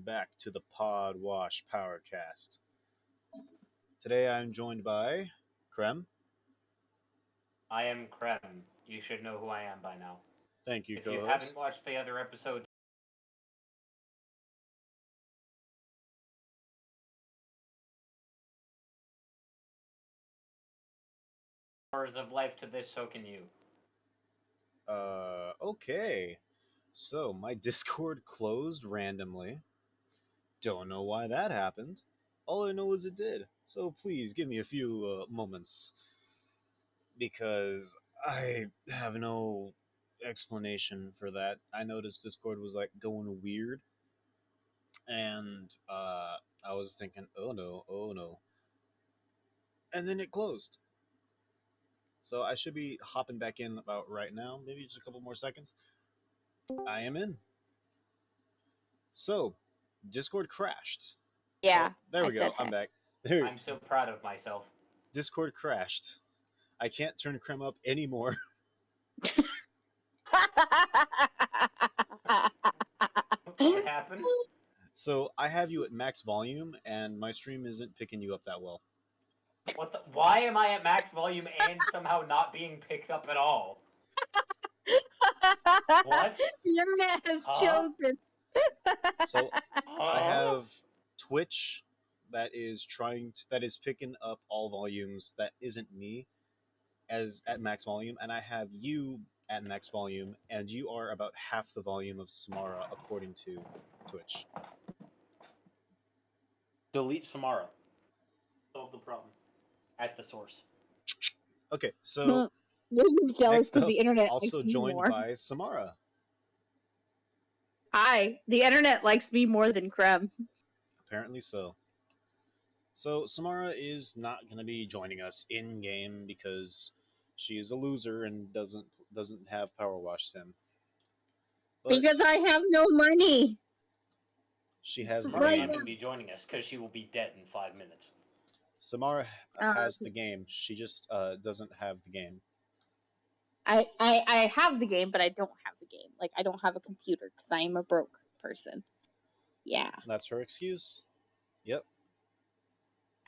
back to the Podwash Powercast. Today I'm joined by Crème. I am Crème. You should know who I am by now. Thank you, If you haven't co-host. watched the other episodes of life to this, so can you. Okay. So my Discord closed randomly. Don't know why that happened. All I know is it did. So please give me a few moments because I have no explanation for that. I noticed Discord was like going weird, and I was thinking, oh no, oh no, and then it closed. So I should be hopping back in about right now, maybe just a couple more seconds. I am in. So, Discord crashed. Oh, Yeah, there I we go. said I'm heck. back. There, I'm so proud of myself. Discord crashed. I can't turn Creme up anymore. What happened? So I have you at max volume, and my stream isn't picking you up that well. What the? Why am I at max volume and somehow not being picked up at all? What? The internet has Huh? chosen. So I Huh? have Twitch that is picking up all volumes that isn't me as at max volume, and I have you at max volume, and you are about half the volume of Samarra according to Twitch. Delete Samarra. Solve the problem. At the source. Okay, so You're jealous next because up, the internet also likes me joined more. by Samarra. Hi, the internet likes me more than Creme. Apparently so. So Samara is not going to be joining us in game because she is a loser and doesn't have Power Wash Sim. But Because I have no money. she has the Samara's Right. not game. going to be joining us because she will be dead in 5 minutes. Samara has the game. She just doesn't have the game. I have the game, but I don't have the game. Like, I don't have a computer because I am a broke person. Yeah. That's her excuse. Yep.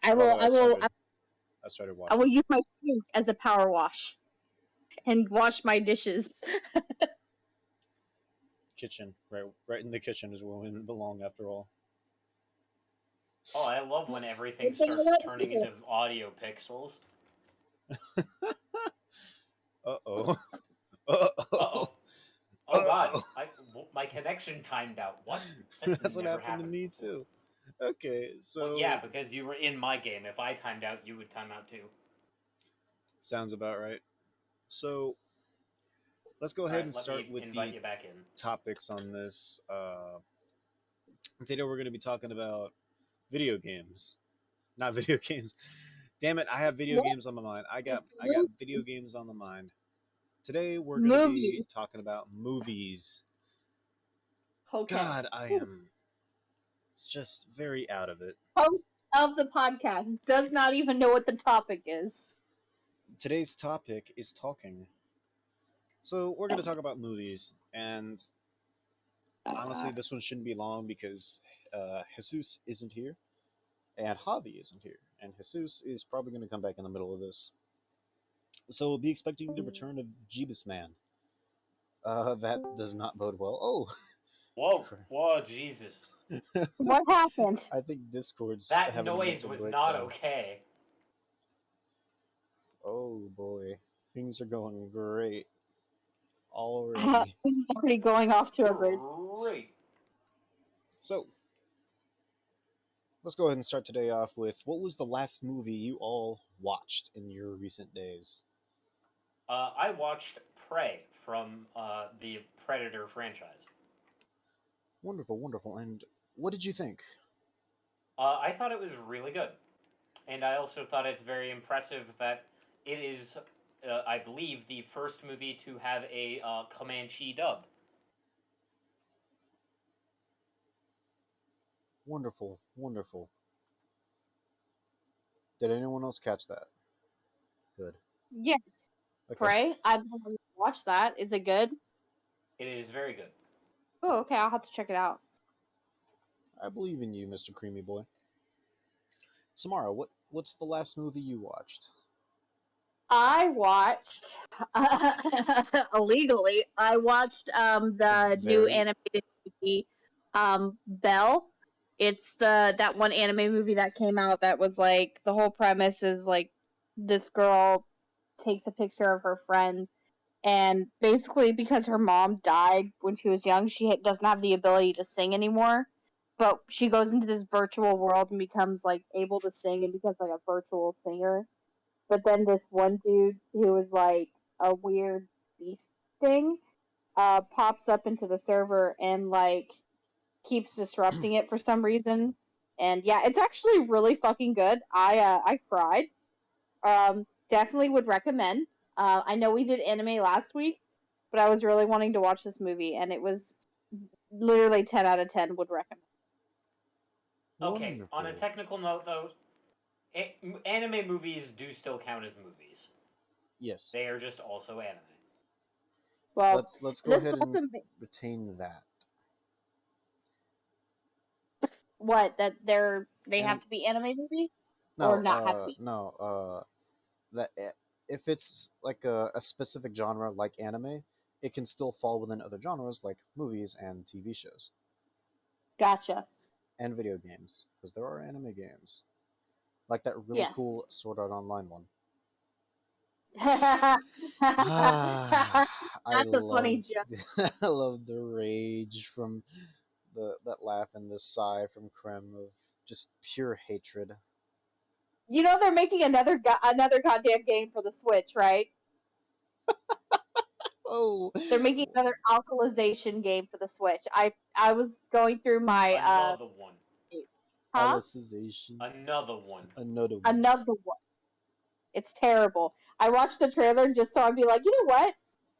I By the will way, I started I watching. will use my sink as a power wash and wash my dishes. Kitchen, right in the kitchen is where we belong after all. Oh, I love when everything starts turning into audio pixels. Uh-oh. Uh-oh. Oh god, my connection timed out. What? That's what happened to me before. too. Okay, so Well, yeah, because you were in my game. If I timed out, you would time out too. sounds about right. So let's go ahead and start with invite the you back in. topics on this. Today we're going to be talking about video games, not video games. Damn it! I have video games on my mind. I got video games on the mind. Today we're going to be talking about movies. Okay. God, I am just very out of it. Host of the podcast does not even know what the topic is. Today's topic is talking. So we're going to talk about movies, and honestly, this one shouldn't be long because Jesus isn't here, and Javi isn't here, and Jesus is probably going to come back in the middle of this. So we'll be expecting the return of Jeebus Man. That does not bode well. Oh, whoa, Jesus! What happened? I think Discord's That having a noise mental was breakdown. not okay. Oh boy, things are going great already. Already going off to a great. Great. So let's go ahead and start today off with what was the last movie you all watched in your recent days? I watched Prey from the Predator franchise. Wonderful, wonderful. And what did you think? I thought it was really good. And I also thought it's very impressive that it is, I believe, the first movie to have a Comanche dub. Wonderful, wonderful. Did anyone else catch that? Good. Yeah. Okay. Prey. I've watched that. Is it good? It is very good. Oh, okay. I'll have to check it out. I believe in you, Mr. Creamy Boy. Samara, what's the last movie you watched? I watched illegally. I watched A the new very animated movie, Belle. It's that one anime movie that came out that was like the whole premise is like this girl takes a picture of her friend, and basically because her mom died when she was young, she doesn't have the ability to sing anymore. But she goes into this virtual world and becomes like able to sing and becomes like a virtual singer. But then this one dude who was like a weird beast thing pops up into the server and like keeps disrupting it for some reason. And yeah, it's actually really fucking good. I cried. Definitely would recommend. I know we did anime last week, but I was really wanting to watch this movie, and it was literally 10 out of 10 would recommend. Okay, on a wonderful. technical note, though, anime movies do still count as movies. Yes. They are just also anime. Well, Let's go this ahead and also retain that. what that they have And to be anime movies or no, not have to be. no, that if it's like a specific genre like anime, it can still fall within other genres like movies and TV shows Gotcha. and video games because there are anime games like that really Yes. cool Sword Art Online one. That's I a funny loved joke. I loved the rage from the that laugh and the sigh from Crème of just pure hatred. You know they're making another goddamn game for the Switch, right? Oh, They're making another alkalization game for the Switch. I was going through my Another one. huh? Alicization. Another one. Another one. Another one. It's terrible. I watched the trailer just so I'd be like, you know what?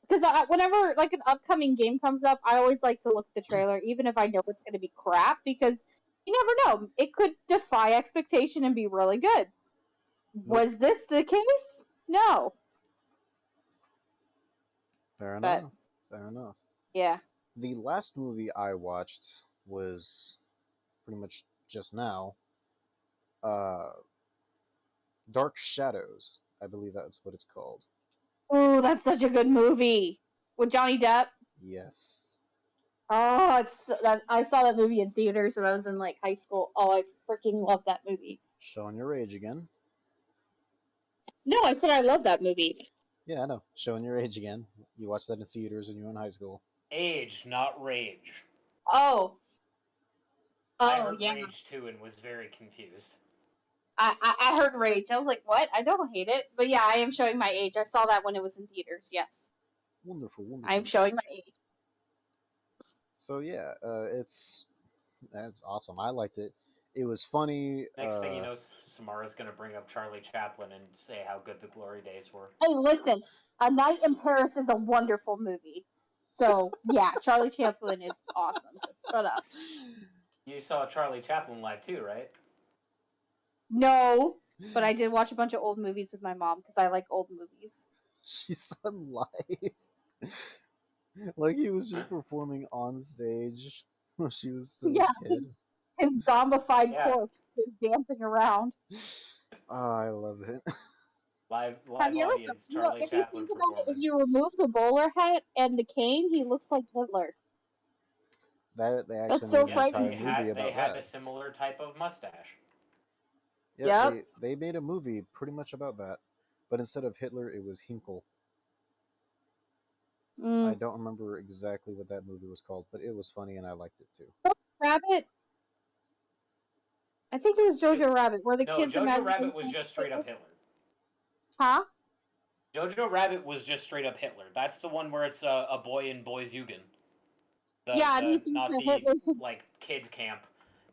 Because whenever like an upcoming game comes up, I always like to look at the trailer, even if I know it's going to be crap, because you never know. It could defy expectation and be really good. Nope. Was this the case? No, Fair but enough. Fair enough. yeah. The last movie I watched was pretty much just now. Uh, Dark Shadows. I believe that's what it's called. Oh, that's such a good movie with Johnny Depp. Yes. Oh, I saw that movie in theaters when I was in like high school. Oh, I freaking love that movie. Showing your age again. No, I said I love that movie. Yeah, I know. Showing your age again. You watched that in theaters when you were in high school. Age, not rage. Oh, I oh heard yeah. rage too and was very confused. I heard Rage. I was like, what? I don't hate it, but yeah, I am showing my age. I saw that when it was in theaters. Yes, Wonderful, I'm wonderful. showing my age. So yeah, it's awesome. I liked it. It was funny. Next thing you know, Samarra's going to bring up Charlie Chaplin and say how good the glory days were. Hey, listen, A Night in Paris is a wonderful movie. So yeah, Charlie Chaplin is awesome. So shut up. You saw Charlie Chaplin live too, right? No, but I did watch a bunch of old movies with my mom because I like old movies. She saw him live. Like he was just performing on stage when she was still Yeah, a kid. his zombified Yeah, corpse is dancing around. Oh, I love it. Have live you ever, audience you know, Charlie if you Chaplin think about it, if performance. you remove the bowler hat and the cane, he looks like Hitler. That they That's actually so made an Yep, entire they frightening. movie had they about had a that. similar type of mustache. Yeah, Yep. they made a movie pretty much about that, but instead of Hitler, it was Hinkle. I Mm. don't remember exactly what that movie was called, but it was funny and I liked it too. Rabbit. I think it was Jo- Jojo Rabbit, where the no, kid's Jojo imagination. Rabbit was just straight up Hitler. Huh? Jojo Rabbit was just straight up Hitler. That's the one where it's a boy in Boys Jugend, the Yeah, and he the thinks that Nazi Hitler. like kids camp,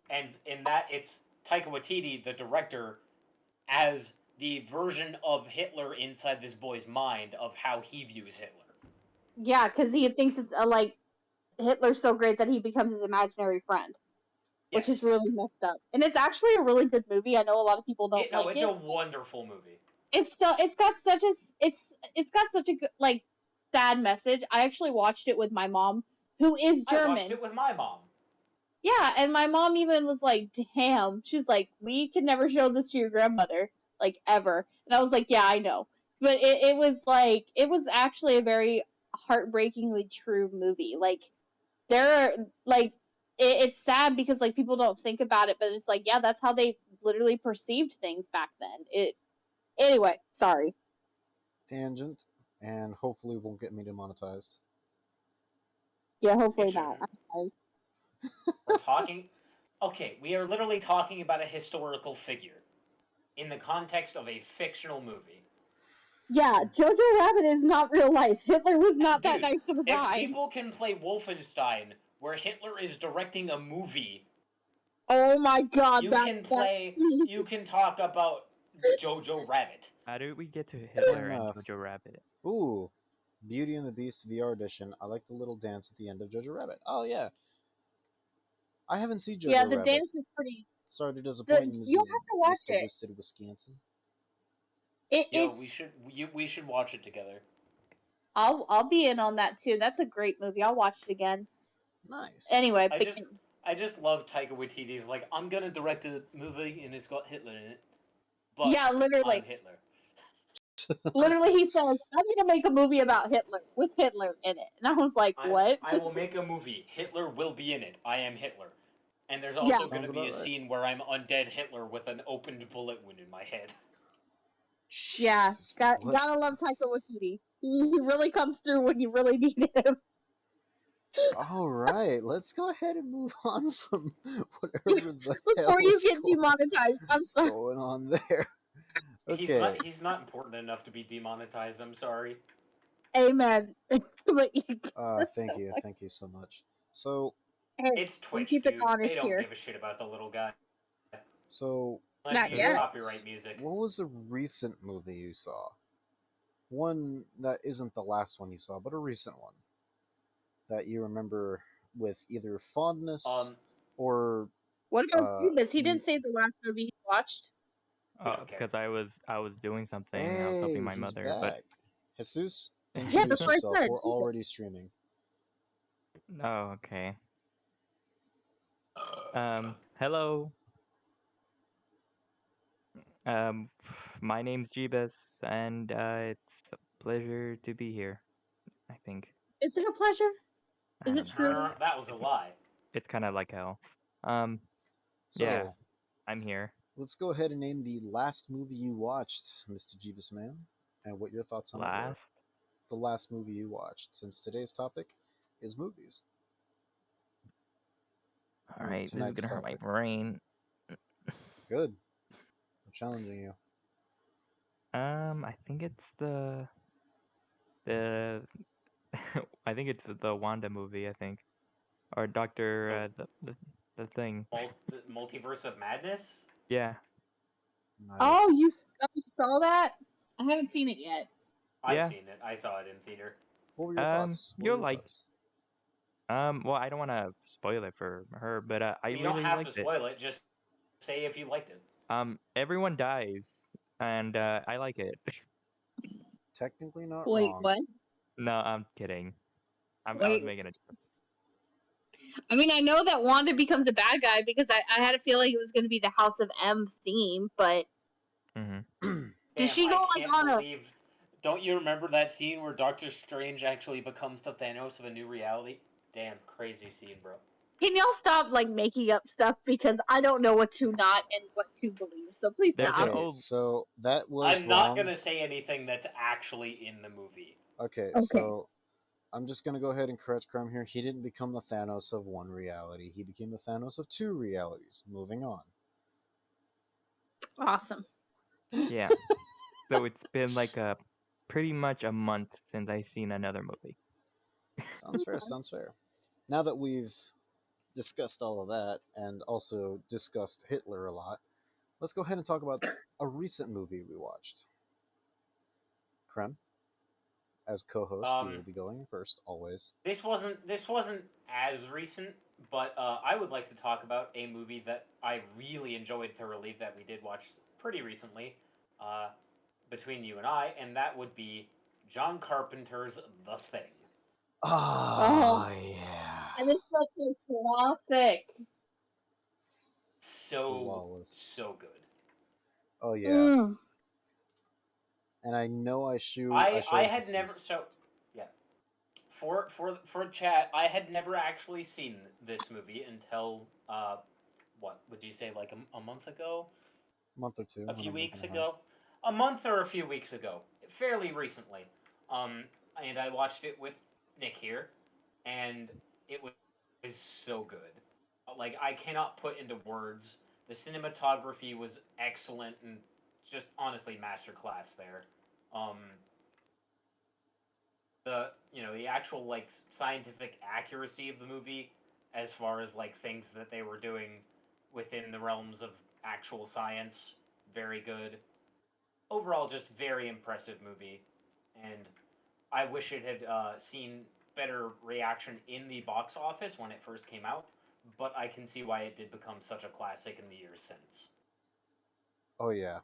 and in that it's Taika Waititi, the director, as the version of Hitler inside this boy's mind of how he views Hitler. Yeah, because he thinks it's like Hitler's so great that he becomes his imaginary friend, which is Yes. really messed up. And it's actually a really good movie. I know a lot of people don't No, like it's a it. wonderful movie. It's got such a it's got such a good like sad message. I actually watched it with my mom, who is I watched German. it with my mom. Yeah, and my mom even was like, damn. She's like, we could never show this to your grandmother, like, ever. And I was like, yeah, I know. But it was like, it was actually a very heartbreakingly true movie. Like, there are, like, it's sad because, like, people don't think about it, but it's like, yeah, that's how they literally perceived things back then. Anyway, sorry. Tangent, and hopefully won't get me demonetized. Yeah, It hopefully not. shouldn't. I'm sorry. We're talking. Okay, we are literally talking about a historical figure in the context of a fictional movie. Yeah, Jojo Rabbit is not real life. Hitler was not that Dude, nice of a if guy. people can play Wolfenstein, where Hitler is directing a movie, Oh my god, you that can play. You can talk about Jojo Rabbit. How did we get to Fair Hitler and enough. Jojo Rabbit? Ooh, Beauty and the Beast VR edition. I like the little dance at the end of Jojo Rabbit. Oh yeah, I haven't seen Jojo Yeah, the Rabbit. dance is pretty. Sorry to disappoint you, You'll have to watch Mr. it. Wisted Wisconsin. Yo, It's. we should watch it together. I'll be in on that too. That's a great movie. I'll watch it again. Nice. Anyway, I just love Taika Waititi's like, I'm gonna direct a movie and it's got Hitler in it. But yeah, literally, I'm Hitler. literally, he says, "I'm gonna make a movie about Hitler with Hitler in it," and I was like, "What?" I will make a movie. Hitler will be in it. I am Hitler. And there's Yeah. also going Sounds to be a about right. scene where I'm undead Hitler with an opened bullet wound in my head. Yeah, Jesus, what gotta love the Taika Waititi. He really comes through when you really need him. All right, let's go ahead and move on from whatever the hell Before you is get going, demonetized, I'm sorry. going on there. Okay, He's not important enough to be demonetized, I'm sorry. Amen. But thank you so much. So, hey, It's we Twitch, keep it dude. honest They don't here. give a shit about the little guy. so Unless Not you use yet. copyright music. what was a recent movie you saw? One that isn't the last one you saw, but a recent one that you remember with either fondness or What about Cubis? He you. didn't say the last movie he watched. We don't care. Because I was doing something. I was helping Hey, my he's mother, but back. Jesus, Yeah, introduce that's what I yourself. said. We're already streaming. oh, okay. Hello. Um, my name's Jeebus, and it's a pleasure to be here. I think. Is it a pleasure? I Is don't it know. true? That was a lie. It's kind of like hell. So, Yeah, I'm here. let's go ahead and name the last movie you watched, Mr. Jeebus Man, and what your thoughts on it were. Last. The last movie you watched, since today's topic is movies. All right, this is Tonight's gonna hurt my topic. brain. Good. I'm challenging you. I think it's the I think it's the Wanda movie. I think, or Doctor the thing. Multiverse of Madness? Yeah. Nice. Oh, you saw that? I haven't seen it yet. I've Yeah. seen it. I saw it in theater. What were your thoughts? You'll like. Well, I don't want to spoil it for her, but I You really don't have liked to spoil it. Just say if you liked it. Everyone dies, and I like it. Technically not Wait, wrong. what? No, I'm kidding. I was Wait. making a joke. I mean, I know that Wanda becomes a bad guy because I had a feeling it was going to be the House of M theme, but did she go like on a? Don't you remember that scene where Doctor Strange actually becomes the Thanos of a new reality? Damn, crazy scene, bro. Can y'all stop like making up stuff because I don't know what to not and what to believe. So please There's stop. an Okay, old. so that was I'm wrong. not gonna say anything that's actually in the movie. Okay, so I'm just gonna go ahead and correct Crème here. He didn't become the Thanos of one reality. He became the Thanos of two realities. Moving on. Awesome. Yeah. So it's been like pretty much a month since I've seen another movie. Sounds fair, sounds fair. Now that we've discussed all of that and also discussed Hitler a lot, let's go ahead and talk about a recent movie we watched. Crème, as co-host, you will be going first, always. This wasn't as recent, but I would like to talk about a movie that I really enjoyed thoroughly that we did watch pretty recently, between you and I, and that would be John Carpenter's The Thing. Oh, yeah. And it's such a classic. flawless. so good. Oh yeah, Mm. and I know I I showed had never Jesus. so yeah. For chat, I had never actually seen this movie until what would you say, like a month ago, Month or two, a and few a month weeks and a half. ago, a month or a few weeks ago, fairly recently. Um, and I watched it with Nick here, and it was so good. Like I cannot put into words. The cinematography was excellent and just honestly masterclass there. Um, the actual like scientific accuracy of the movie, as far as like things that they were doing within the realms of actual science, very good. Overall, just very impressive movie, and I wish it had seen better reaction in the box office when it first came out, but I can see why it did become such a classic in the years since. Oh yeah.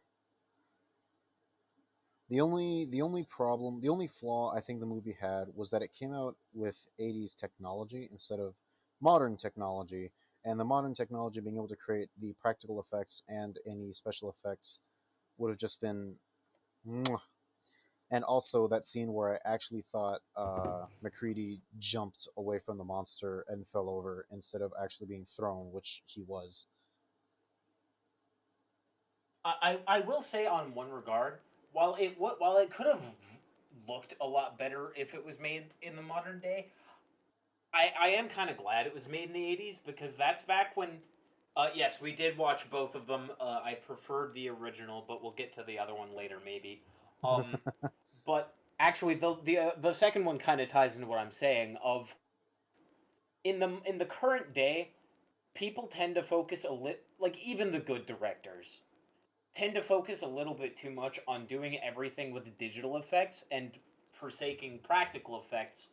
The only flaw I think the movie had was that it came out with 80s technology instead of modern technology, and the modern technology being able to create the practical effects and any special effects would have just been mwah. And also that scene where I actually thought McCready jumped away from the monster and fell over instead of actually being thrown, which he was. I will say on one regard, while it could have looked a lot better if it was made in the modern day, I am kind of glad it was made in the 80s because that's back when. Yes, we did watch both of them. I preferred the original, but we'll get to the other one later, maybe. But actually, the second one kind of ties into what I'm saying. Of in the current day, people tend to focus a lit like even the good directors tend to focus a little bit too much on doing everything with digital effects and forsaking practical effects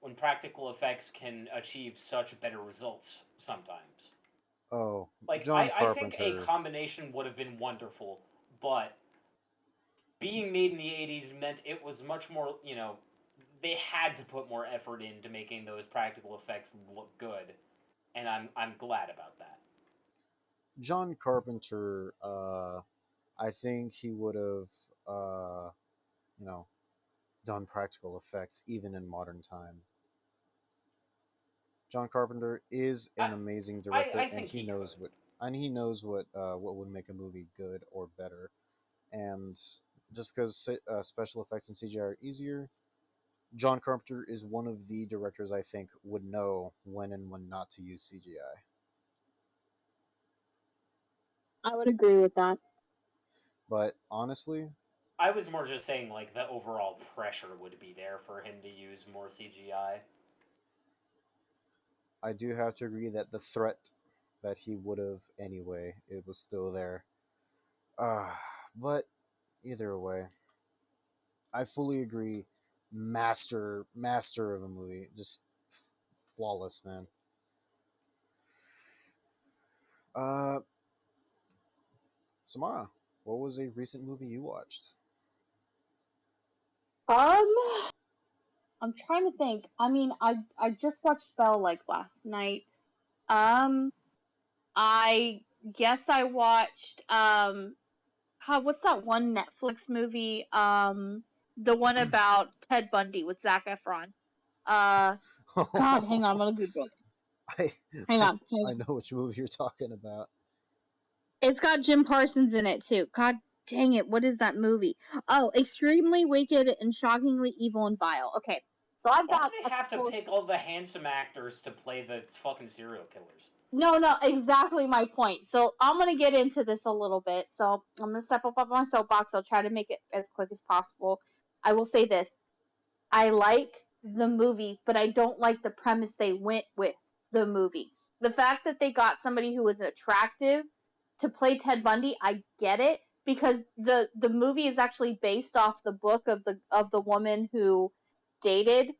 when practical effects can achieve such better results sometimes. Oh, Like John I think a Carpenter. combination would have been wonderful, but being made in the 80s meant it was much more, they had to put more effort into making those practical effects look good, and I'm glad about that. John Carpenter, I think he would have, uh, you know, done practical effects even in modern time. John Carpenter is I an amazing director, I think he could. and he knows what would make a movie good or better. And just because special effects and CGI are easier, John Carpenter is one of the directors I think would know when and when not to use CGI. I would agree with that. But honestly, I was more just saying like the overall pressure would be there for him to use more CGI. I do have to agree that the threat that he would have anyway, it was still there. Uh, but either way, I fully agree. Master of a movie, just flawless, man. Uh, Samara, what was a recent movie you watched? Um, I'm trying to think. I mean, I just watched Belle like last night. Um, I guess I watched what's that one Netflix movie? The one about Ted Bundy with Zac Efron. Uh, God, hang on, I'm gonna Google it. I, Hang I on, hang I on. know which movie you're talking about. It's got Jim Parsons in it too. God dang it, what is that movie? Oh, extremely wicked and shockingly evil and vile. Okay, so I've Why do got they a have to couple. pick all the handsome actors to play the fucking serial killers? No, no, exactly my point. So I'm gonna get into this a little bit. So I'm gonna step up on my soapbox. I'll try to make it as quick as possible. I will say this: I like the movie, but I don't like the premise they went with the movie. The fact that they got somebody who was attractive to play Ted Bundy, I get it because the movie is actually based off the book of the woman who dated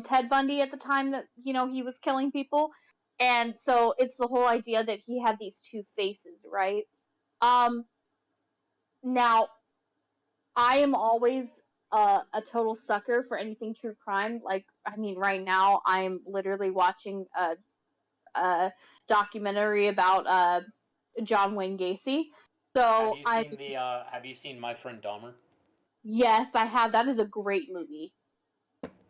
Ted Bundy at the time that he was killing people, and so it's the whole idea that he had these two faces, right? Um, Now I am always a total sucker for anything true crime. Like, I mean, right now I'm literally watching a documentary about John Wayne Gacy. Have So you seen the Have you seen My Friend Dahmer? yes, I have. That is a great movie.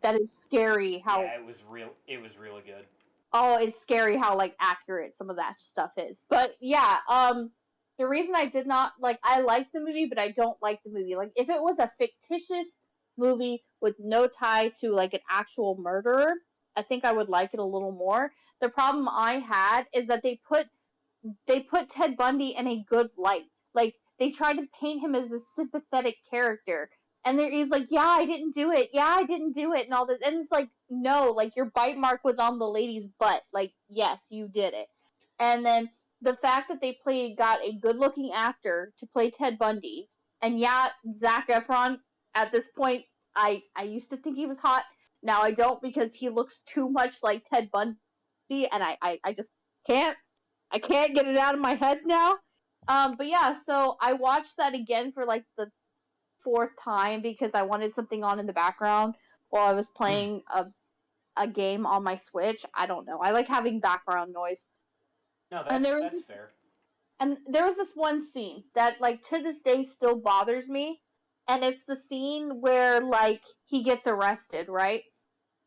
That is scary how Yeah, it was real. It was really good. oh, it's scary how like accurate some of that stuff is. But yeah, the reason I did not like I like the movie, but I don't like the movie. Like if it was a fictitious movie with no tie to like an actual murderer, I think I would like it a little more. The problem I had is that they put Ted Bundy in a good light. Like they tried to paint him as a sympathetic character. And he's like, yeah, I didn't do it. Yeah, I didn't do it, and all this. And it's like, no, like your bite mark was on the lady's butt. Like, yes, you did it. And then the fact that they got a good-looking actor to play Ted Bundy, and yeah, Zac Efron. At this point, I used to think he was hot. Now I don't because he looks too much like Ted Bundy, and I just can't I can't get it out of my head now. But yeah, so I watched that again for like the fourth time because I wanted something on in the background while I was playing a game on my Switch. I don't know. I like having background noise. No, And that's fair. there was this one scene that like to this day still bothers me, and it's the scene where like he gets arrested, right?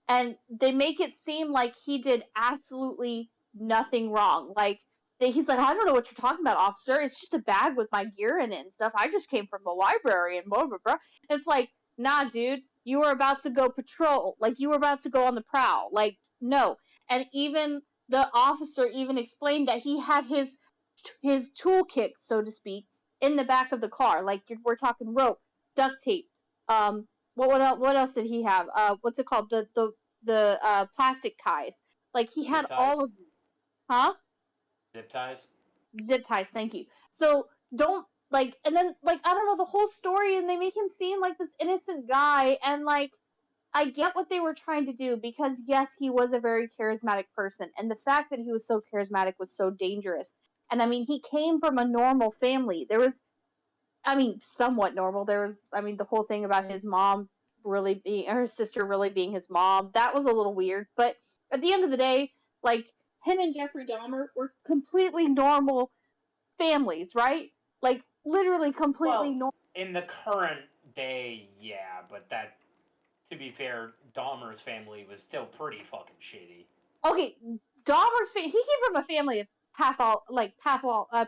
And they make it seem like he did absolutely nothing wrong. Like he's like, I don't know what you're talking about, officer. It's just a bag with my gear in it and stuff. I just came from the library and blah blah blah. It's like, nah, dude, you were about to go patrol. Like you were about to go on the prowl. Like no. And even the officer even explained that he had his toolkit, so to speak, in the back of the car. Like we're talking rope, duct tape, what else did he have? What's it called? The plastic ties. Like he had Zip ties. all of them. Huh? Zip ties. Zip ties. Thank you. So don't like, and then like I don't know the whole story, and they make him seem like this innocent guy, and like I get what they were trying to do because yes, he was a very charismatic person, and the fact that he was so charismatic was so dangerous. And I mean, he came from a normal family. There was I mean, somewhat normal. There was, I mean, the whole thing about his mom really being, or his sister really being his mom, that was a little weird. But at the end of the day, like, him and Jeffrey Dahmer were completely normal families, right? Like, literally completely Well, normal. in the current day, yeah, but that, to be fair, Dahmer's family was still pretty fucking shitty. Okay, he came from a family of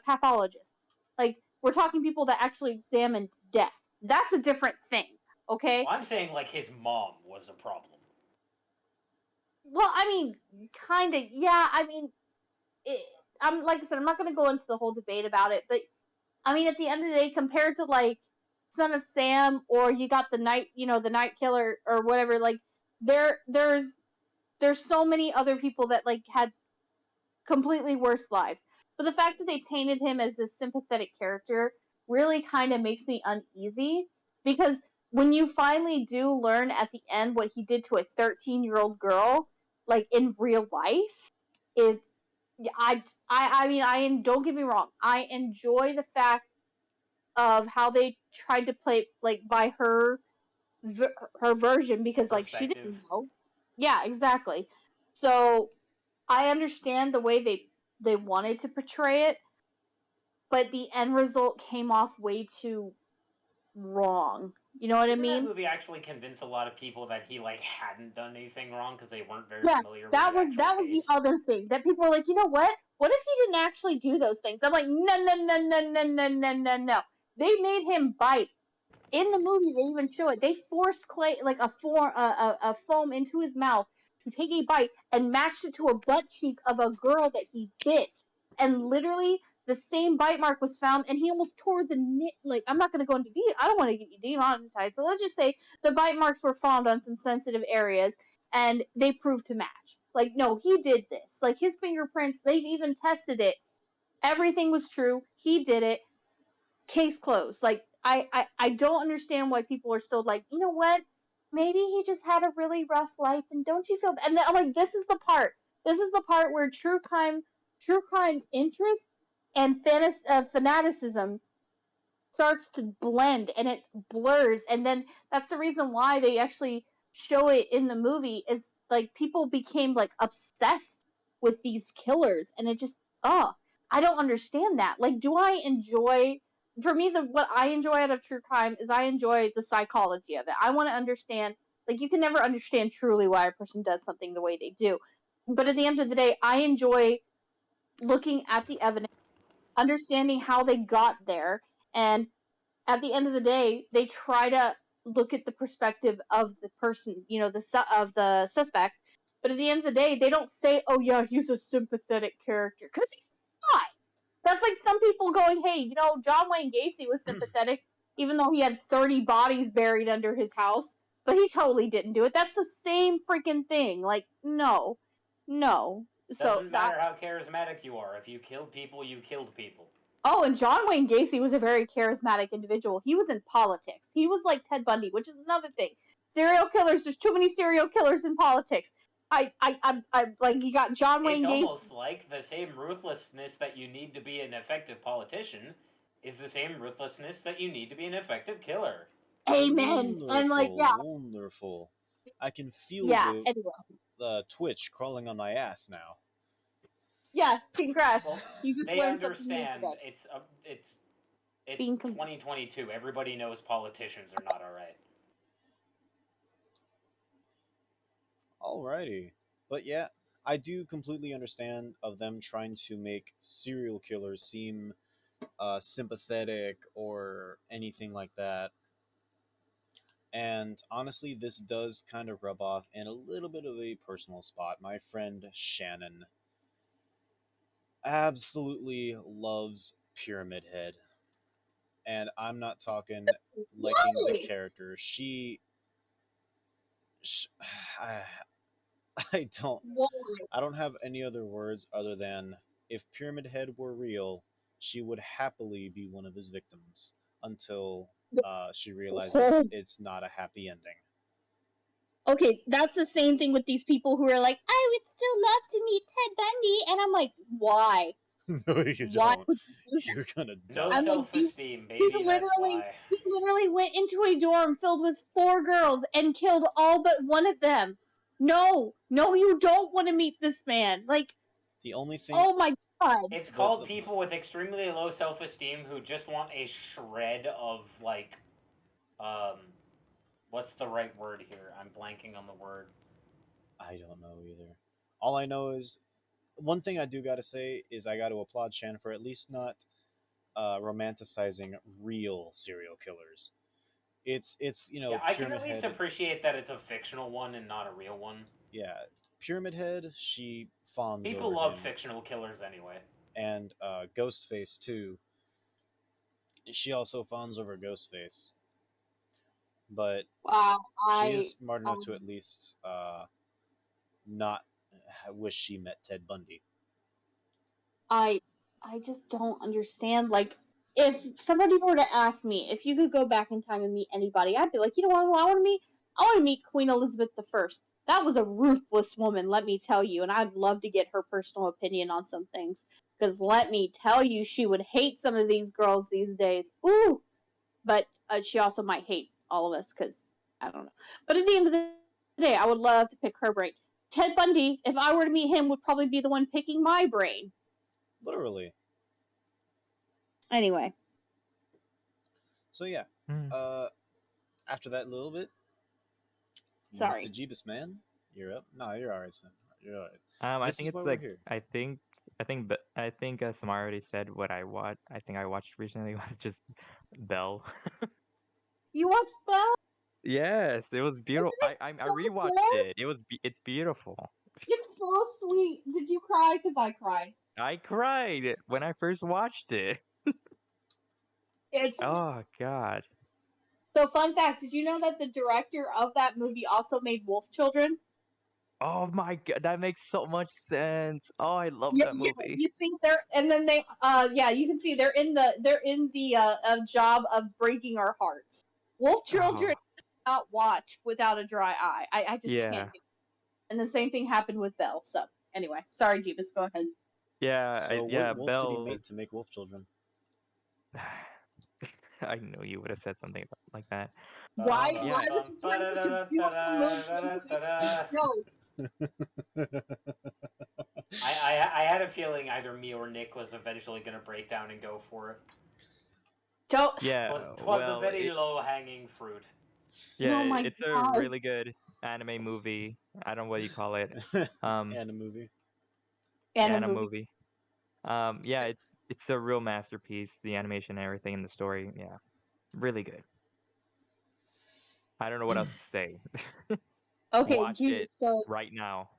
pathologists. Like, we're talking people that actually examined death. That's a different thing, okay? Well, I'm saying like his mom was a problem. Well, I mean, kind of, yeah. I mean, it, I'm like I said, I'm not going to go into the whole debate about it, but I mean, at the end of the day, compared to like Son of Sam or you got the Night Killer or whatever, like there's so many other people that like had completely worse lives. But the fact that they painted him as this sympathetic character really kind of makes me uneasy because when you finally do learn at the end what he did to a 13-year-old girl, like in real life, it's I mean don't get me wrong, I enjoy the fact of how they tried to play like by her version because like she Perspective. didn't know. Yeah, exactly. So I understand the way they wanted to portray it, but the end result came off way too wrong. You know what I Didn't that mean? movie actually convince a lot of people that he like hadn't done anything wrong because they weren't very Yeah, familiar with the actual that was the case? other thing that people were like, you know what? What if he didn't actually do those things? I'm like, no, no, no, no, no, no, no, no, no. They made him bite. In the movie, they even show it. They forced clay like a foam into his mouth to take a bite and matched it to a butt cheek of a girl that he bit, and literally the same bite mark was found, and he almost tore the knit. Like I'm not going to go into detail. I don't want to get you demonetized, but let's just say the bite marks were found on some sensitive areas, and they proved to match. Like no, he did this. Like his fingerprints, they've even tested it. Everything was true. He did it, case closed. Like I don't understand why people are still like, you know what? Maybe he just had a really rough life, and don't you feel? And then I'm like, this is the part. This is the part where true crime interest and fanaticism starts to blend, and it blurs, and then that's the reason why they actually show it in the movie. Is like people became like obsessed with these killers, and it just I don't understand that. Like, do I enjoy? For me, what I enjoy out of true crime is I enjoy the psychology of it. I want to understand. Like, you can never understand truly why a person does something the way they do, but at the end of the day, I enjoy looking at the evidence, understanding how they got there, and at the end of the day, they try to look at the perspective of the person, of the suspect. But at the end of the day, they don't say, "Oh yeah, he's a sympathetic character," because he's not. That's like some people going, "Hey, John Wayne Gacy was sympathetic, even though he had 30 bodies buried under his house, but he totally didn't do it." That's the same freaking thing. Like, no, no. So Doesn't that. matter how charismatic you are. If you killed people, you killed people. Oh, and John Wayne Gacy was a very charismatic individual. He was in politics. He was like Ted Bundy, which is another thing. Serial killers. There's too many serial killers in politics. I like you got John It's Wayne Gacy. almost like the same ruthlessness that you need to be an effective politician is the same ruthlessness that you need to be an effective killer. Amen. And like, Wonderful, yeah, wonderful. I can feel yeah. Anyway, the twitch crawling on my ass now. yeah. Congrats. Well, You just they learned something new understand today. it's Being 2022. Everybody knows politicians are not all right. Alrighty. But yeah, I do completely understand of them trying to make serial killers seem sympathetic or anything like that. And honestly, this does kind of rub off in a little bit of a personal spot. My friend Shannon absolutely loves Pyramid Head. And I'm not talking liking the Why? character. Sh I, I don't Why? I don't have any other words other than if Pyramid Head were real, she would happily be one of his victims until she realizes it's not a happy ending. Okay, that's the same thing with these people who are like, "I would still love to meet Ted Bundy," and I'm like, why? No, you Why don't. would you do that? You're gonna No I'm die. like, self-esteem, he baby. That's literally why. he literally went into a dorm filled with 4 girls and killed all but one of them. No, no, you don't want to meet this man. Like, The only thing, oh my god. It's the, called the people with extremely low self-esteem who just want a shred of like, um, what's the right word here? I'm blanking on the word. I don't know either. All I know is one thing I do gotta say is I got to applaud Shan for at least not romanticizing real serial killers. It's Yeah, I can Pyramid at least Head. appreciate that it's a fictional one and not a real one. Yeah, Pyramid Head. She fawns People over love him, fictional killers anyway. and Ghostface too. She also fawns over Ghostface, but Wow, she is smart enough to at least not wish she met Ted Bundy. I I just don't understand. Like, if somebody were to ask me if you could go back in time and meet anybody, I'd be like, you know what? I want to meet. I want to meet Queen Elizabeth I. That was a ruthless woman, let me tell you, and I'd love to get her personal opinion on some things. Because let me tell you, she would hate some of these girls these days. Ooh, but she also might hate all of us because I don't know. But at the end of the day, I would love to pick her brain. Ted Bundy, if I were to meet him, would probably be the one picking my brain. Literally. Anyway, So yeah. Hmm. Uh, after that little bit, Mr. sorry. Jeebus man, you're up. No, you're alright, son. You're alright. I This think is it's why we're like here. I think Samara already said what I watched. I think I watched recently was just Belle. You watched that? Yes, it was Isn't beautiful. it I so rewatched good? it. It's beautiful. It's so sweet. Did you cry? Because I cried. I cried when I first watched it. It's Oh God. so fun fact. Did you know that the director of that movie also made Wolf Children? Oh my God, that makes so much sense. Oh, I love Yeah, that yeah. movie. You think they're and then they yeah, you can see they're in the job of breaking our hearts. Wolf Children Oh, not watch without a dry eye. I just can't yeah. do it. And the same thing happened with Belle. So anyway, sorry, Jeebus, go ahead. So, what Yeah, wolf did he Belle. make to make wolf children? I knew you would have said something like that. Why? Yeah, Why was it one of such a beautiful movie? No, I had a feeling either me or Nick was eventually gonna break down and go for it. Don't. Yeah, Twas a well, very low hanging fruit. Oh yeah, my it's a god. really good anime movie. I don't know what you call it. Um, And a movie. And yeah, a and a movie. movie. Yeah, it's a real masterpiece. The animation and everything in the story. Yeah, really good. I don't know what else to say. Okay, Watch Judy. it So, right now.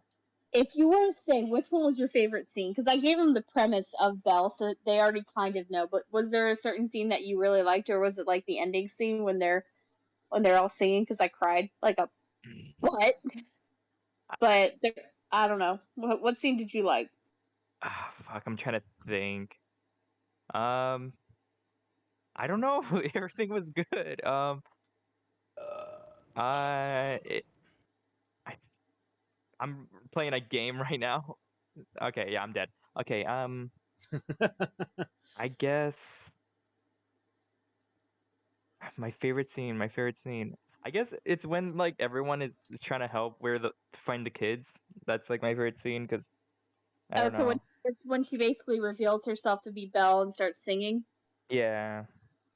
if you were to say which one was your favorite scene, because I gave them the premise of Belle, so they already kind of know. But was there a certain scene that you really liked, or was it like the ending scene when they're all singing? Because I cried like a butt. But I don't know. What scene did you like? Fuck, I'm trying to think. Um, I don't know. Everything was good. It, I, I'm playing a game right now. Okay, yeah, I'm dead. Okay, I guess my favorite scene. My favorite scene. I guess it's when like everyone is trying to help where the to find the kids. That's like my favorite scene because I Oh, don't so know. when she basically reveals herself to be Belle and starts singing. Yeah,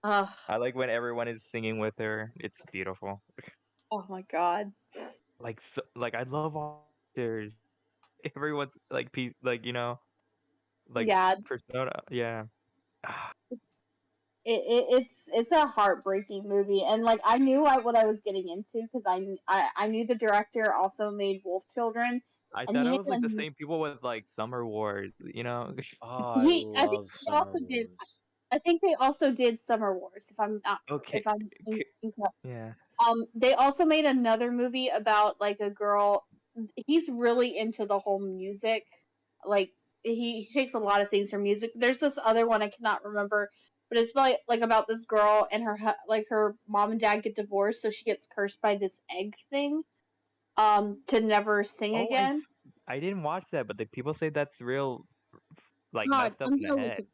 Oh, I like when everyone is singing with her. It's beautiful. oh my god. Like so, like I love all actors. Everyone's like like like Yeah, persona. Yeah. Ah, it's a heartbreaking movie, and like I knew what I was getting into because I knew the director also made Wolf Children, I and thought it was like the same people with like Summer Wars. Oh, I he I think love he Summer also did Wars. I think they also did Summer Wars if I'm not Okay. if I'm incorrect. Yeah. They also made another movie about like a girl. He's really into the whole music. Like he takes a lot of things from music. There's this other one I cannot remember, but it's like about this girl and like her mom and dad get divorced, so she gets cursed by this egg thing. To never sing Oh, again. I didn't watch that, but the people say that's real like God, messed up I'm in the gonna look head. it.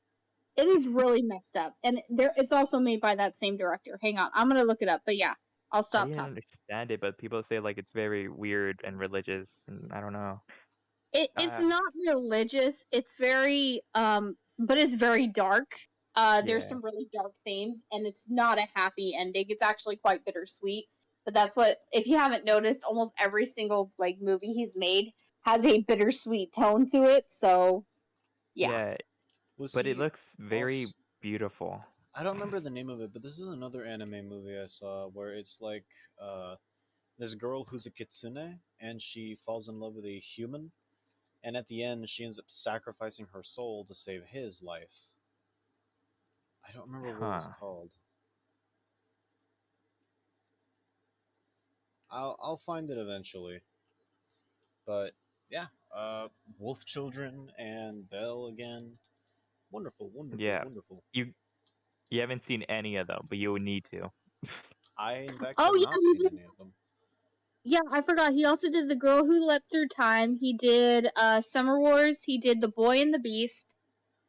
It is really messed up, and it's also made by that same director. Hang on, I'm gonna look it up. But yeah, I'll I stop didn't talking. understand it, but people say like it's very weird and religious, and I don't know. It's Ah, not religious. It's very but it's very dark. There's yeah, some really dark themes, and it's not a happy ending. It's actually quite bittersweet. But that's what, if you haven't noticed, almost every single like movie he's made has a bittersweet tone to it. So yeah. yeah, Was but it he looks very also? beautiful. I don't remember the name of it, but this is another anime movie I saw where it's like uh, this girl who's a kitsune and she falls in love with a human, and at the end she ends up sacrificing her soul to save his life. I don't remember what it was Huh. called. I'll find it eventually. But yeah, Wolf Children and Belle again. Wonderful, wonderful, Yeah. wonderful. You haven't seen any of them, but you would need to. I in fact Oh have yeah, not seen any of them. yeah. I forgot. He also did The Girl Who Leapt Through Time. He did Summer Wars. He did The Boy and the Beast.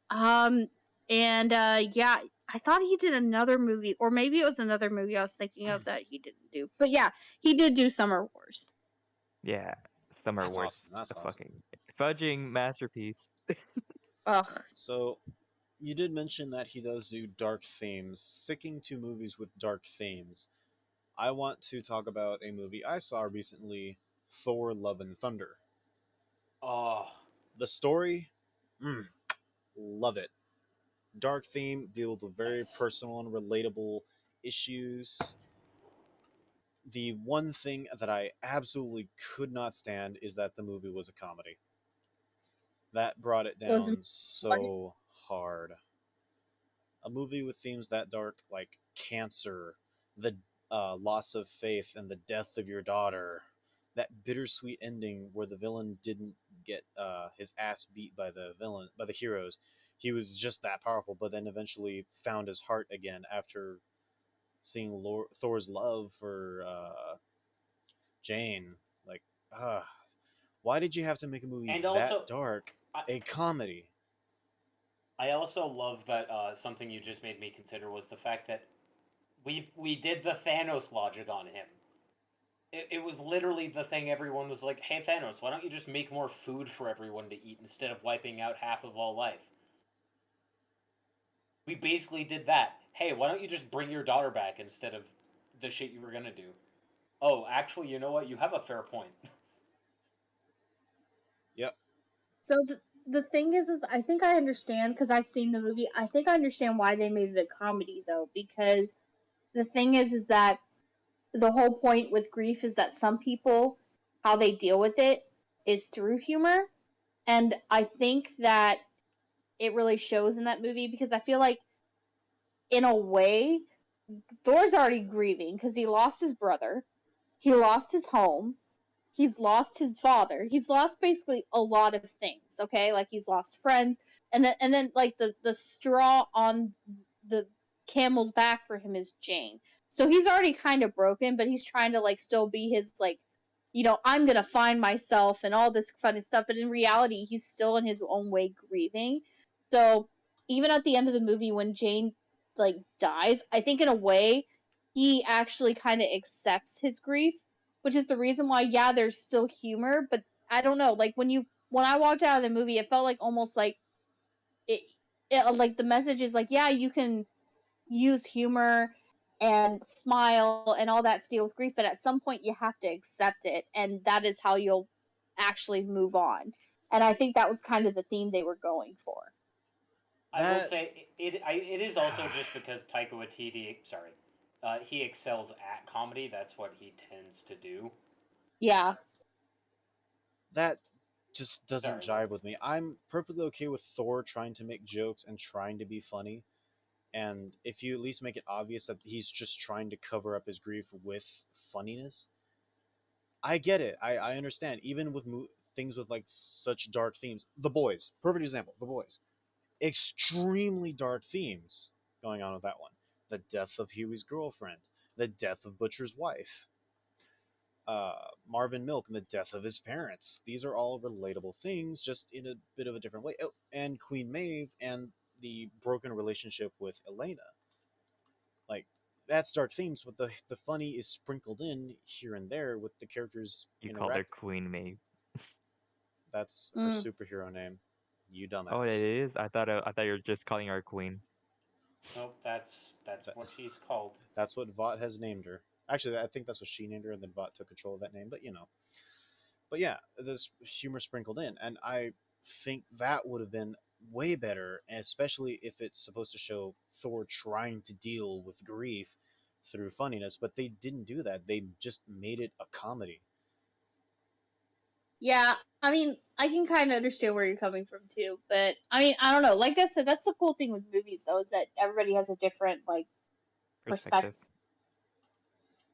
Um, and yeah, I thought he did another movie, or maybe it was another movie I was thinking of that he didn't do. But yeah, he did do Summer Wars. Yeah, Summer That's Wars, awesome. That's a awesome. fucking fudging masterpiece. Ugh. So you did mention that he does do dark themes. Sticking to movies with dark themes, I want to talk about a movie I saw recently, Thor: Love and Thunder. Oh, The story, mm, love it. Dark theme, deal with very nice. personal and relatable issues. The one thing that I absolutely could not stand is that the movie was a comedy. That brought it It was down what? so hard. A movie with themes that dark, like cancer, the loss of faith, and the death of your daughter. That bittersweet ending where the villain didn't get his ass beat by the heroes. He was just that powerful, but then eventually found his heart again after seeing Thor's love for Jane. Like, ah, why did you have to make a movie And that also, dark I, a comedy? I also love that something you just made me consider was the fact that we did the Thanos logic on him. It was literally the thing everyone was like, "Hey Thanos, why don't you just make more food for everyone to eat instead of wiping out half of all life?" We basically did that. Hey, why don't you just bring your daughter back instead of the shit you were gonna do? Oh, actually, you know what? You have a fair point. Yep. So the thing is I think I understand because I've seen the movie. I think I understand why they made it a comedy though, because the thing is that the whole point with grief is that some people how they deal with it is through humor, and I think that it really shows in that movie because I feel like in a way Thor's already grieving because he lost his brother, he lost his home, he's lost his father, he's lost basically a lot of things. Okay, like he's lost friends, and then like the straw on the camel's back for him is Jane. So he's already kind of broken, but he's trying to like still be his like, I'm gonna find myself and all this funny stuff. But in reality, he's still in his own way grieving. So even at the end of the movie, when Jane like dies, I think in a way he actually kind of accepts his grief, which is the reason why there's still humor, but I don't know, like when I walked out of the movie, it felt like almost like it, like the message is like, you can use humor and smile and all that to deal with grief, but at some point you have to accept it, and that is how you'll actually move on. And I think that was kind of the theme they were going for. I will That say it is also just because Taika Waititi, sorry, he excels at comedy. That's what he tends to do. Yeah. that just doesn't Sorry, jive Lawrence. with me. I'm perfectly okay with Thor trying to make jokes and trying to be funny. And if you at least make it obvious that he's just trying to cover up his grief with funniness, I get it. I understand. Even with things with like such dark themes, The Boys, perfect example. The Boys, extremely dark themes going on with that one. The death of Huey's girlfriend, the death of Butcher's wife, Marvin Milk and the death of his parents. These are all relatable things, just in a bit of a different way. Oh, and Queen Maeve and the broken relationship with Elena. Like, that's dark themes, but the funny is sprinkled in here and there with the characters You called her interacting. Queen Maeve. That's her Mm. superhero name. You Oh, it dumbass. is. I thought you were just calling her Queen. Nope, that's That, what she's called. that's what Vought has named her. Actually, I think that's what she named her, and then Vought took control of that name. But but yeah, there's humor sprinkled in, and I think that would have been way better, especially if it's supposed to show Thor trying to deal with grief through funniness. But they didn't do that. They just made it a comedy. Yeah, I mean, I can kind of understand where you're coming from too, but I mean, I don't know. Like I said, that's the cool thing with movies, though, is that everybody has a different like perspective. Perspective.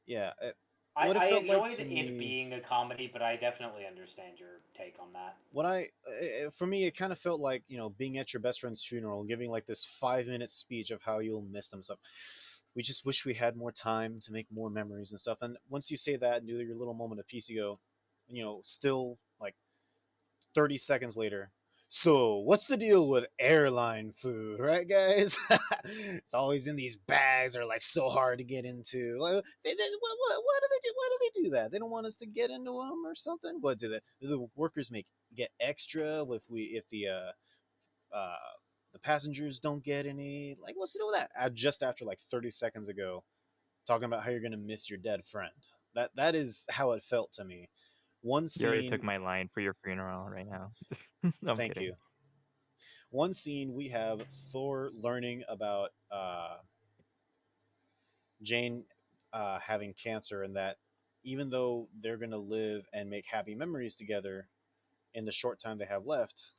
Yeah, what it I felt like enjoyed to it me, being a comedy, but I definitely understand your take on that. what I for me, it kind of felt like being at your best friend's funeral, and giving like this 5 minute speech of how you'll miss them stuff. We just wish we had more time to make more memories and stuff. And once you say that and do your little moment of peace, you go, still like 30 seconds later. So, what's the deal with airline food, right, guys? It's always in these bags, or like so hard to get into. Like, what do they do? Why do they do that? They don't want us to get into them or something. What do the workers get extra if uh, the passengers don't get any? Like, what's the deal with that? Just after like 30 seconds ago, talking about how you're gonna miss your dead friend. That is how it felt to me. One You already took scene. my line for your funeral right now. No, I'm Thank kidding. you. One scene we have Thor learning about Jane having cancer, and that even though they're gonna live and make happy memories together in the short time they have left,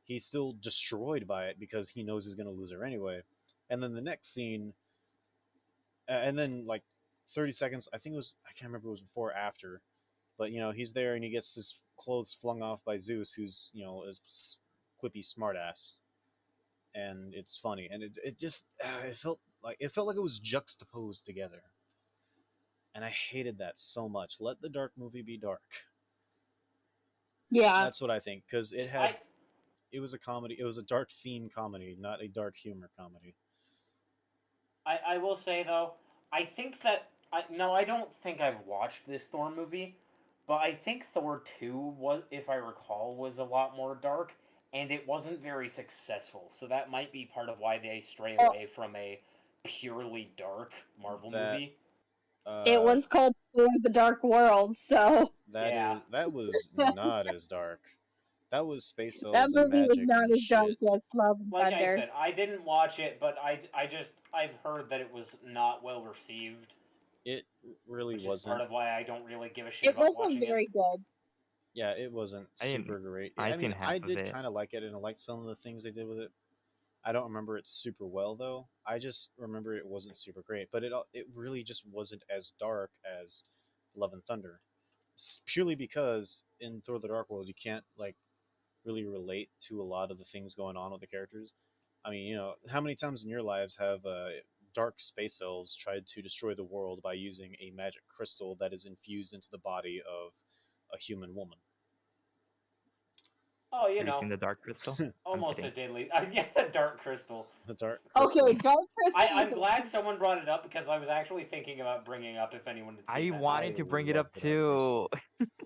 he's still destroyed by it because he knows he's gonna lose her anyway. And then the next scene, and then like 30 seconds, I think it was, I can't remember if it was before or after, but he's there and he gets his clothes flung off by Zeus, who's a quippy smartass, and it's funny, and it just it felt like it was juxtaposed together, and I hated that so much. Let the dark movie be dark. Yeah, That's what I think, because I it was a comedy. It was a dark theme comedy, not a dark humor comedy. I will say though, I think that I don't think I've watched this Thor movie, but I think Thor 2 was, if I recall, was a lot more dark, and it wasn't very successful. So that might be part of why they stray Oh, away from a purely dark Marvel That movie. it uh, was called Thor: The Dark World, so Yeah. that was not as dark. That was space that elves and movie was magic not and as dark shit. as Love and Like I Thunder. said, I didn't watch it, but I've heard that it was not well received, It really which is part wasn't. of why I don't really give a shit It about wasn't watching it. very good. Yeah, it wasn't I didn't. super great. I I mean, seen half I of did it. kind of like it, and I liked some of the things they did with it. I don't remember it super well though. I just remember it wasn't super great, but it really just wasn't as dark as Love and Thunder. Purely because in Thor: The Dark World, you can't like really relate to a lot of the things going on with the characters. I mean, how many times in your lives have dark space elves tried to destroy the world by using a magic crystal that is infused into the body of a human woman? Oh, Have you seen the Dark Crystal? I'm almost a kidding. deadly. Yeah, the Dark Crystal. The dark Okay, crystal. Dark Crystal. I'm glad someone brought it up because I was actually thinking about bringing up if anyone had seen I that movie. I wanted to bring it love up the dark too.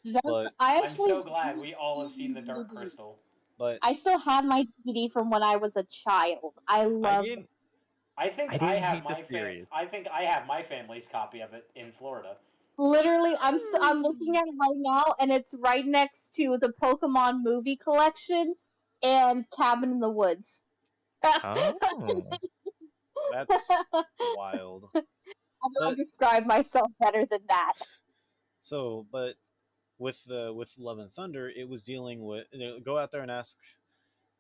crystal, but I I'm actually so glad we all have seen the Dark Crystal. but I still have my DVD from when I was a child. I I love didn't. I think I I didn't have hate the series. I think I have my family's copy of it in Florida. literally. I'm looking at it right now, and it's right next to the Pokemon movie collection and Cabin in the Woods. I Oh, that's wild. don't But describe myself better than that. but with Love and Thunder, it was dealing with go out there and ask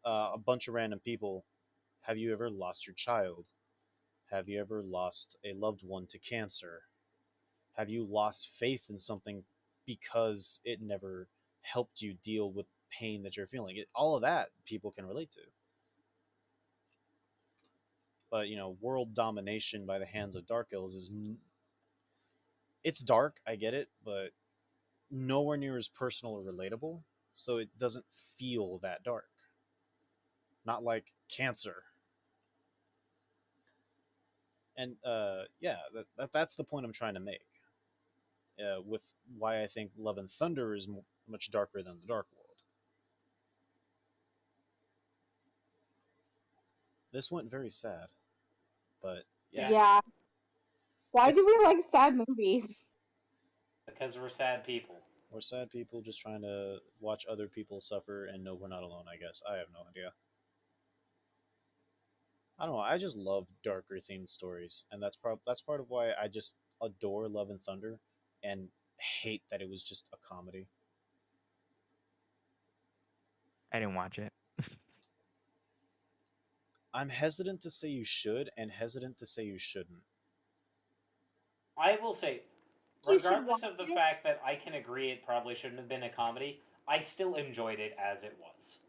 a bunch of random people, have you ever lost your child? Have you ever lost a loved one to cancer? Have you lost faith in something because it never helped you deal with pain that you're feeling? All of that people can relate to. But world domination by the hands of dark elves it's dark. I get it, but nowhere near as personal or relatable. So it doesn't feel that dark. Not like cancer. And yeah, that's the point I'm trying to make. With why I think Love and Thunder is much darker than the Dark World. This went very sad, but yeah, Yeah, Yeah. Why do it's we like sad movies? because we're sad people. we're sad people just trying to watch other people suffer and know we're not alone. I guess I have no idea. I don't know. I just love darker themed stories, and that's part of why I just adore Love and Thunder, and hate that it was just a comedy. I didn't watch it. I'm hesitant to say you should, and hesitant to say you shouldn't. I will say, You should watch regardless of the it. fact that I can agree it probably shouldn't have been a comedy, I still enjoyed it as it was.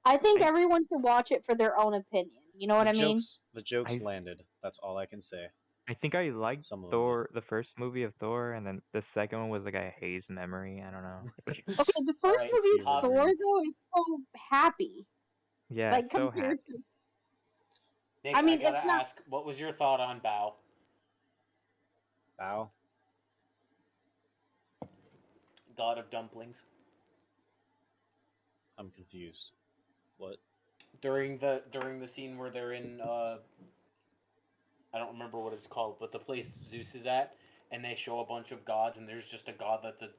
I think I everyone should watch it for their own opinion. You know what I mean? The jokes I landed. That's all I can say. I think I liked Some of them did. Thor, the first movie of Thor, and then the second one was like a haze memory. I don't know. Okay, the All first It's right, a movie of fever Hop, Thor dream. though is so happy. Yeah, Like so compared happy. to, Nick, I I mean, gotta it's not. ask, what was your thought on Bao, Bow. God of Dumplings? I'm confused. What? During the scene where they're in I don't remember what it's called, but the place Zeus is at, and they show a bunch of gods, and there's just a god that's a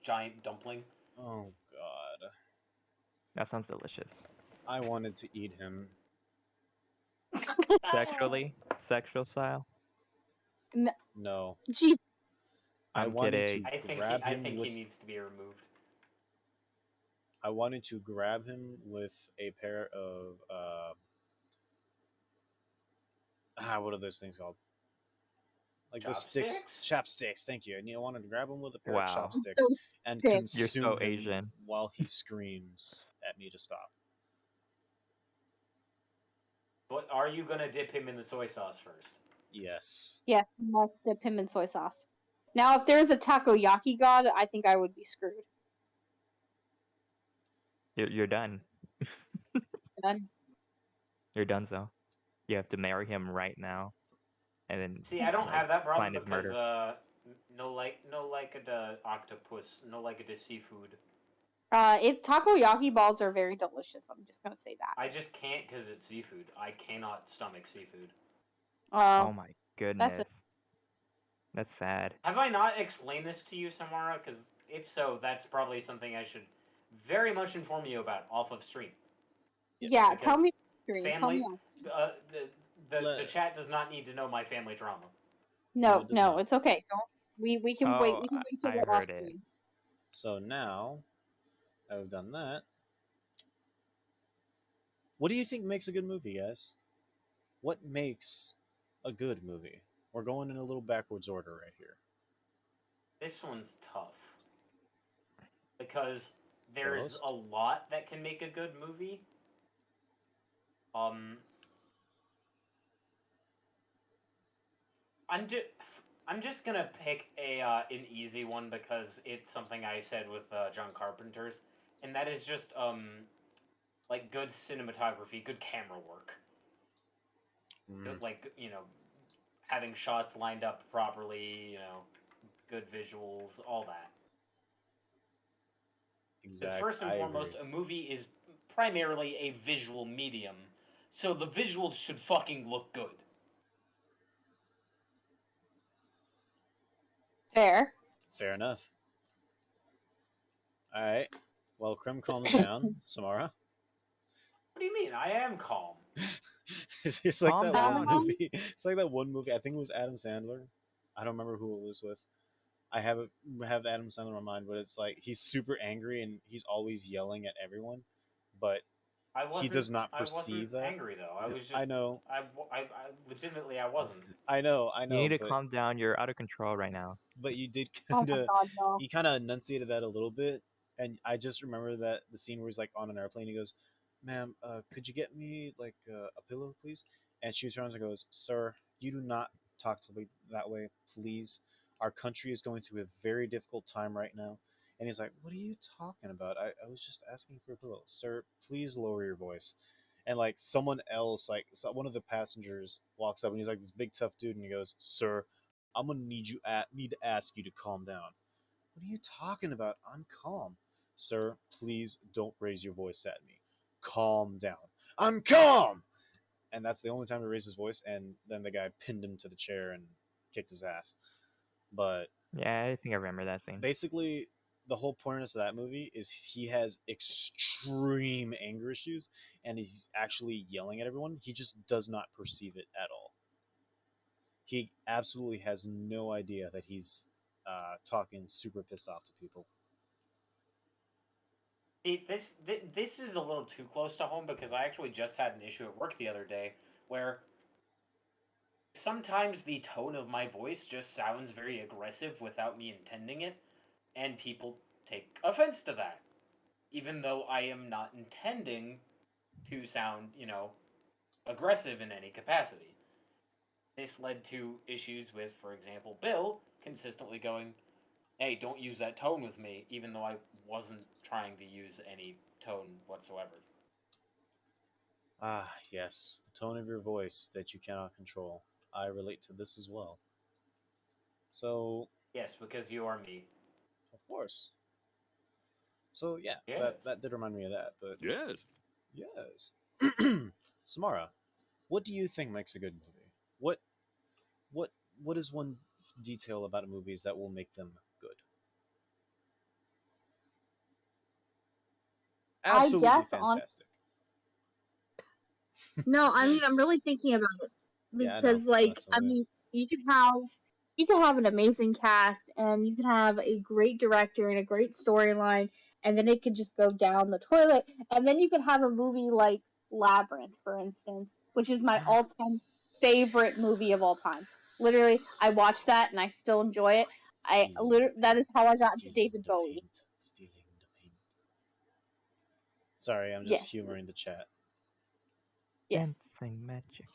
giant dumpling. Oh God. That sounds delicious. I wanted to eat him. Sexually, sexual style. No. Gee, I I'm wanted kidding. to grab I him think he with needs to be removed. I wanted to grab him with a pair of what are those things called? Like the sticks, Chopsticks? chapsticks. Thank you. And I wanted to grab him with a pair of Wow, chopsticks so and sick. you're consume so him Asian. while he screams at me to stop. But are you gonna dip him in the soy sauce first? Yes. Yeah, you must dip him in soy sauce. Now, if there's a takoyaki god, I think I would be screwed. You're done. Done. You're done. So you have to marry him right now. and then See, I don't like have that problem plan his because murder. no like the octopus, no like the seafood. Takoyaki balls are very delicious. I'm just gonna say that. I just can't because it's seafood. I cannot stomach seafood. Oh my That's goodness, that's sad. Have I not explained this to you, Samarra? Because if so, that's probably something I should very much inform you about off of stream. yeah. Yes. Tell Because me, tell me. family, the Let, chat does not need to know my family drama. no, No, it does no, not. it's okay. Don't. We can wait. Oh, We can wait till I we're off heard it. screen. So now I've done that. What do you think makes a good movie, guys? What makes a good movie? We're going in a little backwards order right here. This one's tough because there's Co-host? a lot that can make a good movie. Um, I'm just I'm just gonna pick an easy one because it's something I said with John Carpenter's, and that is just like good cinematography, good camera work, Mm, like having shots lined up properly, good visuals, all that. Because exact. first and I agree. foremost, a movie is primarily a visual medium, so the visuals should fucking look good. Fair. Fair enough. All right. Well, Crème calms down. Samara. What do you mean? I am calm. It's like Calm that one down. Um, movie. It's like that one movie. I think it was Adam Sandler. I don't remember who it was with. I have Adam Sandler in my mind, but it's like he's super angry and he's always yelling at everyone, but I he wasn't. does not I wasn't perceive that. angry though. I was just. I know, I legitimately, I wasn't. I You need know, to but calm down. You're out of control right now. you did oh kind my of God, no. he kind of enunciated that a little bit, and I just remember that the scene where he's like on an airplane. He goes, "Ma'am, could you get me like a pillow, please?" And she turns and goes, "Sir, you do not talk to me that way, please. Our country is going through a very difficult time right now." And he's like, "What are you talking about? I was just asking for a pillow, sir. Please lower your voice." And like someone else, like one of the passengers, walks up and he's like this big tough dude, and he goes, "Sir, I'm gonna need to ask you to calm down." "What are you talking about? I'm calm." "Sir, please don't raise your voice at me. Calm down." "I'm calm." And that's the only time he raised his voice, and then the guy pinned him to the chair and kicked his ass. But Yeah, I think I remember that scene. basically, the whole point of that movie is he has extreme anger issues, and he's actually yelling at everyone. He just does not perceive it at all. He absolutely has no idea that he's talking super pissed off to people. See, this is a little too close to home because I actually just had an issue at work the other day where sometimes the tone of my voice just sounds very aggressive without me intending it, and people take offense to that, even though I am not intending to sound, aggressive in any capacity. This led to issues with, for example, Bill consistently going, "Hey, don't use that tone with me," even though I wasn't trying to use any tone whatsoever. Ah, yes, the tone of your voice that you cannot control. I relate to this as well. So, Yes, because you are me. of course. So yeah, Yes. that did remind me of that. But Yes. yes, Samara, what do you think makes a good movie? What what is one detail about movies that will make them good? I Absolutely guess on fantastic. no, I mean I'm really thinking about it Yeah, I know. because like That's I what mean you could have an amazing cast and you can have a great director and a great storyline and then it could just go down the toilet and then you could have a movie like Labyrinth for instance, which is my all-time favorite movie of all time. Literally, I watched that and I still enjoy it. stealing the That is paint, how I got into stealing David the Bowie. paint, stealing the paint. Sorry, I'm just Yes. humoring the chat. Yes. Dancing magic.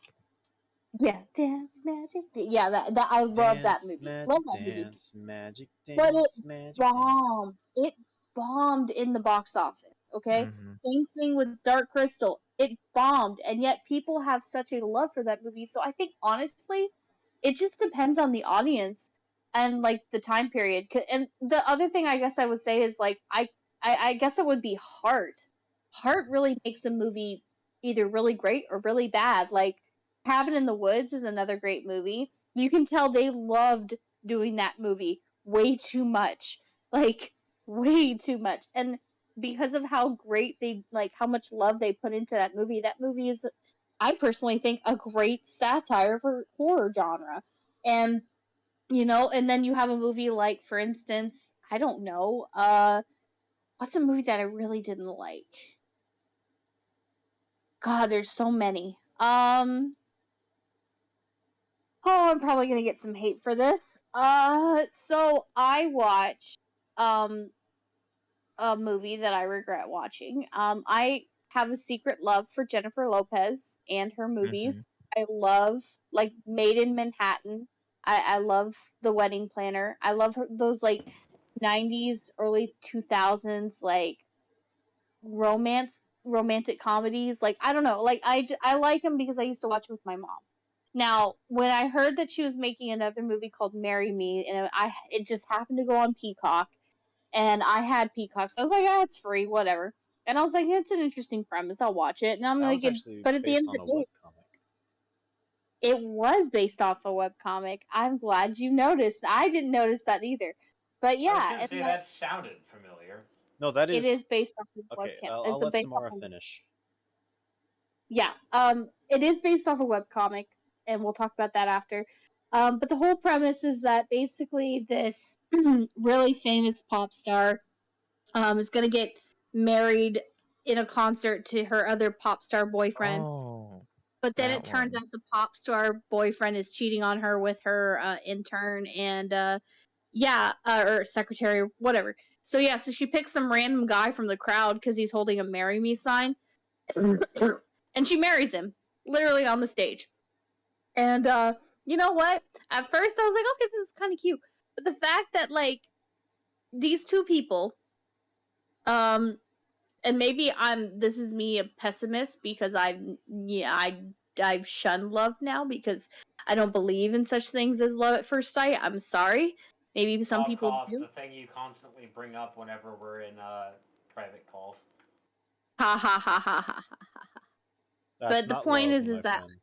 Yeah, dance magic. Yeah, that I love that Dance, movie. Love magic, that movie. dance, magic, But it dance, magic, dance. bombed. It bombed in the box office. Okay, Mm-hmm. same thing with Dark Crystal. It bombed, and yet people have such a love for that movie. So I think honestly, it just depends on the audience and like the time period. And the other thing I guess I would say is like I guess it would be heart. Heart really makes a movie either really great or really bad. Like Cabin in the Woods is another great movie. You can tell they loved doing that movie way too much. Like way too much. And because of how great they like how much love they put into that movie is I personally think a great satire for horror genre. And and then you have a movie like for instance, I don't know, what's a movie that I really didn't like? God, there's so many. Oh, I'm probably gonna get some hate for this. So I watched um a movie that I regret watching. I have a secret love for Jennifer Lopez and her Mm-hmm. movies. I love like Made in Manhattan. I love The Wedding Planner. I love those like 90s, early 2000s like romantic comedies. Like I don't know, like I like them because I used to watch them with my mom. Now, when I heard that she was making another movie called Marry Me, and it just happened to go on Peacock, and I had Peacock, so I was like, ah, it's free, whatever. And I was like, it's an interesting premise, I'll watch it. And I'm That like, was actually but at the end based of on the a day, webcomic. it was based off a webcomic. I'm glad you noticed. I didn't notice that either. But I was yeah, gonna and say that sounded familiar. No, that it is is based off of okay. webcam. I'll It's a let based off Samara of finish. yeah. It is based off a webcomic, and we'll talk about that after. But the whole premise is that basically this really famous pop star is gonna get married in a concert to her other pop star boyfriend. Oh, But then it that turns one. out the pop star boyfriend is cheating on her with her intern and or secretary or whatever. So yeah, so she picks some random guy from the crowd because he's holding a "Marry Me" sign, and she marries him literally on the stage. And you know what? At first, I was like, okay, this is kind of cute. But the fact that like these two people, um, and maybe this is me a pessimist because I've shunned love now because I don't believe in such things as love at first sight. I'm sorry. Maybe some Cough, people cough. do. The thing you constantly bring up whenever we're in private calls. Ha ha ha ha ha. That's But the not point love, is my that friend.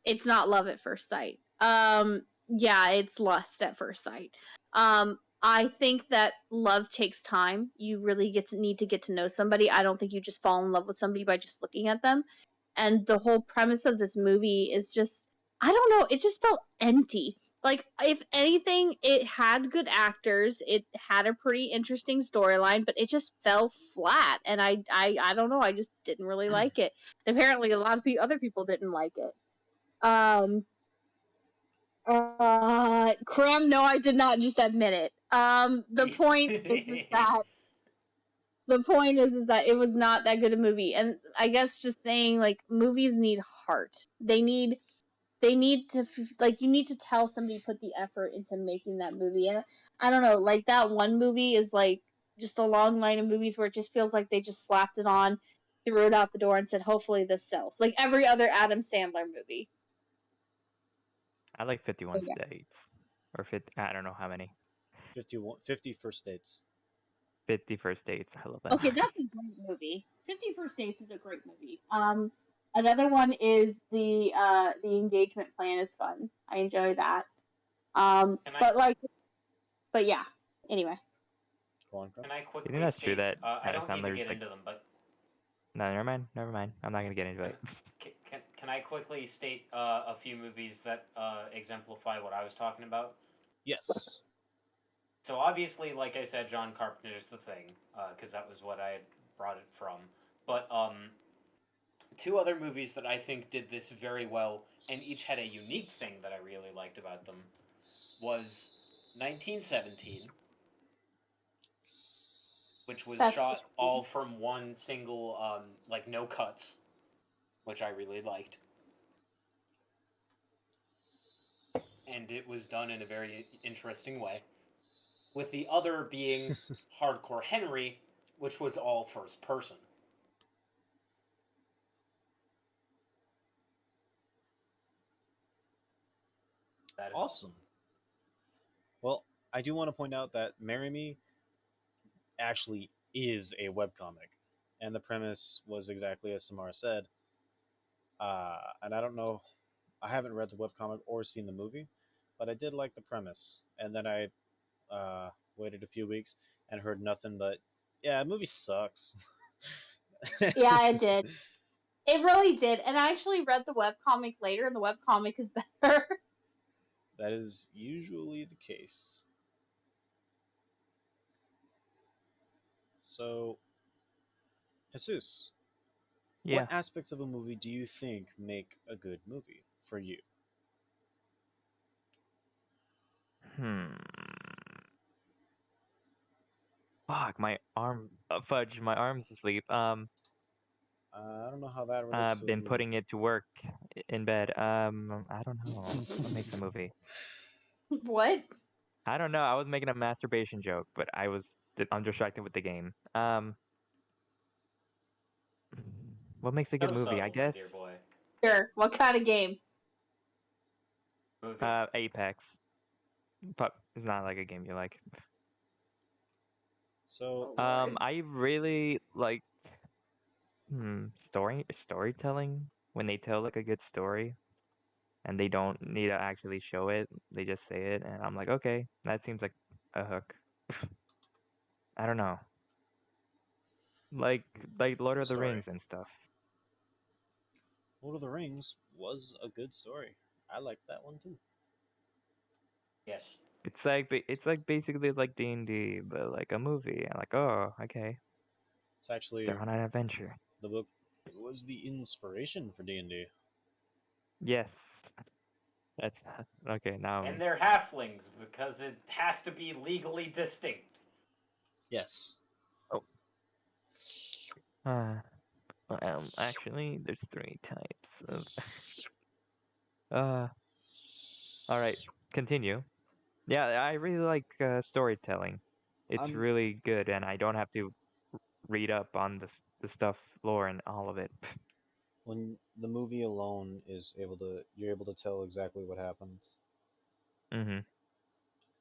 it's not love at first sight. Yeah, it's lust at first sight. I think that love takes time. You really need to get to know somebody. I don't think you just fall in love with somebody by just looking at them. And the whole premise of this movie is just I don't know, it just felt empty. Like if anything, it had good actors, it had a pretty interesting storyline, but it just fell flat. And I don't know, I just didn't really like it. Apparently, a lot of other people didn't like it. Um, Crème, no, I did not just admit it. The point is that it was not that good a movie, and I guess just saying like movies need heart. They need to like you need to tell somebody put the effort into making that movie, and I don't know, like that one movie is like just a long line of movies where it just feels like they just slapped it on, threw it out the door, and said hopefully this sells, like every other Adam Sandler movie. I like So 51 yeah. States. Or 50, I don't know how many. 50 first dates. 50 First Dates. I love that Okay, movie. that's a great movie. 50 First Dates is a great movie. Another one is the Engagement Plan is fun. I enjoy that. Can I But like, but yeah. Anyway, Go on, Crumb. can I You think quickly that's true state? that I Adam don't need to Sandler's get like, into them, but no, never mind, never mind. I'm not gonna get into can it. can I quickly state a few movies that exemplify what I was talking about? Yes. So obviously, like I said, John Carpenter's The Thing, because that was what I had brought it from. But two other movies that I think did this very well, and each had a unique thing that I really liked about them, was 1917, which was that's shot all from one single, like no cuts, which I really liked. And it was done in a very interesting way. With the other being Hardcore Henry, which was all first person. That is Awesome. Well, I do want to point out that Marry Me actually is a webcomic, and the premise was exactly as Samara said. And I don't know, I haven't read the webcomic or seen the movie, but I did like the premise. And then I waited a few weeks and heard nothing but, yeah, the movie sucks. Yeah, it did. It really did. And I actually read the webcomic later, and the webcomic is better. That is usually the case. So, Jesus, what Yeah. aspects of a movie do you think make a good movie for you? Hmm. Fuck, my arm, fudge, my arm's asleep. I don't know how that relates to a Been movie. putting it to work in bed. I don't know. What makes a movie? What? I don't know. I was making a masturbation joke, but I'm distracted with the game. What makes a good so movie? I subtle, my guess dear boy. Sure. What kind of game? Movie. Apex. But it's not like a game you like. So, Oh, Lord. I really like storytelling when they tell like a good story and they don't need to actually show it. They just say it, and I'm like, okay, that seems like a hook. I don't know, like Lord the of the story. Rings and stuff. Lord of the Rings was a good story. I liked that one too. Yes. It's like basically like D&D, but like a movie. I'm like, oh, okay, It's actually they're on an adventure. the book was the inspiration for D&D. Yes, that's okay. Now, And they're halflings because it has to be legally distinct. Yes. oh, actually, there's three types of. uh, all right, continue. Yeah, I really like storytelling. It's I'm really good, and I don't have to read up on the stuff, lore, and all of it. when the movie alone is able to you're able to tell exactly what happens hmm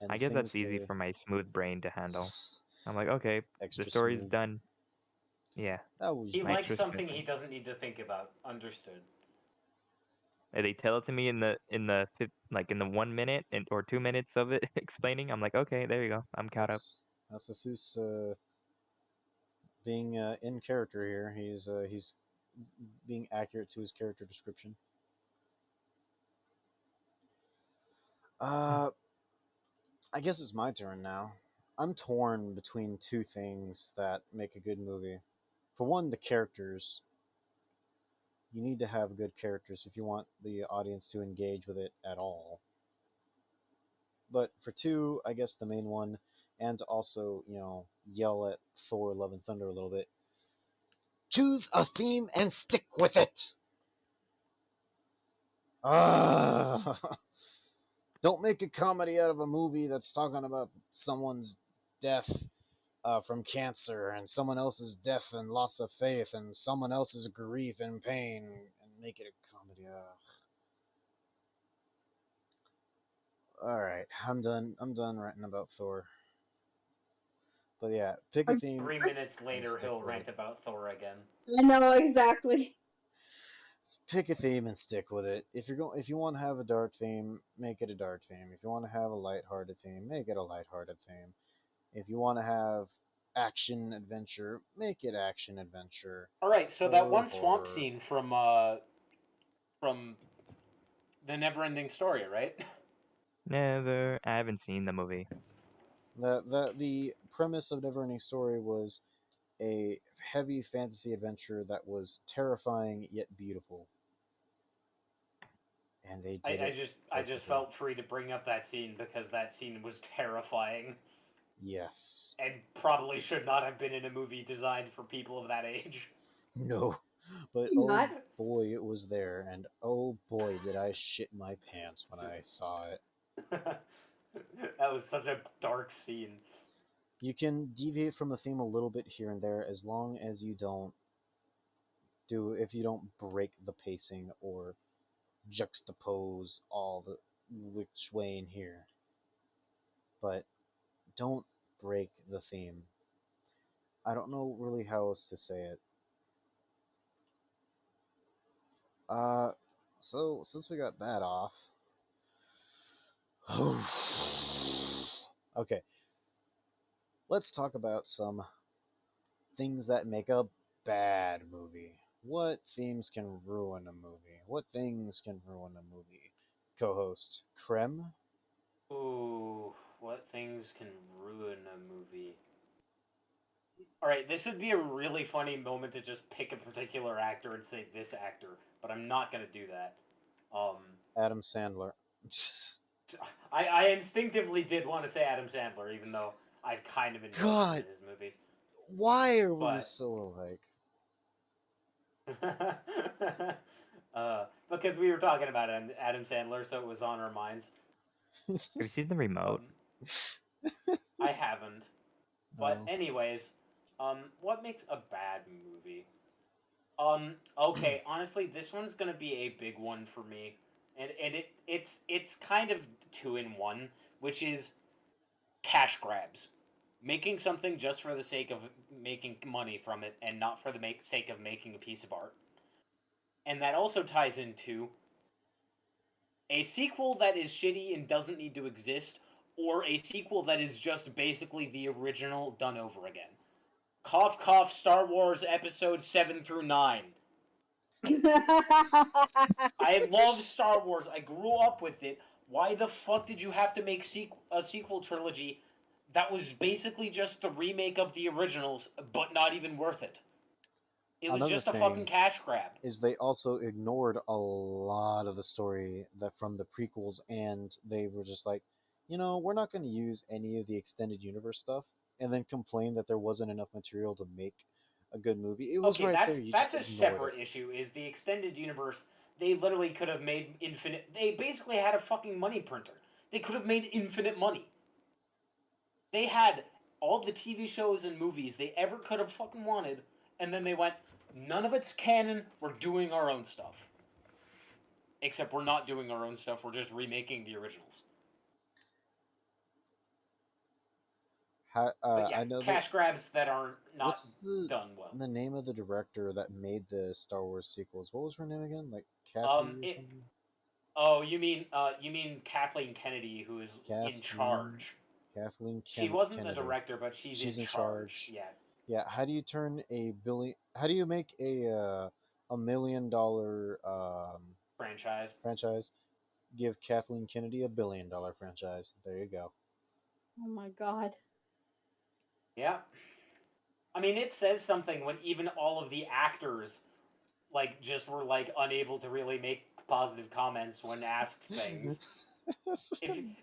and I the guess that's things easy they for my smooth brain to handle. I'm like, okay, the extra story's smooth. done. Yeah, That was He my likes extra smooth something he brain. doesn't need to think about. Understood. And they tell it to me in the 1 minute or 2 minutes of it explaining. I'm like, okay, there you go. I'm caught up. that's Jesus being in character here. He's being accurate to his character description. Uh, I guess it's my turn now. I'm torn between two things that make a good movie. For one, the characters. You need to have good characters if you want the audience to engage with it at all. But for two, I guess the main one, and to also, yell at Thor Love and Thunder a little bit. Choose a theme and stick with it! Ah, don't make a comedy out of a movie that's talking about someone's death from cancer and someone else's death and loss of faith and someone else's grief and pain and make it a comedy. All right, I'm done. I'm done writing about Thor. But yeah, pick a I theme 3 minutes and later, stick he'll with it. rant about Thor again. know exactly. Pick a theme and stick with it. If you want to have a dark theme, make it a dark theme. If you want to have a lighthearted theme, make it a lighthearted theme. If you want to have action adventure, make it action adventure. All right, so that Horror one swamp horror. scene from the Neverending Story, right? Never. I haven't seen the movie. The premise of Neverending Story was a heavy fantasy adventure that was terrifying yet beautiful, and they did it I just perfectly. felt free to bring up that scene because that scene was terrifying Yes. and probably should not have been in a movie designed for people of that age. No. But oh Not. boy, it was there, and oh boy, did I shit my pants when I saw it. That was such a dark scene. You can deviate from the theme a little bit here and there as long as if you don't break the pacing or juxtapose all the which way in here, but don't break the theme. I don't know really how else to say it. Uh, so since we got that off, okay, let's talk about some things that make a bad movie. What themes can ruin a movie? What things can ruin a movie? Co-host Crème. Ooh, what things can ruin a movie? All right, this would be a really funny moment to just pick a particular actor and say this actor, but I'm not gonna do that. Um, Adam Sandler. I instinctively did want to say Adam Sandler, even though I've kind of enjoyed him God, in his movies. why are we But so alike? because we were talking about Adam Sandler, so it was on our minds. Have you seen the remote? I haven't. But No. anyways, what makes a bad movie? Okay, honestly, this one's gonna be a big one for me, and it's kind of two in one, which is cash grabs, making something just for the sake of making money from it, and not for the sake of making a piece of art. And that also ties into a sequel that is shitty and doesn't need to exist, or a sequel that is just basically the original done over again. Cough, cough, Star Wars Episode 7 through 9. I love Star Wars. I grew up with it. Why the fuck did you have to make a sequel trilogy that was basically just the remake of the originals, but not even worth it? It was Another just a fucking thing cash grab. is they also ignored a lot of the story that from the prequels, and they were just like, we're not going to use any of the extended universe stuff, and then complain that there wasn't enough material to make a good movie. It was Okay, right there. You that's just a ignored it. separate issue. Is the extended universe? They literally could have made infinite. They basically had a fucking money printer. They could have made infinite money. They had all the TV shows and movies they ever could have fucking wanted, and then they went, none of it's canon. We're doing our own stuff. Except we're not doing our own stuff. We're just remaking the originals. But yeah, I know that. cash grabs that are not What's the done well. the name of the director that made the Star Wars sequels? What was her name again? Like Kathy or It. something? Oh, you mean Kathleen Kennedy, who is in Kathleen charge. Kathleen She wasn't the Kennedy. director, but she's She's in in charge. charge. Yeah. Yeah, how do you turn a billion? How do you make a $1 million Franchise. franchise? Give Kathleen Kennedy $1 billion franchise. There you go. Oh my god. Yeah. I mean, it says something when even all of the actors just were unable to really make positive comments when asked things.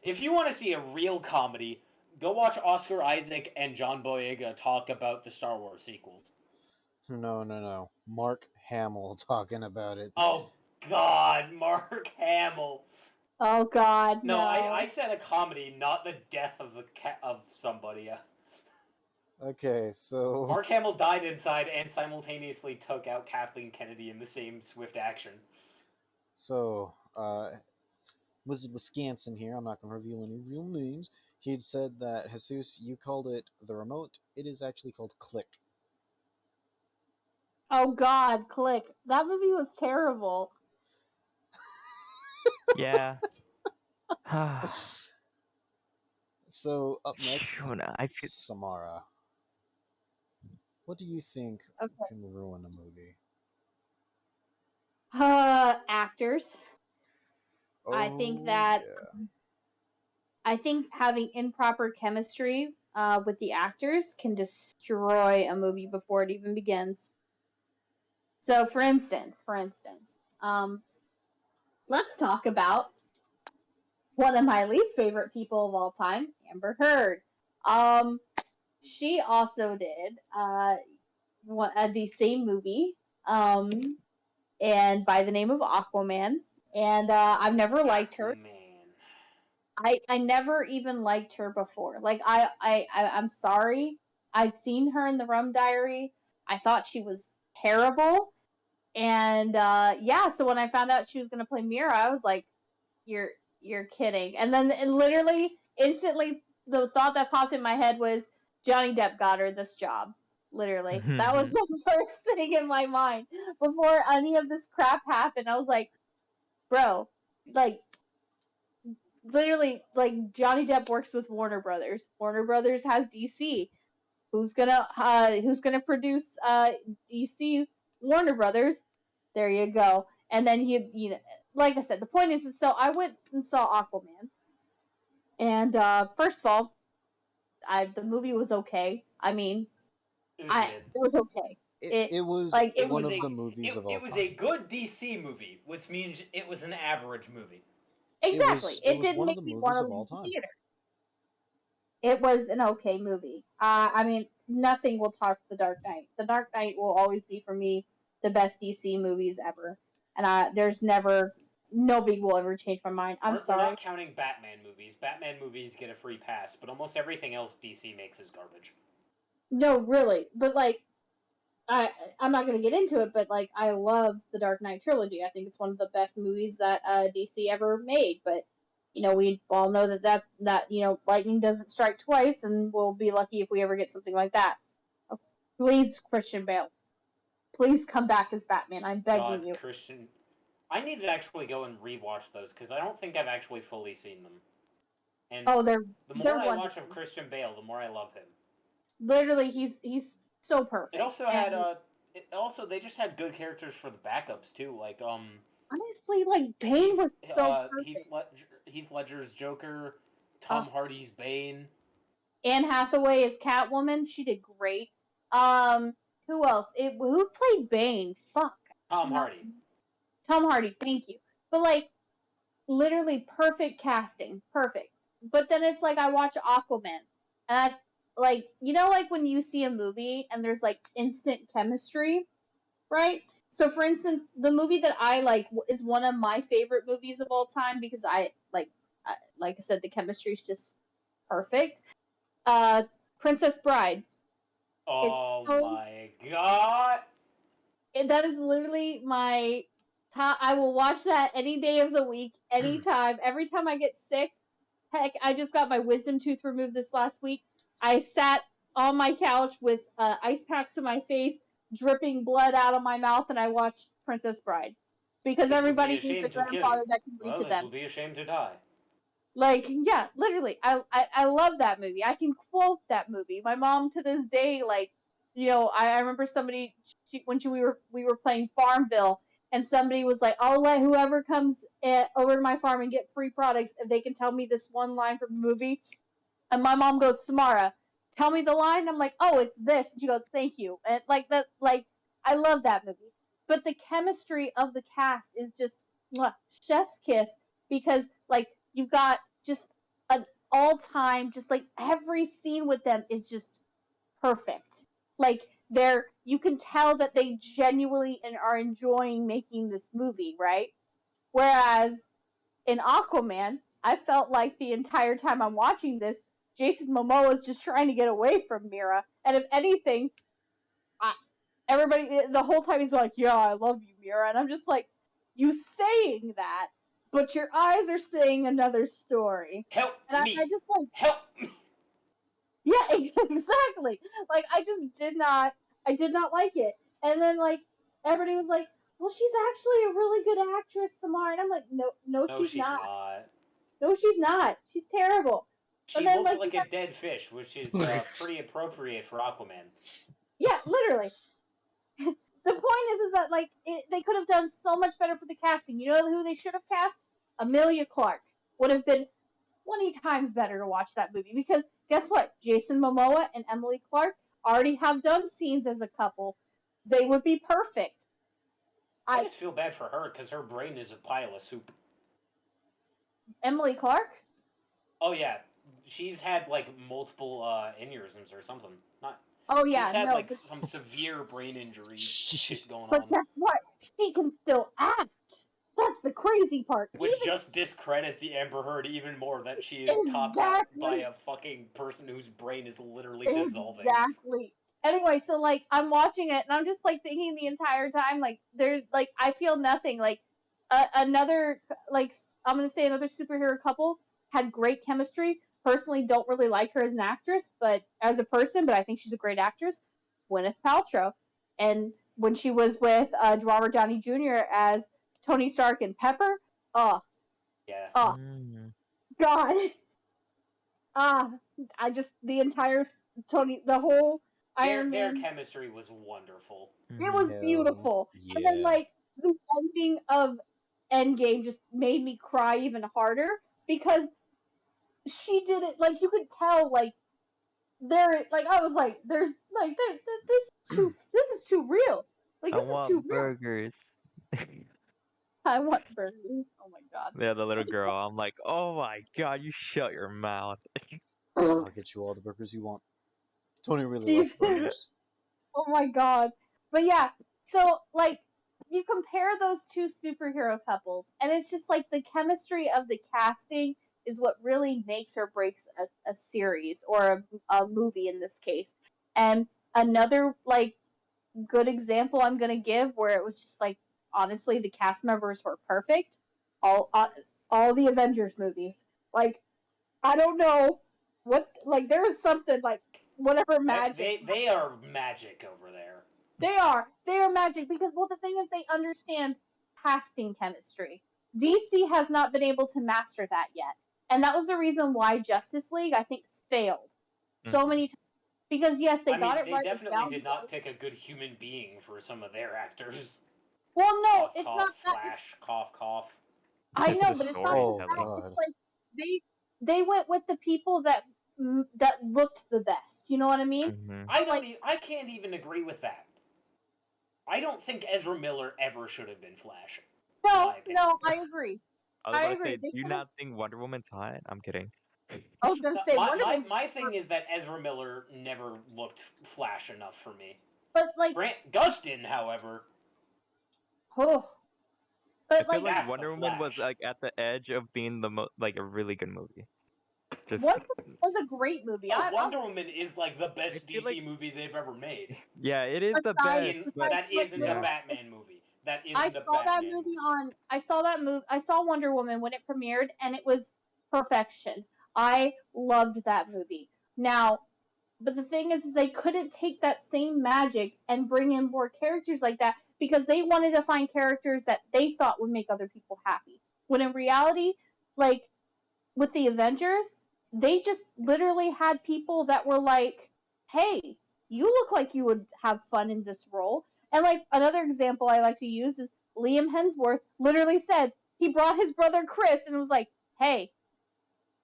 If you want to see a real comedy, go watch Oscar Isaac and John Boyega talk about the Star Wars sequels. No. Mark Hamill talking about it. Oh God, Mark Hamill. Oh god, No, no. I said a comedy, not the death of somebody. Okay, so Mark Hamill died inside and simultaneously took out Kathleen Kennedy in the same swift action. Wizard Wisconsin here. I'm not going to reveal any real names. He had said that Jesus, you called it the remote. It is actually called Click. Oh god, Click. That movie was terrible. Yeah. So up next, Shoot, I could. Samarra. What do you think Okay. can ruin a movie? Actors. I think Oh that yeah. I think having improper chemistry with the actors can destroy a movie before it even begins. So, for instance, let's talk about one of my least favorite people of all time, Amber Heard. She also did the same movie, and by the name of Aquaman. And I've never liked her. Man. I never even liked her before. Like I'm sorry. I'd seen her in the Rum Diary. I thought she was terrible. And yeah, so when I found out she was gonna play Mira, I was like, You're kidding. And then literally, instantly, the thought that popped in my head was Johnny Depp got her this job. Literally. That was the first thing in my mind. Before any of this crap happened, I was like, bro, like, literally, like, Johnny Depp works with Warner Brothers. Warner Brothers has DC. Who's gonna produce DC? Warner Brothers. There you go. And then you know, like I said, the point is so I went and saw Aquaman. And first of all, the movie was okay. I mean, It was good. it was okay. It was like it one was of the movies of all it was time. a good DC movie, which means it was an average movie. exactly. It It was didn't one of make the me movies want of to all leave the time. theater. It was an okay movie. I mean, nothing will top The Dark Knight. The Dark Knight will always be for me the best DC movies ever, and there's never nobody will ever change my mind. I'm We're sorry. not counting Batman movies. Batman movies get a free pass, but almost everything else DC makes is garbage. No, really, but like I'm not gonna get into it, but like I love the Dark Knight trilogy. I think it's one of the best movies that DC ever made. But you know, we all know that you know lightning doesn't strike twice, and we'll be lucky if we ever get something like that. Oh, please, Christian Bale, please come back as Batman. I'm begging God, you. Christian. I need to actually go and rewatch those because I don't think I've actually fully seen them. And Oh, the more they're I watch wonderful. of Christian Bale, the more I love him. Literally, he's so perfect. It also had they just had good characters for the backups too, like honestly, like Bane was so perfect. Heath Ledger's Joker, Tom Hardy's Bane. Anne Hathaway as Catwoman, she did great. Who else? Who played Bane? Fuck. Tom Hardy. Tom Hardy, thank you. But like, literally perfect casting, perfect. But then it's like I watch Aquaman, and I like like when you see a movie and there's like instant chemistry, right? So for instance, the movie that I like is one of my favorite movies of all time because like I said, the chemistry is just perfect. Princess Bride. Oh my god! That is literally my top. I will watch that any day of the week, anytime. Every time I get sick, heck, I just got my wisdom tooth removed this last week. I sat on my couch with ice pack to my face, dripping blood out of my mouth, and I watched Princess Bride because everybody needs a grandfather that can read to It them. will be a shame to die. Like, yeah, literally, I love that movie. I can quote that movie. My mom to this day, like, I remember somebody we were playing Farmville, and somebody was like, "I'll let whoever comes over to my farm and get free products if they can tell me this one line from the movie." And my mom goes, "Samarra, tell me the line." I'm like, "Oh, it's this." And she goes, "Thank you." And like that, like I love that movie. But the chemistry of the cast is just chef's kiss because like you've got just an all time, just like every scene with them is just perfect. Like you can tell that they genuinely and are enjoying making this movie, right? Whereas in Aquaman, I felt like the entire time I'm watching this, Jason Momoa is just trying to get away from Mira. And if anything, everybody, the whole time he's like, "Yeah, I love you, Mira." And I'm just like, you saying that, but your eyes are saying another story. Help and me. I just like, help me. Yeah, exactly. Like I did not like it. And then like everybody was like, "Well, she's actually a really good actress, Samar." And I'm like, no, she's not. No, she's not. She's terrible. She but then, looks like a dead fish, which is pretty appropriate for Aquaman. Yeah, literally. The point is that like they could have done so much better for the casting. You know who they should have cast? Amelia Clark would have been 20 times better to watch that movie because guess what? Jason Momoa and Emily Clark already have done scenes as a couple. They would be perfect. I just feel bad for her because her brain is a pile of soup. Emily Clark? Oh yeah, she's had like multiple aneurysms or something. Not. Oh yeah, she's had some severe brain injury shit going on. But guess what? She can still act. That's the crazy part. Which just discredits the Amber Heard even more that she is topped out by a fucking person whose brain is literally dissolving. Exactly. Anyway, so like I'm watching it and I'm just like thinking the entire time like there's like I feel nothing like another like I'm gonna say another superhero couple had great chemistry. Personally, don't really like her as an actress, but as a person, but I think she's a great actress. Gwyneth Paltrow, and when she was with Robert Downey Jr. as Tony Stark and Pepper, oh, Yeah. oh, Mm. God, ah, I just the entire Tony, the whole Iron Their Man. chemistry was wonderful. It was Hell beautiful, and then yeah. like the ending of Endgame just made me cry even harder because she did it like you could tell like there like I was like there's like this is too real, like I this is too want real. burgers. I want burgers. Oh my god. Yeah, the little girl. I'm like, oh my god, you shut your mouth. I'll get you all the burgers you want. Tony really liked burgers. Oh my god. But yeah, so like you compare those two superhero couples, and it's just like the chemistry of the casting is what really makes or breaks a series or a movie in this case. And another like good example I'm gonna give where it was just like honestly the cast members were perfect. All all the Avengers movies. Like I don't know what like there was something like whatever magic They are magic over there. they are magic because well the thing is they understand casting chemistry. DC has not been able to master that yet, and that was the reason why Justice League I think failed so many times because yes they I mean, got it they right with definitely Gal did Gadot. not pick a good human being for some of their actors. Well, no, Cough, it's cough, not that. flash, cough, cough. I Just know, the but it's not Oh that. storytelling. It's god. like they went with the people that that looked the best. You know what I mean? Hmm I So, don't. like, I can't even agree with that. I don't think Ezra Miller ever should have been Flash. In no, my opinion. no, I agree. I was I about to agree. say, do They you could have. not think Wonder Woman's hot? I'm kidding. I was gonna say Wonder Woman, My thing is that Ezra Miller never looked Flash enough for me. but like, Grant Gustin, however, oh, I but feel like like that's the Wonder Woman was Flash. like at the edge of being like a really good movie. Just Wonder Woman was a great movie. Oh, Wonder Woman is like the I best feel DC like movie they've ever made. yeah, it is the aside, best, In but besides that what isn't a yeah, Batman movie. That I isn't a saw that Batman movie movie. on. I saw that movie. I saw Wonder Woman when it premiered, and it was perfection. I loved that movie. Now, but the thing is they couldn't take that same magic and bring in more characters like that because they wanted to find characters that they thought would make other people happy. When in reality, like with the Avengers, they just literally had people that were like, "Hey, you look like you would have fun in this role." And like another example I like to use is Liam Hemsworth literally said he brought his brother Chris and was like, "Hey,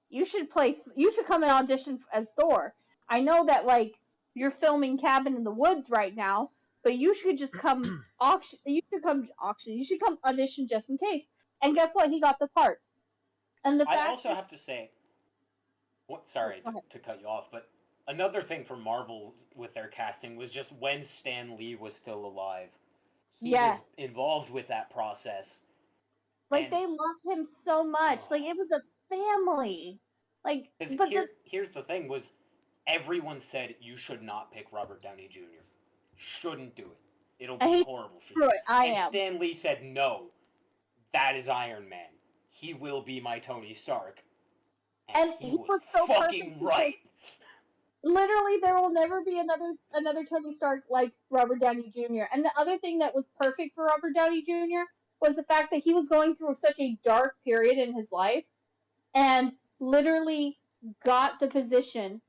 you should come and audition as Thor. I know that like you're filming Cabin in the Woods right now, but you should just come auction. You should come audition just in case." And guess what? He got the part. And the I fact also is, have to say, what? oh, Sorry go ahead. to cut you off, but another thing for Marvel with their casting was just when Stan Lee was still alive, he Yeah, was involved with that process, like and they loved him so much. Like it was a family. Like, because but the here's the thing was everyone said you should not pick Robert Downey Jr. Shouldn't do it. It'll and be he horrible for threw you. it. I And am. Stan Lee said no. That is Iron Man. He will be my Tony Stark. And And he he was was so perfect fucking because right. literally there will never be another Tony Stark like Robert Downey Jr. And the other thing that was perfect for Robert Downey Jr. was the fact that he was going through such a dark period in his life and literally got the position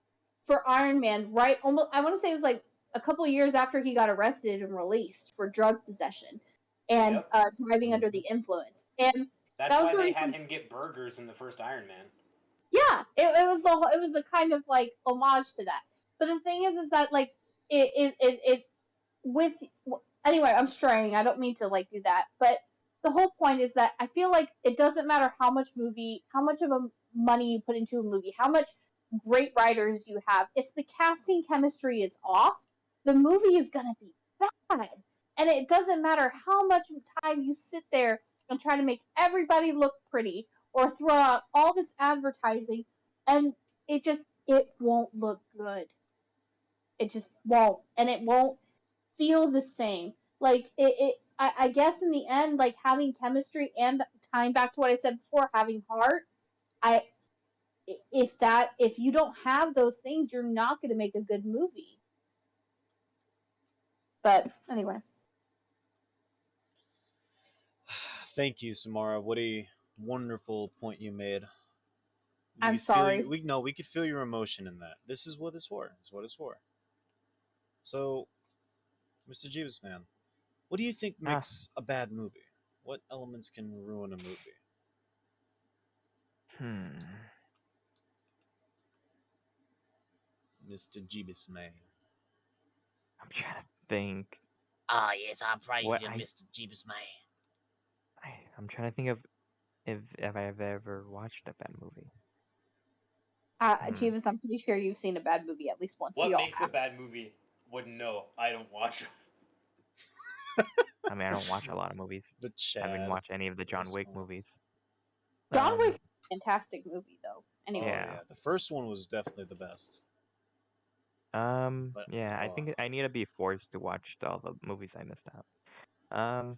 for Iron Man right almost I want to say it was like a couple of years after he got arrested and released for drug possession and Yep. driving under Mhm. the influence. And That's that was why the they had reason him get burgers in the first Iron Man. yeah, it was a kind of like homage to that. But the thing is that like it with anyway, I'm straying. I don't mean to like do that, but the whole point is that I feel like it doesn't matter how much of a money you put into a movie, how much great writers you have. If the casting chemistry is off, the movie is gonna be bad. And it doesn't matter how much time you sit there and try to make everybody look pretty or throw out all this advertising, and it won't look good. It just won't, and it won't feel the same. Like I guess in the end, like having chemistry and tying back to what I said before, having heart. I if you don't have those things, you're not going to make a good movie. But anyway, Thank you, Samarra. What a wonderful point you made. We I'm could feel sorry. we could feel your emotion in that. This is what it's for. It's what it's for. So, Mr. Jeebus man, what do you think Ah, makes a bad movie? What elements can ruin a movie? hmm. Mr. Jeebus man. I'm trying to think. Ah, yes, I praise What you, Mr. Jeebus man. I'm trying to think of if I've ever watched a bad movie. Hmm. Jeeves, I'm pretty sure you've seen a bad movie at least once. We What all makes a have. bad movie? Wouldn't know. I don't watch. I mean, I don't watch a lot of movies. The I haven't Chad watched any of the John Wick movies. response. John Um, Wick's a fantastic movie, though. Anyway, Oh yeah. yeah, the first one was definitely the best. But Yeah. I think I need to be forced to watch all the movies I missed out.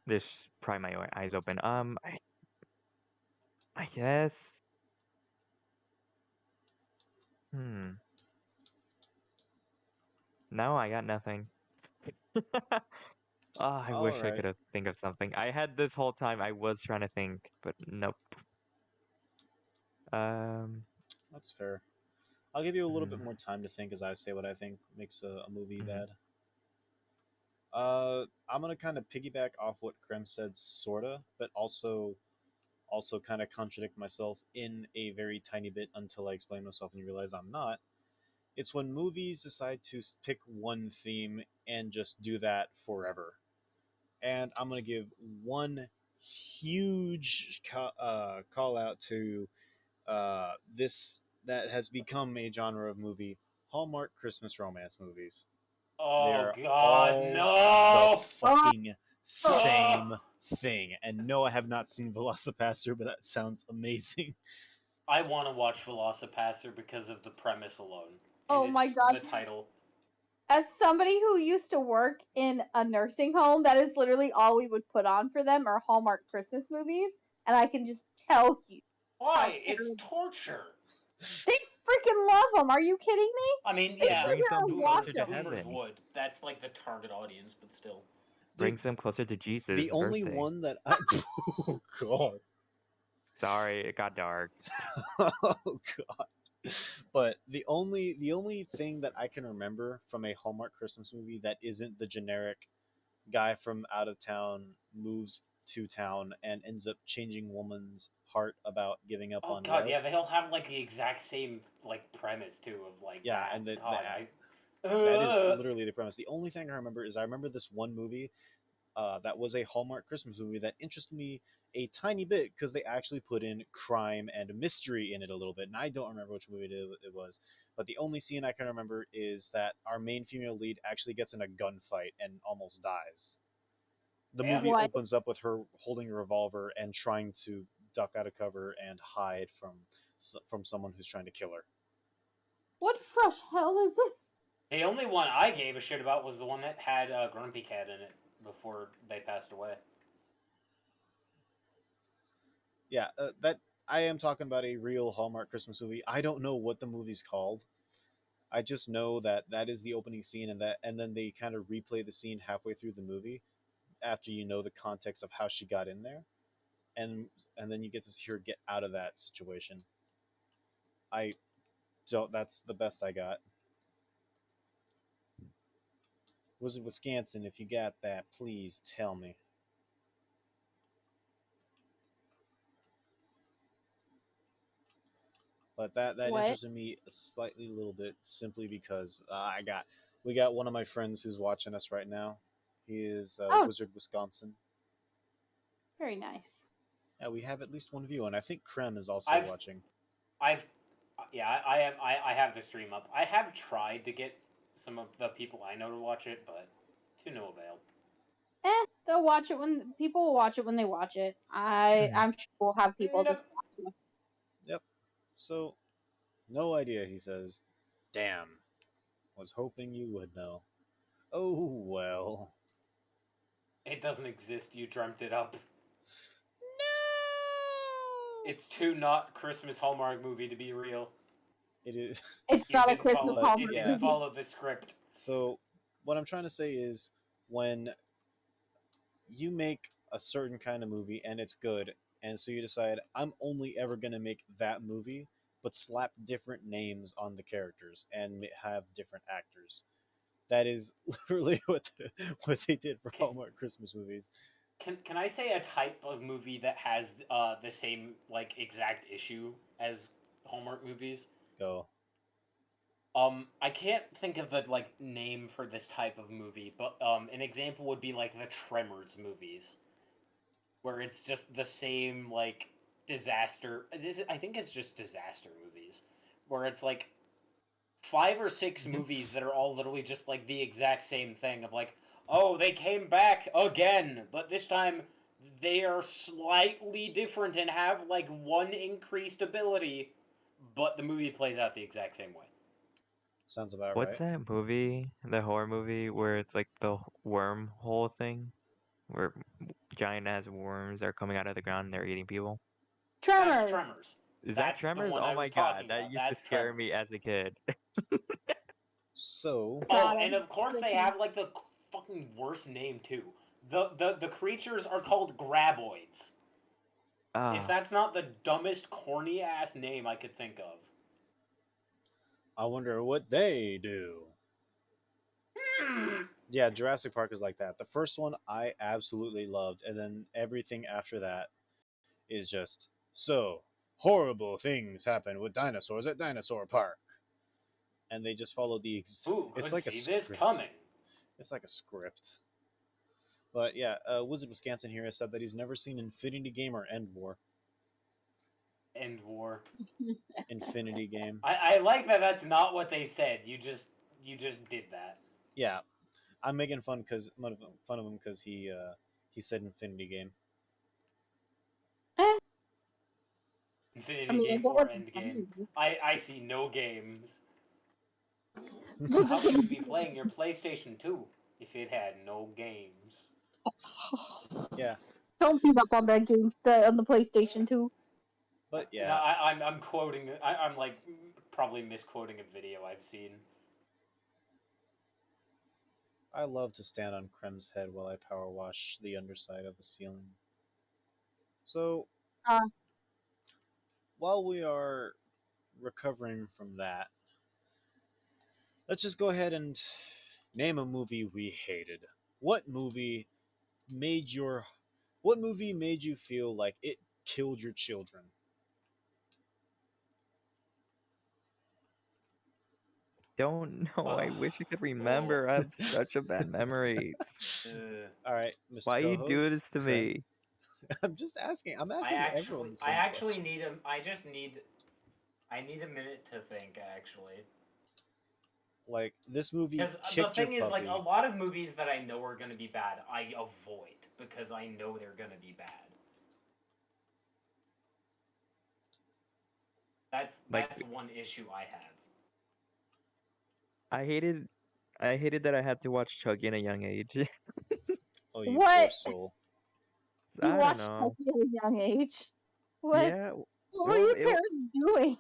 This pry my eyes open. I guess. Hmm. No, I got nothing. Oh, I all wish I right, could have think of something. I had this whole time. I was trying to think, but nope. Um. that's fair. I'll give you a little bit Hmm. more time to think as I say what I think makes a movie Mhm. bad. I'm gonna kind of piggyback off what Crème said, sorta, but also kind of contradict myself in a very tiny bit until I explain myself and you realize I'm not. It's when movies decide to pick one theme and just do that forever. And I'm gonna give one huge call out to this that has become a genre of movie: Hallmark Christmas romance movies. They Oh are God, all the no! oh, fucking same thing. And no, I have not seen Velocipaster, but that sounds amazing. I want to watch Velocipaster because of the premise alone, and oh it's my god! the title. As somebody who used to work in a nursing home, that is literally all we would put on for them are Hallmark Christmas movies, and I can just tell you how Why? It's terrible torture. they freaking love them. Are you kidding me? I mean, They It yeah, sit brings here them and watch closer boomers to them. boomers heaven. would. That's like the target audience, but still. the Brings them closer to Jesus' the only birthday. one that I oh god. Sorry, it got dark. Oh god. But the only thing that I can remember from a Hallmark Christmas movie that isn't the generic guy from out of town moves to town and ends up changing woman's heart about giving up Oh on God, love. yeah, they all have like the exact same like premise too of like Yeah, that. and God, I. that is literally the premise. The only thing I remember is I remember this one movie that was a Hallmark Christmas movie that interested me a tiny bit because they actually put in crime and mystery in it a little bit. And I don't remember which movie it was, but the only scene I can remember is that our main female lead actually gets in a gunfight and almost dies. The Damn. movie What? opens up with her holding a revolver and trying to duck out of cover and hide from someone who's trying to kill her. What fresh hell is this? The only one I gave a shit about was the one that had Grumpy Cat in it before they passed away. Yeah, that I am talking about a real Hallmark Christmas movie. I don't know what the movie's called. I just know that that is the opening scene, and then they kind of replay the scene halfway through the movie after you know the context of how she got in there, and and then you get to see her get out of that situation. I don't. That's the best I got. Wizard Wisconsin, if you got that, please tell me. But that What? interested me a slightly little bit simply because we got one of my friends who's watching us right now. He is Oh, Wizard Wisconsin. very nice. Yeah, we have at least one view, and I think Creme is also I've watching. I've yeah, I am I have the stream up. I have tried to get some of the people I know to watch it, but to no avail. They'll watch it when people will watch it when they watch it. I'm sure we'll have people Yep. just watch it. Yep. So, no idea, he says. Damn. Was hoping you would know. Oh, well. It doesn't exist. You dreamt it up. It's too not Christmas Hallmark movie to be real. It is. It's It not a didn't Christmas follow. Hallmark It yeah. didn't movie. follow the script. So, what I'm trying to say is when you make a certain kind of movie and it's good, and so you decide, I'm only ever going to make that movie, but slap different names on the characters and have different actors. That is literally what they did for Can, Hallmark Christmas movies. can I say a type of movie that has the same like exact issue as Hallmark movies? Go. I can't think of the like name for this type of movie, but an example would be like the Tremors movies, where it's just the same like disaster. I think it's just disaster movies, where it's like 5 or 6 movies that are all literally just like the exact same thing of like, oh, they came back again, but this time they are slightly different and have like one increased ability, but the movie plays out the exact same way. Sounds about What's right. that movie? The horror movie where it's like the wormhole thing, where giant ass worms are coming out of the ground and they're eating people. That's Tremors. Tremors. Is that That's the Tremors? one Oh I my was god, talking that about. used to That's scare me Tremors. as a kid. So, Oh, God, and of course they have like the fucking worst name too. The creatures are called graboids. If Ah, that's not the dumbest, corny ass name I could think of. I wonder what they do. Hmm. Yeah, Jurassic Park is like that. The first one I absolutely loved, and then everything after that is just so horrible things happen with dinosaurs at Dinosaur Park, and they just follow the. Who It's could like a see this script. coming? It's like a script. But yeah, Wizard Wisconsin here has said that he's never seen Infinity Game or End War. End war. Infinity Game. I like that. That's not what they said. You just did that. Yeah, I'm making fun of him because he said Infinity Game. Eh, I Infinity mean, game that or wasn't end game. funny. I see no games. Wizard How could you be King- playing your PlayStation 2 if it had no games? Yeah, Don't beat up on that game on the PlayStation 2. but No, yeah, I'm quoting. I'm like probably misquoting a video I've seen. I love to stand on Crème's head while I power wash the underside of the ceiling. So Uh, while we are recovering from that, let's just go ahead and name a movie we hated. What movie made your what movie made you feel like it killed your children? don't know. I Ugh. wish I could remember. I have such a bad memory. All right, Mr. Why you do this Co-host, to Creme. me? I'm just asking. I'm asking everyone the I same actually question. need a. I just need. I need a minute to think actually, Like this movie because the kicked your thing is, like, a puppy. lot of movies that I know are gonna be bad, I avoid because I know they're gonna be bad. Like That's one issue I have. I hated, I hated that I had to watch Chucky in a young age. Oh, you poor what? soul. You I don't watched know. Chucky at a young age? What? Yeah, What were well, your parents doing?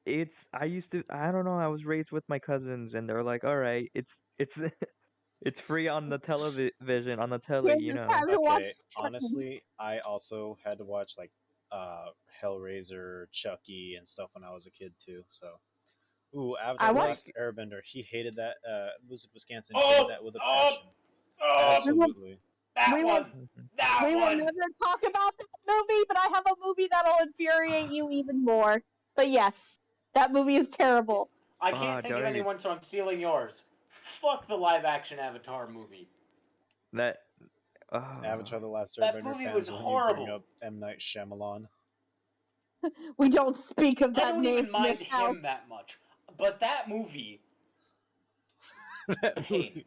it's I used to I don't know. I was raised with my cousins, and they're like, all right, it's it's free on the television on the telly, Kids, you it's know. time to watch Okay, Chucky. honestly, I also had to watch like Hellraiser, Chucky, and stuff when I was a kid too. So, ooh, I Avatar: The watched. Last Airbender. He hated that. Wizard Wisconsin hated Oh, that with a oh, passion. oh! We will. Absolutely. That We will. one, Mhm. that We will one. never talk about that movie, but I have a movie that'll infuriate you even more. But yes, that movie is terrible. I can't think of Don't even anyone, so I'm stealing yours. Fuck the live action Avatar movie. that. Uh, Avatar: The Last That Airbender movie was fans when you bring horrible. up M Night Shyamalan. We don't speak of I that don't name even in this mind house. him that much, but that movie, That pain.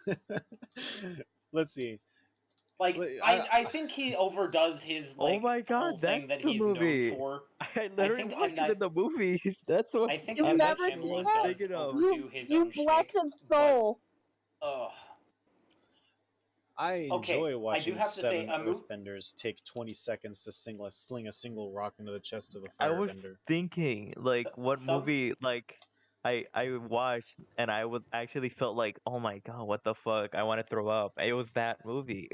movie. Let's see. Like, Let- I think he overdoes his oh like my whole God, that's thing that the he's known movie. for. I I literally think M watched it Night. in the movies. That's what I think You M Night never that's what did I'm Shyamalan that. does thinking of. overdo his You own blessed shtick, his but soul. ugh. I enjoy I do watching have to say, 7 earthbenders take 20 seconds to sling a single rock into the chest of a I was firebender. thinking, like, what some movie, like, I watched and I was actually felt like, oh my god, what the fuck? I want to throw up. It was that movie.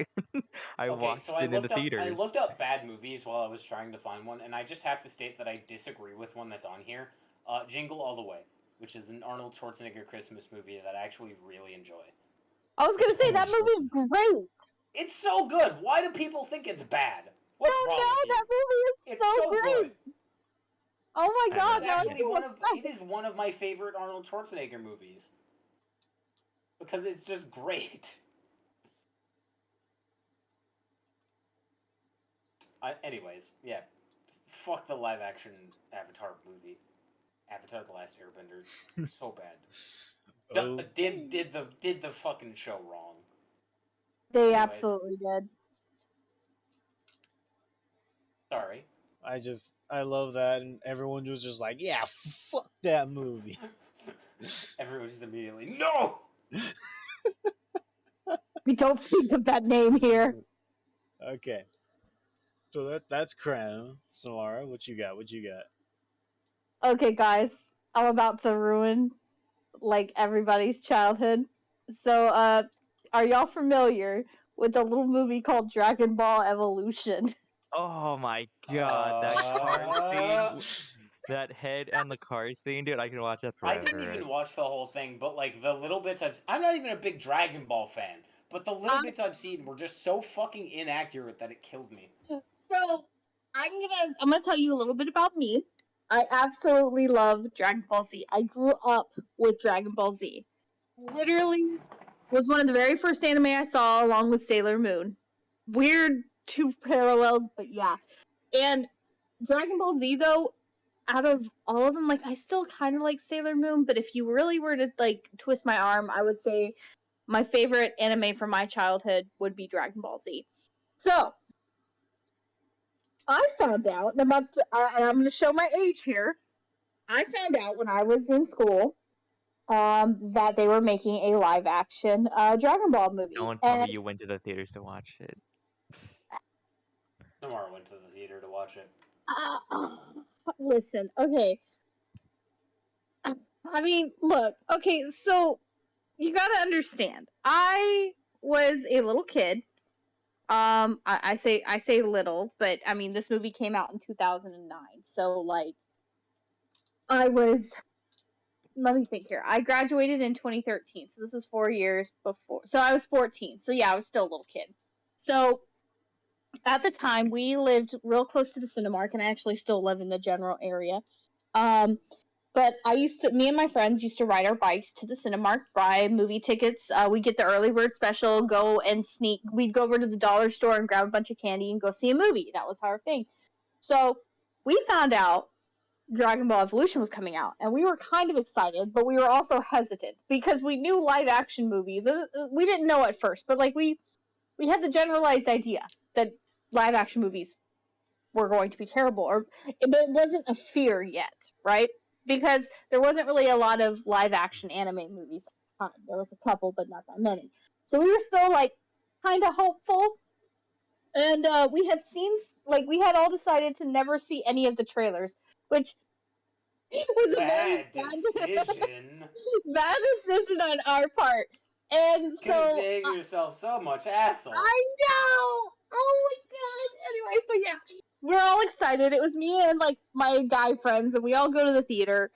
I Okay, so watched it in the I theaters. looked up bad movies while I was trying to find one, and I just have to state that I disagree with one that's on here. Jingle All the Way, which is an Arnold Schwarzenegger Christmas movie that I actually really enjoy. I was It's gonna say Arnold that movie's Schwarzenegger. great. It's so good. Why do people think it's bad? No, What's wrong with you? that movie is It's so so great. good. Oh my I It god, is haven't now I'm seen actually it. so it excited. is one of my favorite Arnold Schwarzenegger movies because it's just great. Anyways, yeah, fuck the live action Avatar movie. Avatar: The Last Airbender, so bad. Okay. Did the fucking show wrong. They Anyways, absolutely did. sorry. I love that, and everyone was just like, yeah, fuck that movie. Everyone just immediately no. We don't speak of that name here. Okay. So that's Crème. Samarra, what you got? What you got? Okay, guys, I'm about to ruin like everybody's childhood. So, are y'all familiar with a little movie called Dragon Ball Evolution? Oh my god, that car scene, that head and the car scene, dude, I can watch that I didn't forever. even watch the whole thing, but like the little bits I'm not even a big Dragon Ball fan, but the little bits I've seen were just so fucking inaccurate that it killed me. So, I'm gonna tell you a little bit about me. I absolutely love Dragon Ball Z. I grew up with Dragon Ball Z. Literally was one of the very first anime I saw along with Sailor Moon. Weird two parallels, but yeah. And Dragon Ball Z though, out of all of them, like I still kind of like Sailor Moon, but if you really were to like twist my arm, I would say my favorite anime from my childhood would be Dragon Ball Z. So I found out, and I'm going to show my age here. I found out when I was in school that they were making a live action Dragon Ball movie. Don't tell me And you went to the theaters to watch it. Samara went to the theater to watch it. uh, listen, okay. I mean, look, okay, so you gotta understand. I was a little kid. I say little, but I mean this movie came out in 2009, so like I was. Let me think here. I graduated in 2013, so this was 4 years before. So I was 14. So yeah, I was still a little kid. So at the time, we lived real close to the Cinemark, and I actually still live in the general area. But me and my friends used to ride our bikes to the Cinemark, buy movie tickets. We'd get the early bird special, go and sneak. We'd go over to the dollar store and grab a bunch of candy and go see a movie. That was our thing. So we found out Dragon Ball Evolution was coming out, and we were kind of excited, but we were also hesitant because we knew live action movies. We didn't know at first, but like we had the generalized idea that live action movies were going to be terrible, but it wasn't a fear yet, right? Because there wasn't really a lot of live action anime movies at the time. There was a couple, but not that many. So we were still like kind of hopeful, and we had all decided to never see any of the trailers, which was a very Bad decision. bad decision on our part. And Could have so saved yourself so much asshole. I know. Oh my god. Anyway, so yeah, we're all excited. It was me and like my guy friends, and we all go to the theater,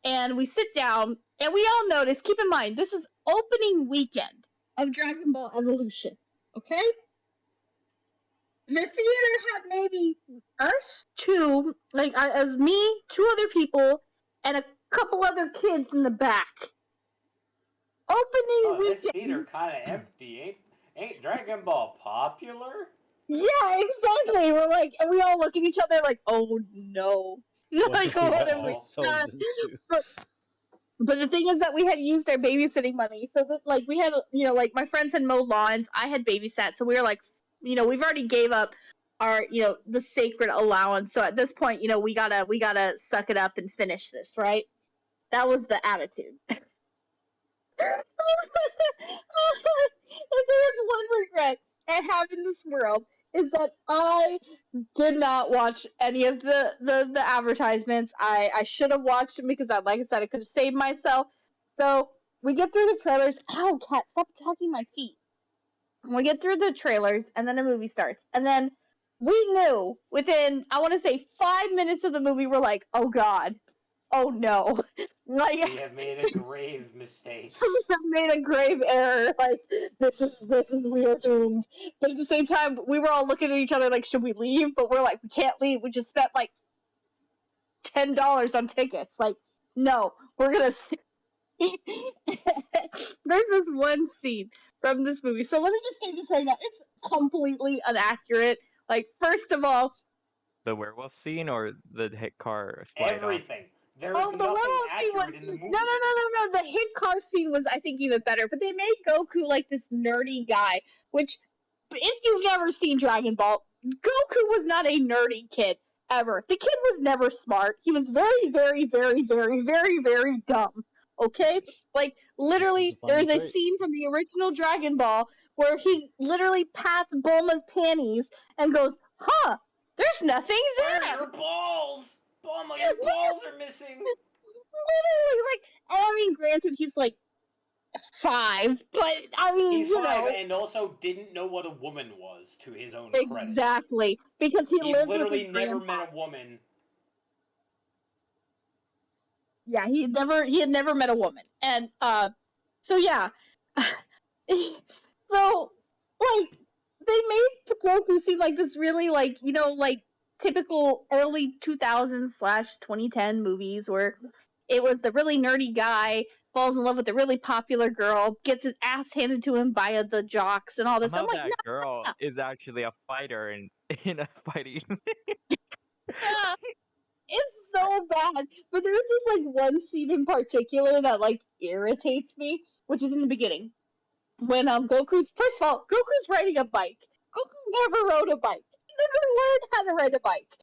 and we sit down, and we all notice. Keep in mind, this is opening weekend of Dragon Ball Evolution. Okay. The theater had maybe us two, like as me, two other people, and a couple other kids in the back. Opening Oh, this weekend. theater kind of empty. Ain't Dragon Ball popular? Yeah, exactly. We're like, and we all look at each other like, oh no. Like, What have we what have gotten we ourselves done? into? But the thing is that we had used our babysitting money, so that like we had, like my friends had mowed lawns, I had babysat, so we were like, we've already gave up our, the sacred allowance. So at this point, we gotta suck it up and finish this, right? That was the attitude. if there is one regret I have in this world, is that I did not watch any of the advertisements. I should have watched them because, like I said, I could have saved myself. So we get through the trailers. Ow, cat, stop attacking my feet. We get through the trailers, and then the movie starts. And then we knew within, I want to say, 5 minutes of the movie, we're like, oh God, oh no. Like, We have made a grave mistake. we have made a grave error. Like, this is we are doomed. But at the same time, we were all looking at each other like, should we leave? But we're like, we can't leave. We just spent like $10 on tickets. Like, no, we're gonna see. There's this one scene from this movie. So let me just say this right now. It's completely inaccurate. Like, first of all, The werewolf scene or the hit car slide off? Everything. There is oh, the nothing werewolf scene was accurate in the movie. no. The hit car scene was, I think, even better. But they made Goku like this nerdy guy, which, if you've never seen Dragon Ball, Goku was not a nerdy kid ever. The kid was never smart. He was very, very, very, very, very, very dumb. Okay, like literally, there's a scene from the original Dragon Ball where he literally pats Bulma's panties and goes, "Huh, there's nothing Where there." are your balls? Bulma, your balls are missing. Literally, like, I mean, granted, he's like 5, but I mean, He's you 5 know, and also didn't know what a woman was, to his own credit. exactly, because he He lived with literally his never grandpa. met a woman. Yeah, he had never met a woman, and so yeah, so like they made Goku seem like this really, like, you know, like typical early 2000s / 2010 movies where it was the really nerdy guy falls in love with the really popular girl, gets his ass handed to him by the jocks and all this. I'm Somehow like, that girl no, is actually a fighter in a fighting. yeah, it's so bad. But there's this like one scene in particular that like irritates me, which is in the beginning. When Goku's, first of all, Goku's riding a bike. Goku never rode a bike. He never learned how to ride a bike.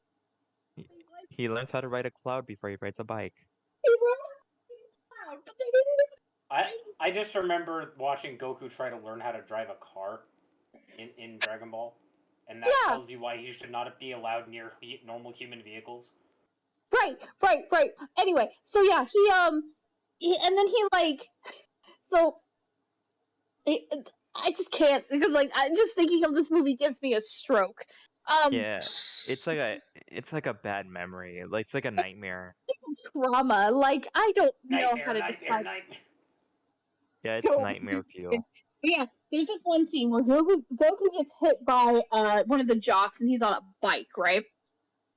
He learns how to ride a cloud before he rides a bike. He rode a cloud, but they didn't. I just remember watching Goku try to learn how to drive a car in Dragon Ball. And that Yeah. tells you why he should not be allowed near normal human vehicles. Right. Anyway, so yeah, and then he like, so I just can't, because like I just thinking of this movie gives me a stroke. Yeah, it's like a bad memory. Like it's like a nightmare. Trauma. Like, I don't know how to describe. Nightmare. Yeah, it's So- nightmare fuel. But yeah, there's this one scene where Goku gets hit by one of the jocks, and he's on a bike, right?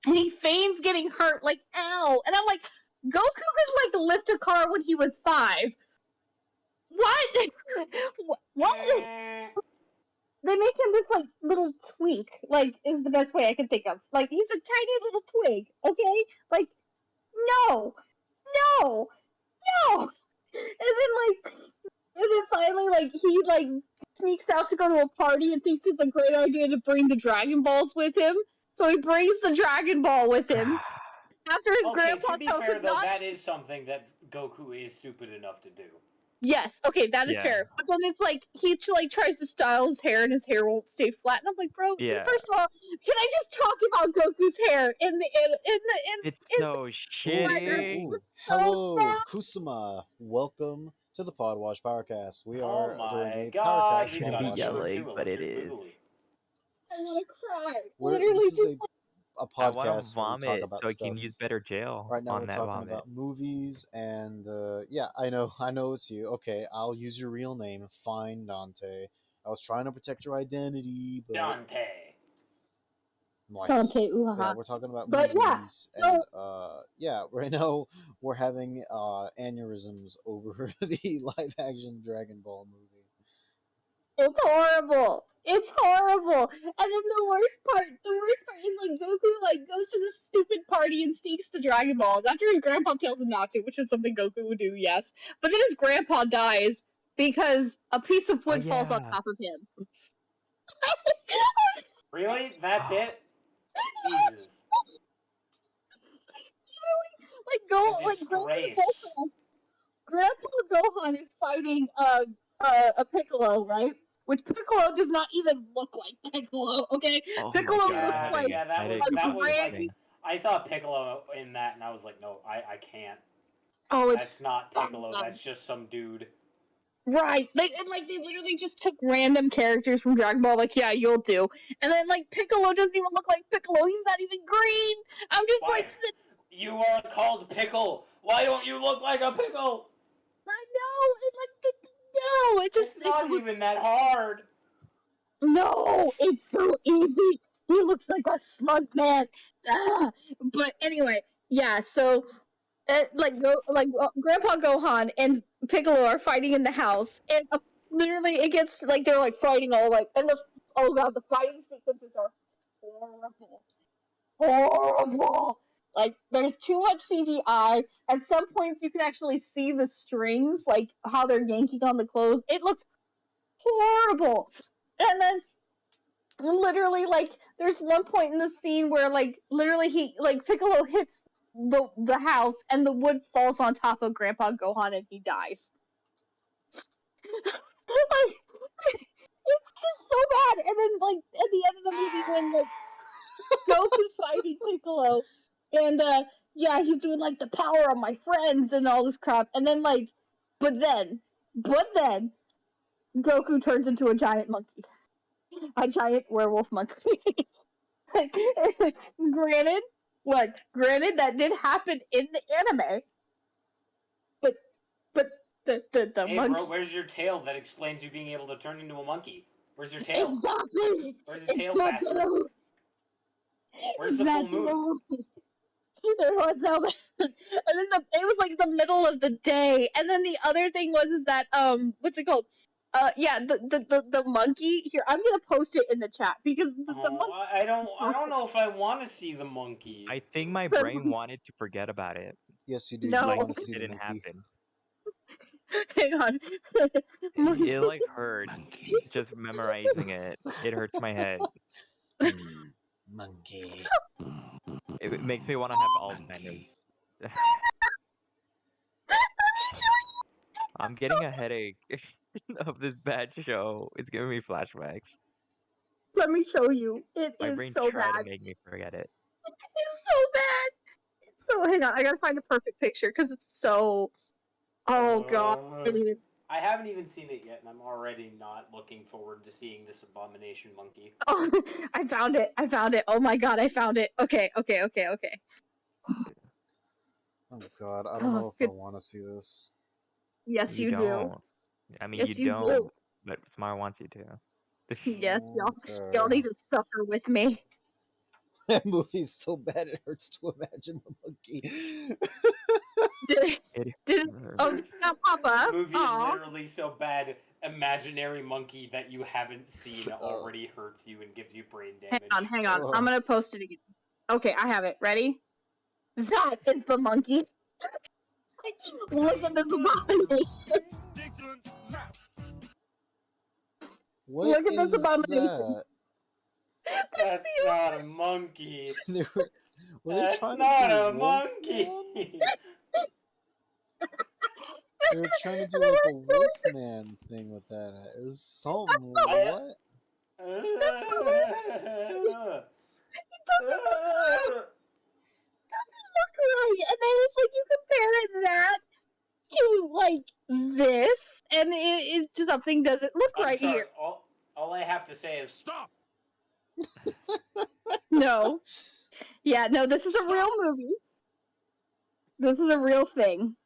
And he feigns getting hurt, like, ow. And I'm like, Goku could like lift a car when he was 5. What? What? They make him this like little twink, like, is the best way I can think of. Like, he's a tiny little twig, okay? Like, no. And then finally, like, he like sneaks out to go to a party and thinks it's a great idea to bring the Dragon Balls with him. So he brings the Dragon Ball with him. After his Okay, grandpa to be tells fair him though, not. that is something that Goku is stupid enough to do. Yes, okay, that is Yeah. fair. But then it's like he like tries to style his hair and his hair won't stay flat. And I'm like, bro, Yeah. first of all, can I just talk about Goku's hair It's so shitty. Ooh. Hello, Kusama. Welcome to the Podwash Powercast. We are Oh doing my a god, Powercast you gonna got be a yelling, too but it electric is. boogaloo. I want to cry. This Literally, is just a I want to podcast where we talk vomit about so I stuff. can use better jail Right now, on we're that talking vomit. about movies, and yeah, I know it's you. Okay, I'll use your real name. Fine, Dante. I was trying to protect your identity, but Dante. nice. Dante, ooh, Yeah, haha. we're talking about But yeah, movies, and yeah, right now we're having aneurysms over the live-action Dragon Ball movie. It's horrible. It's horrible. And then the worst part is like Goku like goes to this stupid party and seeks the Dragon Balls after his grandpa tells him not to, which is something Goku would do, yes. But then his grandpa dies because a piece of wood falls on yeah. top of him. Really? That's it? Jesus. Like A Goku, disgrace. Grandpa Gohan is fighting a Piccolo, right? which Piccolo does not even look like Piccolo. Okay, Oh Piccolo my looks god. like Yeah, that I was didn't that get was this like thing. I saw Piccolo in that, and I was like, no, I can't. oh, it's That's not Piccolo. That's just some dude. right. They literally just took random characters from Dragon Ball. Like, yeah, you'll do. And then like Piccolo doesn't even look like Piccolo. He's not even green. I'm just Why? like, You are called Pickle. Why don't you look like a pickle? I know. It's like no. It's not even that hard. No, it's so easy. He looks like a slug man. Ah. But anyway, yeah. So, Grandpa Gohan and Piccolo are fighting in the house, and literally it gets like they're like fighting all like, and oh god, the fighting sequences are horrible, horrible. Like there's too much CGI. At some points, you can actually see the strings, like how they're yanking on the clothes. It looks horrible. And then literally like there's one point in the scene where like literally he like Piccolo hits the house and the wood falls on top of Grandpa Gohan and he dies. Like, it's just so bad. And then like at the end of the movie when like Goku's fighting Piccolo and yeah, he's doing like the power of my friends and all this crap, and then like but then Goku turns into a giant monkey. A giant werewolf monkey. granted, granted that did happen in the anime, but the Hey, monkey. bro, where's your tail that explains you being able to turn into a monkey? Where's your tail? Exactly. Where's his tail, bastard? Where's the full moon? There was no, and then it was like the middle of the day, and then the other thing was is that what's it called? Yeah, the monkey here. I'm gonna post it in the chat because the monkey. I don't know if I want to see the monkey. I think my brain wanted to forget about it. Yes, you do. No. You Like want to it see the didn't monkey. happen. Hang on. It like hurts just memorizing it. It hurts my head. Monkey. It makes me want to have Alzheimer's. I'm getting a headache of this bad show. It's giving me flashbacks. Let me show you. It My is brain so tried bad. to make me forget it. It's so bad. So hang on, I gotta find a perfect picture because it's so. Oh god. I haven't even seen it yet, and I'm already not looking forward to seeing this abomination monkey. Oh, I found it. I found it. Oh my god, I found it. Okay. Oh god, I don't know if I want to see this. Yes, you do. don't. I mean, Yes, you you don't. do. But Samarra wants you to. Yes, Okay. y'all need to suffer with me. That movie's so bad it hurts to imagine the monkey. Oh, it's not Papa. Movie Aw. is literally so bad. Imaginary monkey that you haven't seen already hurts you and gives you brain damage. Hang on. I'm gonna post it again. Okay, I have it. Ready? That is the monkey. Look at this abomination. What Look at is this abomination. that? That's not a monkey. Were they That's trying not to do a Wolfman? monkey. They were trying to do like a Wolfman thing with that. It was something. What? Look right, and then it's like you compare that to like this, and it something doesn't look I'm right sorry, here. all I have to say is stop. No. Yeah, no, this is a real movie. This is a real thing.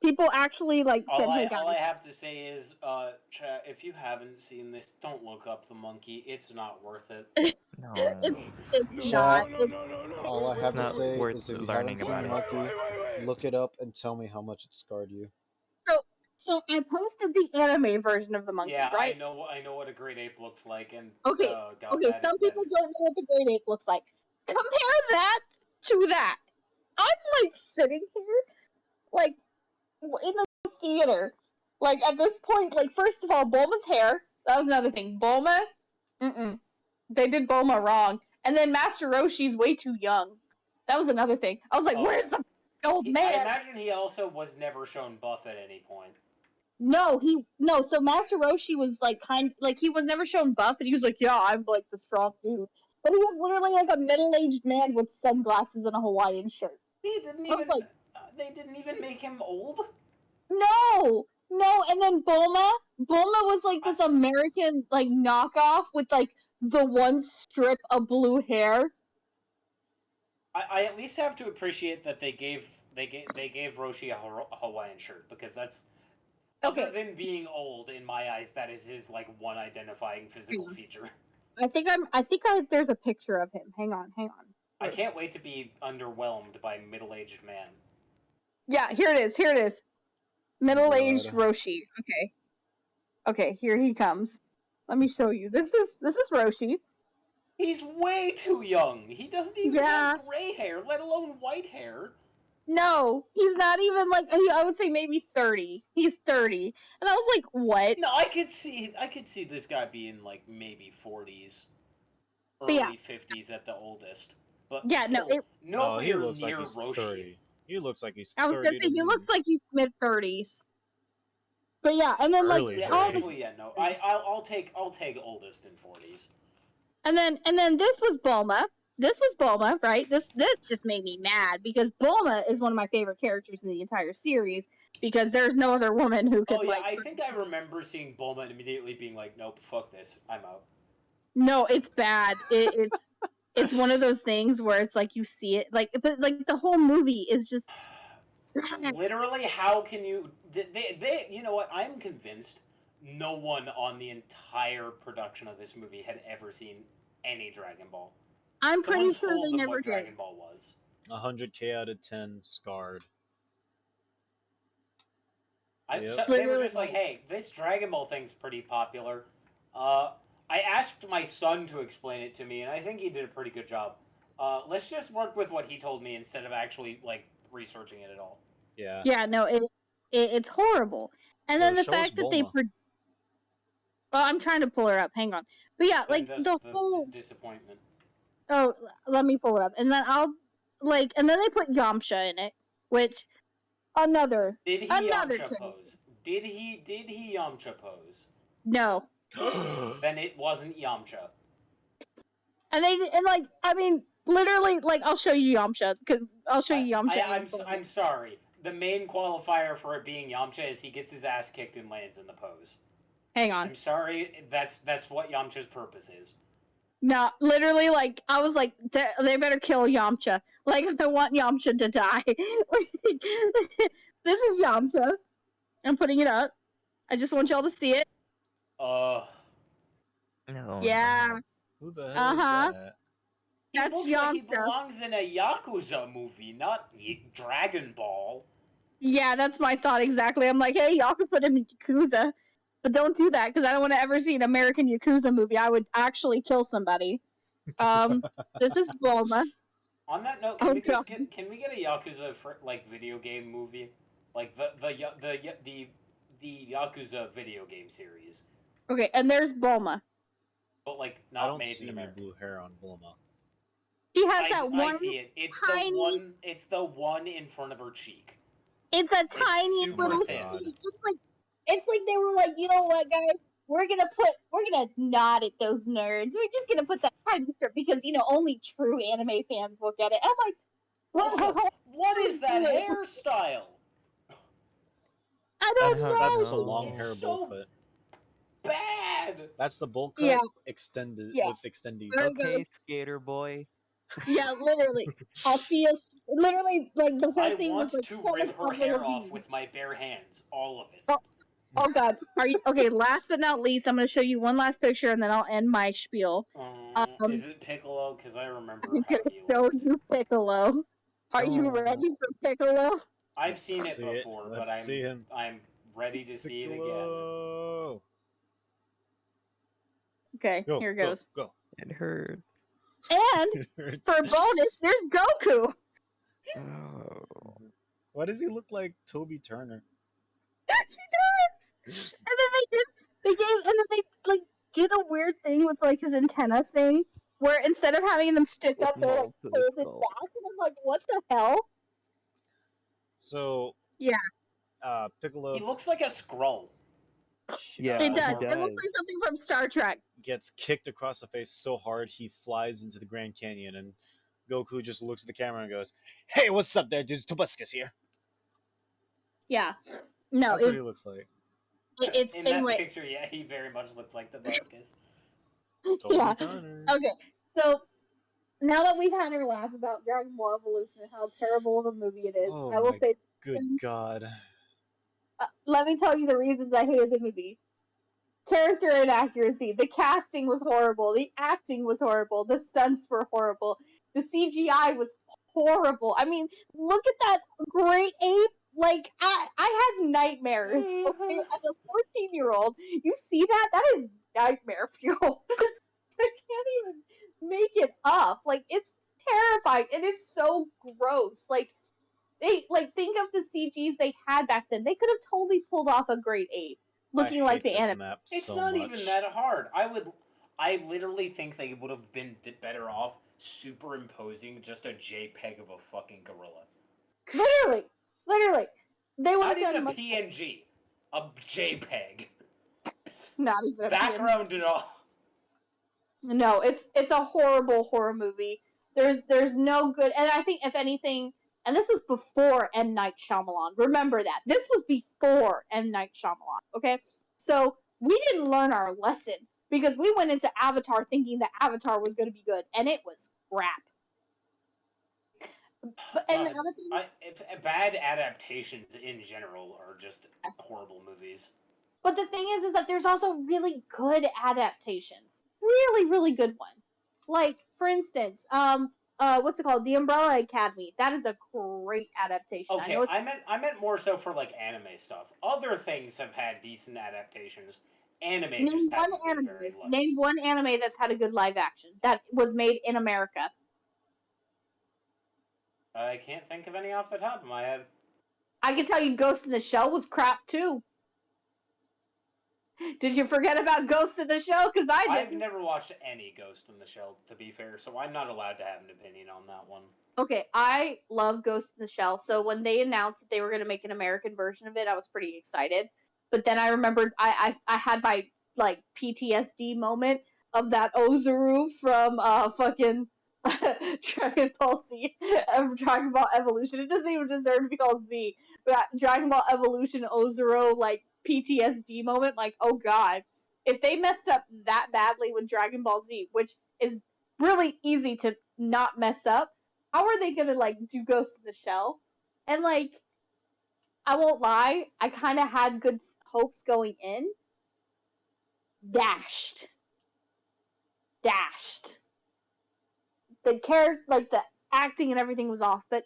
People actually like said, "Hey guys." All I have to say is, chat, if you haven't seen this, don't look up the monkey. It's not worth it. No. It's Chat, not. all I have to not say worth is if you learning haven't seen the about monkey, look it up and tell me how much it scarred you. So I posted the anime version of the monkey, Yeah, right? I know what a great ape looks like, and Okay, God, okay. Some people don't know what the great ape looks like. Compare that to that. I'm like sitting here, like in the theater, like at this point, like first of all, Bulma's hair. That was another thing. Bulma, they did Bulma wrong, and then Master Roshi's way too young. That was another thing. I was like, where's the old man? I imagine he also was never shown buff at any point. So Master Roshi was like he was never shown buff, and he was like, yeah, I'm like the strong dude, but he was literally like a middle-aged man with sunglasses and a Hawaiian shirt. They didn't I was even. like, They didn't even make him old. no, and then Bulma was like this American like knockoff with like the one strip of blue hair. I at least have to appreciate that they gave Roshi a Hawaiian shirt, because that's, Okay, other than being old, in my eyes, that is his like one identifying physical feature. I think there's a picture of him. Hang on. I can't wait to be underwhelmed by middle-aged man. Yeah, here it is. Middle-aged God. Roshi. Okay, here he comes. Let me show you. This is Roshi. He's way too young. He doesn't even Yeah. have gray hair, let alone white hair. No, he's not even like I would say maybe 30. He's 30. And I was like, what? No, I could see this guy being like maybe 40s, But yeah. early 50s at the oldest. But Yeah, no, still, No, he nowhere looks like near he's Roshi. 30. He looks like he's I was 30 gonna say to he me. looks like he's mid-30s. But yeah, and then Early like all 30s. this, Actually, yeah, no. I'll take oldest in 40s. and then this was Bulma. This was Bulma, right? This just made me mad because Bulma is one of my favorite characters in the entire series because there's no other woman who could Oh yeah, like. I think I remember seeing Bulma and immediately being like, "Nope, fuck this, I'm out." No, it's bad. It's one of those things where it's like you see it like, but like the whole movie is just. Literally, how can you? They you know what? I'm convinced no one on the entire production of this movie had ever seen any Dragon Ball. I'm pretty Someone sure told they them never what did. Dragon Ball was. 100K out of 10 scarred. Yep. They were just like, "Hey, this Dragon Ball thing's pretty popular." I asked my son to explain it to me, and I think he did a pretty good job. Let's just work with what he told me instead of actually like researching it at all. Yeah. Yeah, no, it's horrible. And then the show us fact that they. Bulma. Well, I'm trying to pull her up. Hang on. But yeah, Then like that's the whole. disappointment. Oh, let me pull it up, and then I'll like, and then they put Yamcha in it, which another. Did he Another Yamcha thing. pose? Did he Yamcha pose? No, Then it wasn't Yamcha. and like I mean, literally, like I'll show you Yamcha because I'll show you Yamcha. I'm sorry. The main qualifier for it being Yamcha is he gets his ass kicked and lands in the pose. Hang on. I'm sorry. That's what Yamcha's purpose is. No, literally, like I was like, they better kill Yamcha. Like I want Yamcha to die. This is Yamcha. I'm putting it up. I just want y'all to see it. No. Yeah. Who the hell is that? He That's looks like he Yamcha. belongs in a Yakuza movie, not Dragon Ball. Yeah, that's my thought exactly. I'm like, hey, y'all can put him in Yakuza, but don't do that because I don't want to ever see an American Yakuza movie. I would actually kill somebody. This is Bulma. On that note, can we get a Yakuza like video game movie, like the Yakuza video game series? Okay, and there's Bulma. But like I not don't made see in any America. blue hair on Bulma. She has that one. I see it. It's tiny- the one. It's the one in front of her cheek. It's a tiny super little. thin. It's like they were like, you know what, guys? We're gonna nod at those nerds. We're just gonna put that tiny strip because only true anime fans will get it. I'm like, Also, what is that hairstyle? I don't That's know. the long It's hair so bowl cut. Bad. That's the bowl cut Yeah. extended Yeah. with extendies. There Okay, skater boy. Yeah, literally. I'll see you. Literally, like the whole I thing want was like to so rip much her fun hair to off read. with my bare hands, all of it. Oh God, are you okay? Last but not least, I'm gonna show you one last picture, and then I'll end my spiel. Is it Piccolo? Because I remember I'm how gonna he show looked. you Piccolo. Are you Oh. ready for Piccolo? I've Let's seen it see it. before, Let's but see him. I'm ready to see it again. Piccolo. Okay, Go, here go, goes. go. It hurt. And for a bonus, there's Goku. Oh. Why does he look like Toby Turner? He does. And then they like did a weird thing with like his antenna thing, where instead of having them stick up, they like Mold to the pulled it skull. back, and I'm like, what the hell? So Yeah. Piccolo He looks like a Skrull. Yeah, It does. he It looks does. like something from Star Trek. gets kicked across the face so hard he flies into the Grand Canyon, and Goku just looks at the camera and goes, "Hey, what's up there, dudes? Tobuscus here." Yeah. No, That's what he looks like. it's In that anyway. picture, yeah, he very much looks like the Buscus. Totally Yeah. Connor. Okay. So now that we've had our laugh about Dragon Ball Evolution and how terrible of a movie it is, Oh I will my say, good God. let me tell you the reasons I hated the movie. Character inaccuracy. The casting was horrible. The acting was horrible. The stunts were horrible. The CGI was horrible. I mean, look at that great ape. Like, I had nightmares. Okay, as a 14-year-old, you see that? That is nightmare fuel. I can't even make it up. Like, it's terrifying. It is so gross. Like, think of the CGs they had back then. They could have totally pulled off a great ape I looking like hate the this anime. map It's so not much. even that hard. I literally think they would have been better off superimposing just a JPEG of a fucking gorilla. Literally, they would Not have even done a much. PNG, a JPEG. Not even a Background and all. No, it's a horrible horror movie. There's no good, and I think if anything, and this was before M. Night Shyamalan. Remember that this was before M. Night Shyamalan. Okay, so we didn't learn our lesson because we went into Avatar thinking that Avatar was going to be good, and it was crap. But and Avatar, Bad adaptations in general are just horrible movies. but the thing is that there's also really good adaptations, really good ones. Like for instance, what's it called? The Umbrella Academy. That is a great adaptation. I Okay, know it's I meant more so for like anime stuff. Other things have had decent adaptations. Anime just hasn't been very lucky. Name one anime that's had a good live action that was made in America. I can't think of any off the top of my head. I can tell you, Ghost in the Shell was crap too. Did you forget about Ghost in the Shell? Because I didn't. I've never watched any Ghost in the Shell, to be fair, so I'm not allowed to have an opinion on that one. Okay, I love Ghost in the Shell. So when they announced that they were going to make an American version of it, I was pretty excited. But then I remembered I had my like PTSD moment of that Ozaru from fucking Dragon Ball Z, Dragon Ball Evolution. It doesn't even deserve to be called Z. But Dragon Ball Evolution Ozaru like PTSD moment. Like, oh god, if they messed up that badly with Dragon Ball Z, which is really easy to not mess up, how are they gonna like do Ghost in the Shell? And like, I won't lie, I kind of had good hopes going in. Dashed. The character, like the acting and everything was off. But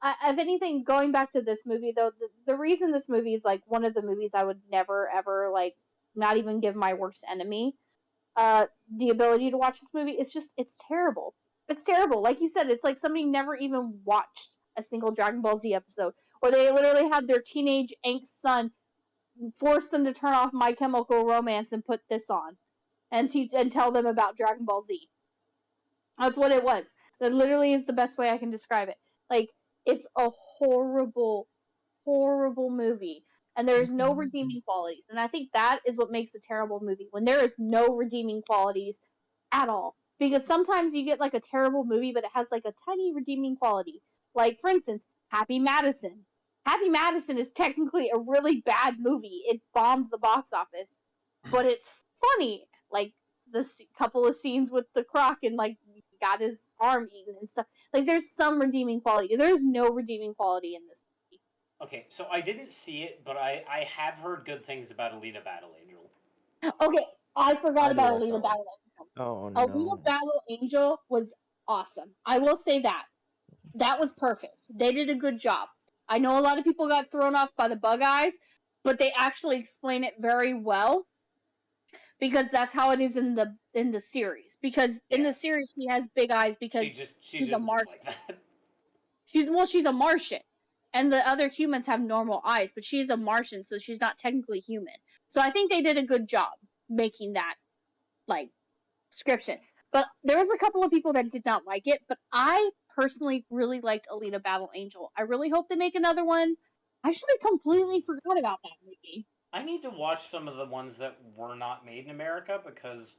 if anything, going back to this movie though, the reason this movie is like one of the movies I would never ever like, not even give my worst enemy, the ability to watch this movie, it's terrible. It's terrible. Like you said, it's like somebody never even watched a single Dragon Ball Z episode, or they literally had their teenage angst son force them to turn off My Chemical Romance and put this on, and tell them about Dragon Ball Z. That's what it was. That literally is the best way I can describe it. Like, it's a horrible, horrible movie. And there is no redeeming qualities. And I think that is what makes a terrible movie, when there is no redeeming qualities at all. Because sometimes you get like a terrible movie, but it has like a tiny redeeming quality. Like, for instance, Happy Madison. Happy Madison is technically a really bad movie. It bombed the box office, but it's funny. Like, the couple of scenes with the croc and like got his arm eaten and stuff. Like, there's some redeeming quality. There's no redeeming quality in this. Okay, so I didn't see it, but I have heard good things about Alita Battle Angel. Okay, I forgot I do about like Alita that one. Battle Angel. Oh Alita no. Battle Angel was awesome. I will say that. That was perfect. They did a good job. I know a lot of people got thrown off by the bug eyes, but they actually explain it very well, because that's how it is in the series. Because in Yeah. the series she has big eyes because She just she's a looks Martian. like that. She's a Martian. And the other humans have normal eyes, but she's a Martian, so she's not technically human. So I think they did a good job making that like description. But there was a couple of people that did not like it, but I personally really liked Alita Battle Angel. I really hope they make another one. I actually completely forgot about that movie. I need to watch some of the ones that were not made in America because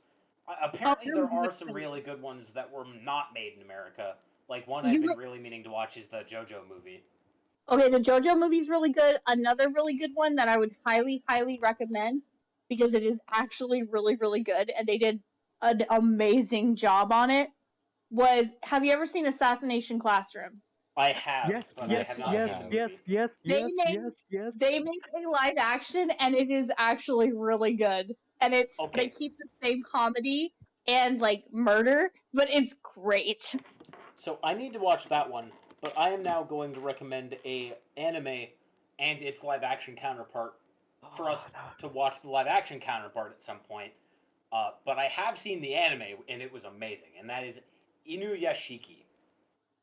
Oh, apparently they're there really are some good. really good ones that were not made in America. Like one I've You been really meaning to watch is the JoJo movie. Okay, the JoJo movie's really good. Another really good one that I would highly, highly recommend because it is actually really, really good, and they did an amazing job on it. Have you ever seen Assassination Classroom? I have, Yes, but I yes, have Yes, I not yes, seen the have. yes, movie. yes, They yes, make yes, yes. they make a live action, and it is actually really good. And they Okay, keep the same comedy and like murder, but it's great. so I need to watch that one, but I am now going to recommend a anime and its live action counterpart for Oh, us to watch the live action counterpart at some point. But I have seen the anime and it was amazing, and that is Inuyashiki.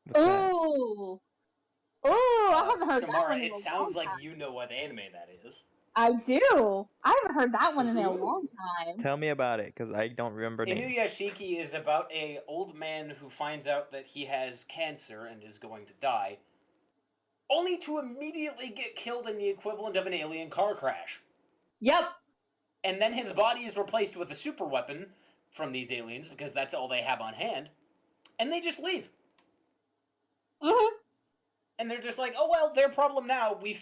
what's that? Oh, oh! I haven't heard that Samarra, one in it a long sounds like time. you know what anime that is. I do. I haven't heard that one in a long Ooh. time. Tell me about it, because I don't remember names. Inuyashiki is about a old man who finds out that he has cancer and is going to die, only to immediately get killed in the equivalent of an alien car crash. Yep. And then his body is replaced with a super weapon from these aliens because that's all they have on hand, and they just leave. Mm-hmm. And they're just like, oh well, their problem now. We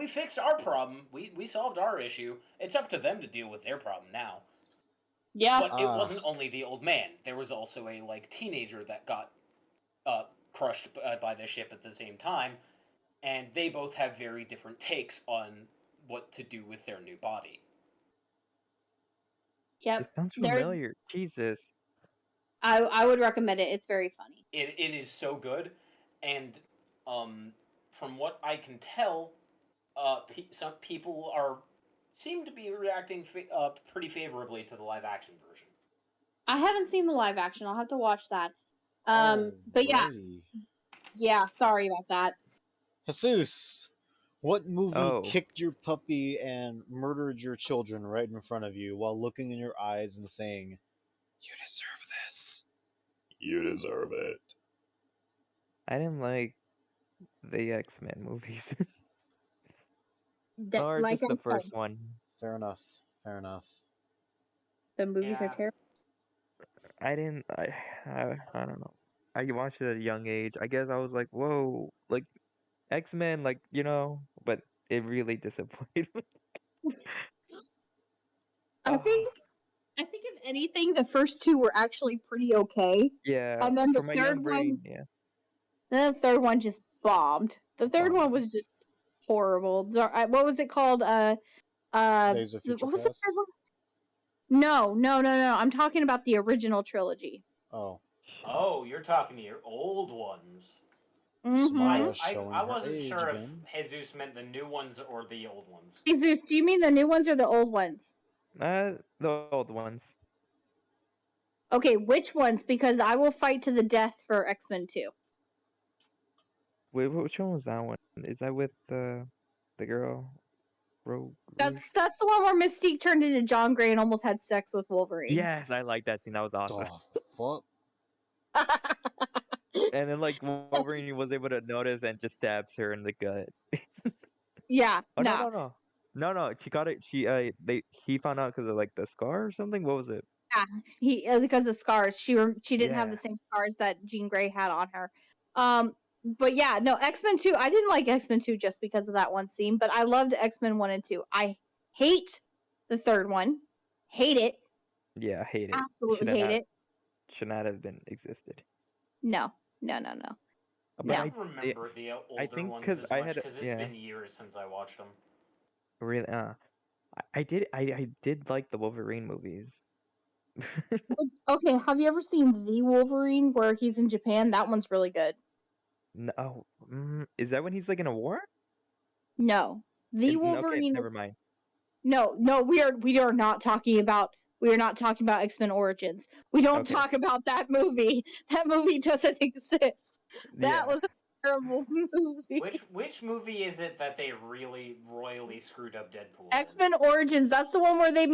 fixed our problem. We solved our issue. It's up to them to deal with their problem now. Yeah. But it Ah, wasn't only the old man. There was also a like teenager that got crushed by the ship at the same time, and they both have very different takes on what to do with their new body. Yep. It sounds There. familiar. Jesus. I would recommend it. It's very funny. It is so good, and um, from what I can tell, some people are seem to be reacting pretty favorably to the live action version. I haven't seen the live action. I'll have to watch that. But yeah, alrighty. yeah. Sorry about that. Jesus, what movie Oh, kicked your puppy and murdered your children right in front of you while looking in your eyes and saying, "You deserve this. You deserve it." I didn't like the X-Men movies. That, Or like just the I first said, one. Fair enough. Fair enough. the movies are Yeah, terrible. I didn't. I don't know. I watched it at a young age. I guess I was like, whoa, like X-Men, like but it really disappointed me. I oh, think. I think if anything, the first two were actually pretty okay, Yeah, and then for my young brain, yeah, the third one just bombed. The third one bomb. was just horrible. What was it called? Days of Future What was the third Past? one? No, no, no, no. I'm talking about the original trilogy. Oh, Shit. oh, you're talking to your old ones. Mm-hmm. Samara showing I her wasn't age sure if again. Jesus meant the new ones or the old ones. Jesus, do you mean the new ones or the old ones? The old ones. Okay, which ones? Because I will fight to the death for X-Men 2. Wait, which one was that one? Is that with the girl, Rogue Rouge? That's the one where Mystique turned into John Grey and almost had sex with Wolverine. Yes, I like that scene. That was awesome. The fuck? And then like Wolverine was able to notice and just stabs her in the gut. Yeah, Oh no no. no no no no! She got it. He found out because of like the scar or something. What was it? Yeah, because of scars. She didn't have Yeah the same scars that Jean Grey had on her. But yeah, no, X-Men 2. I didn't like X-Men 2 just because of that one scene, but I loved X-Men 1 and 2. I hate the third one. Hate it. yeah. I hate it. Absolutely hate it. Should not have been existed. No, no, no, no, But I no. don't remember the I older think ones because as I much had because it's been years since I watched them. really I did like the Wolverine movies. Okay, have you ever seen The Wolverine where he's in Japan? That one's really good. No, is that when he's like in a war? No. The Okay, Wolverine. never mind. No, no, we are not talking about X-Men Origins. We don't Okay, talk about that movie. That movie doesn't exist. yeah, That was terrible movie. Which movie is it that they really royally screwed up Deadpool in? X-Men Origins. That's the one where they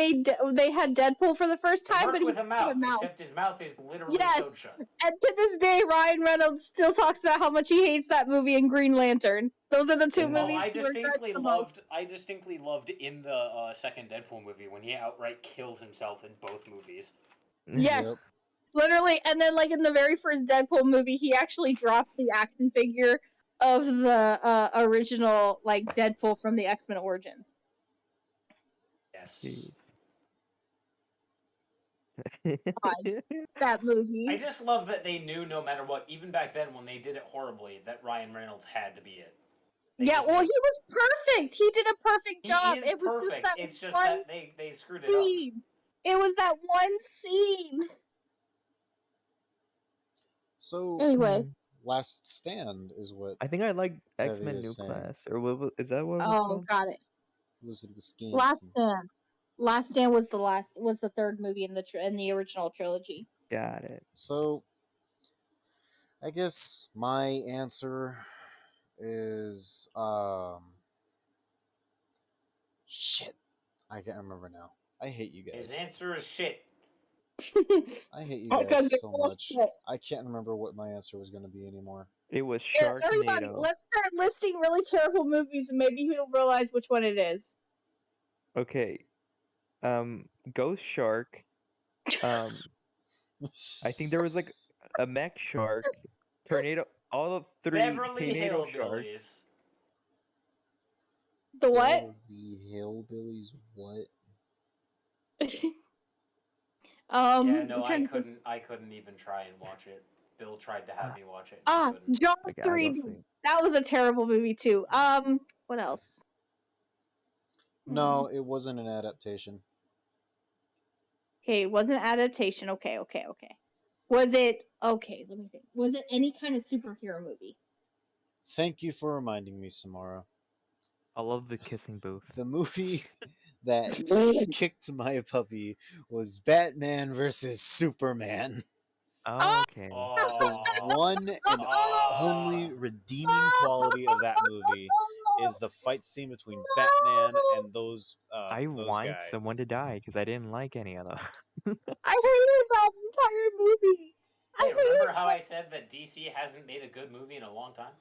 had Deadpool for the first It time, worked but with he a mouth, had a mouth. except his mouth is literally Yes. sewed shut. And to this day, Ryan Reynolds still talks about how much he hates that movie and Green Lantern. Those are the two Yeah. movies I he regrets the most. distinctly loved in the second Deadpool movie when he outright kills himself in both movies. Yes. Yep. Literally, and then like in the very first Deadpool movie, he actually dropped the action figure of the original like Deadpool from the X-Men Origins. Yes. Jeez. That movie. I just love that they knew no matter what, even back then when they did it horribly, that Ryan Reynolds had to be it. They Yeah, just well, knew. he was perfect. He did a perfect job. He is It was perfect. just that It's just one that they screwed it up. scene. It was that one scene. So, Anyway, Last Stand is what I think I like Evie X-Men is New saying. Class, or is that what it was oh, called? got it. Was it Wisconsin? Last Stand. Last Stand was the third movie in the original trilogy. Got it. So, I guess my answer is shit. I can't remember now. I hate you His guys. answer is shit. I hate you Because guys it's so all much. shit. I can't remember what my answer was going to be anymore. It was Yeah, everybody, Sharknado. let's start listing really terrible movies, and maybe you'll realize which one it is. Okay. Ghost Shark. I think there was like a mech shark, tornado. All of three Beverly tornado sharks. Hillbillies. The what? The Hillbillies. What? Yeah, no, I'm trying to think. I couldn't even try and watch it. Bill tried to have me watch it, and I couldn't. Jaws Okay, I'll go 3D. see it. That was a terrible movie too. What else? No, it wasn't an adaptation. Okay, it wasn't an adaptation. Okay. Was it okay? Let me think. Was it any kind of superhero movie? Thank you for reminding me, Samarra. I love the kissing booth. The movie that kicked my puppy was Batman versus Superman. Oh, okay. The one and only redeeming quality of that movie is the fight scene between Batman and those I those want someone guys. to die because I didn't like any of them. I hated that entire movie. Hey, remember how I said that DC hasn't made a good movie in a long time?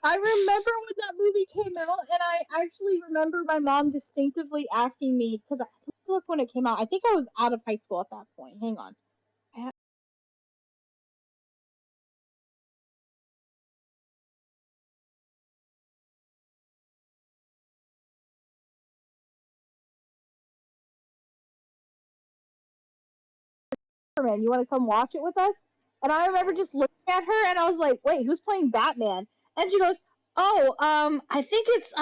I remember when that movie came out, and I actually remember my mom distinctively asking me, because I look when it came out. I think I was out of high school at that point. Hang on. Man, you want to come watch it with us? And I remember just looking at her, and I was like, wait, who's playing Batman? And she goes, oh, I think it's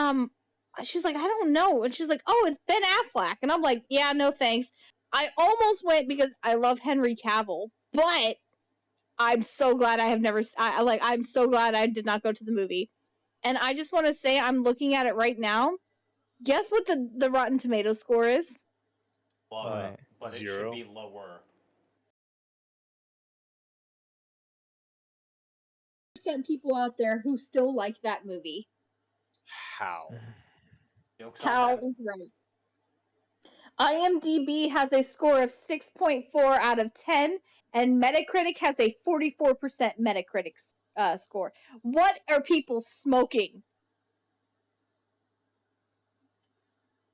she's like, I don't know. And she's like, oh, it's Ben Affleck. And I'm like, yeah, no thanks. I almost went because I love Henry Cavill, but I'm so glad I have never. I'm so glad I did not go to the movie. And I just want to say, I'm looking at it right now. Guess what the Rotten Tomato score is? Well, but it should 0. be lower. Percent people out there who still like that movie. How? Jokes on How them. is right. IMDb has a score of 6.4 out of 10, and Metacritic has a 44% Metacritic score. What are people smoking?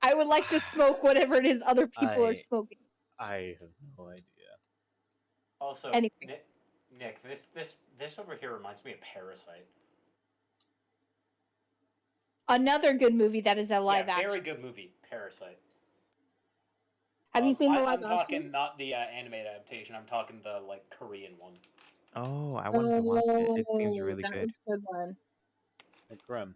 I would like to smoke whatever it is other people are smoking. I have no idea. Also, Anyway. Nick, this over here reminds me of Parasite. Another good movie that is a live action. Very good movie, Parasite. Have you seen the live I'm action? talking not the animated adaptation. I'm talking the Korean one. Oh, I wanted to watch it. It seems really that good. was a good one. Hey, Crème.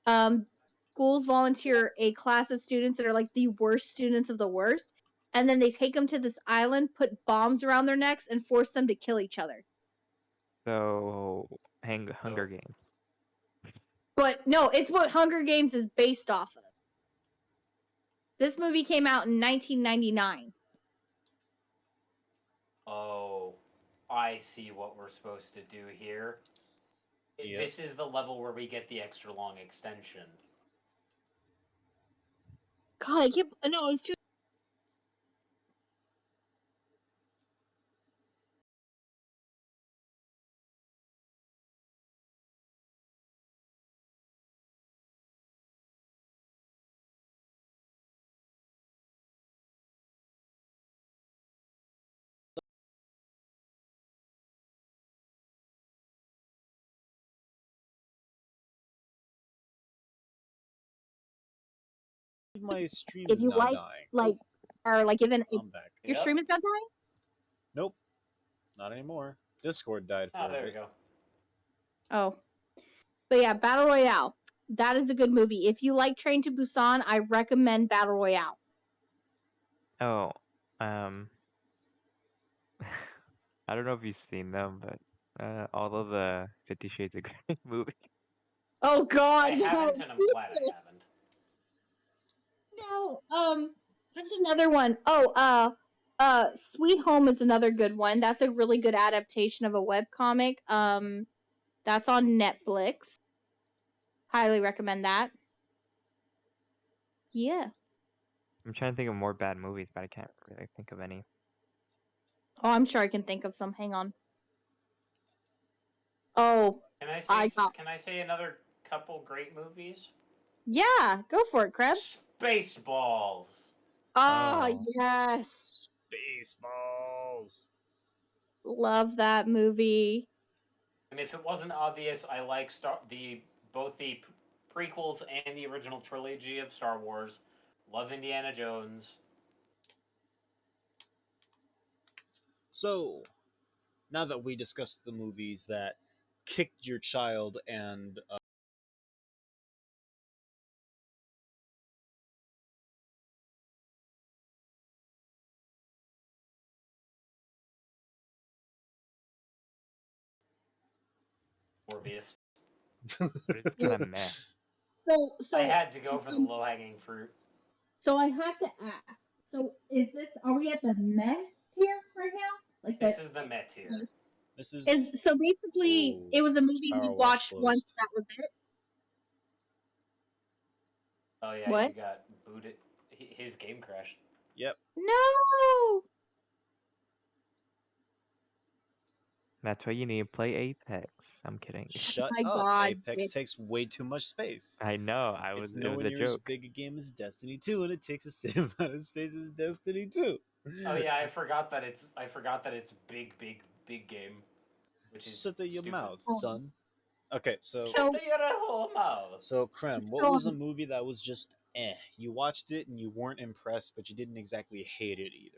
schools volunteer a class of students that are like the worst students of the worst, and then they take them to this island, put bombs around their necks, and force them to kill each other. So, Hunger Games. But no, it's what Hunger Games is based off of. This movie came out in 1999. Oh, I see what we're supposed to do here. Yep. This is the level where we get the extra long extension. God, I keep no, it was too. My stream If is you now like, dying. or like even I'm back. your Yep. stream is not dying. Nope, not anymore. Discord died for Oh, a there we bit. go. Oh, but yeah, Battle Royale. That is a good movie. If you like Train to Busan, I recommend Battle Royale. Oh, I don't know if you've seen them, but all of the 50 Shades of Grey movies. Oh God, I no, haven't, and I'm glad I haven't. no. That's another one. Oh, Sweet Home is another good one. That's a really good adaptation of a webcomic. That's on Netflix. Highly recommend that. Yeah. I'm trying to think of more bad movies, but I can't really think of any. Oh, I'm sure I can think of some. Hang on. Oh, Can I say another couple great movies? Yeah, go for it, Crème. Spaceballs. Oh, yes. Spaceballs. Love that movie. And if it wasn't obvious, I like both the prequels and the original trilogy of Star Wars. Love Indiana Jones. So, now that we discussed the movies that kicked your child and Morbius. But it's kind of meh. So I had to go for the low hanging fruit. So I have to ask. So are we at the meh tier right now? Like This is the meh tier. this is so basically Ooh, it was a movie we Powerwash watched once, closed. that was it. Oh yeah, What? you got booted. His game crashed. Yep. No. That's why you need to play Apex. I'm kidding. Shut My up. God, Apex it- takes way too much space. I know. It's It was nowhere a near as joke. big a game as Destiny 2, and it takes the same amount of space as Destiny 2. Oh yeah, I forgot that it's big game. Which is Shut your stupid. mouth, son. Okay, so So Shut your whole mouth. so Crème, what So- was a movie that was just eh? You watched it and you weren't impressed, but you didn't exactly hate it either.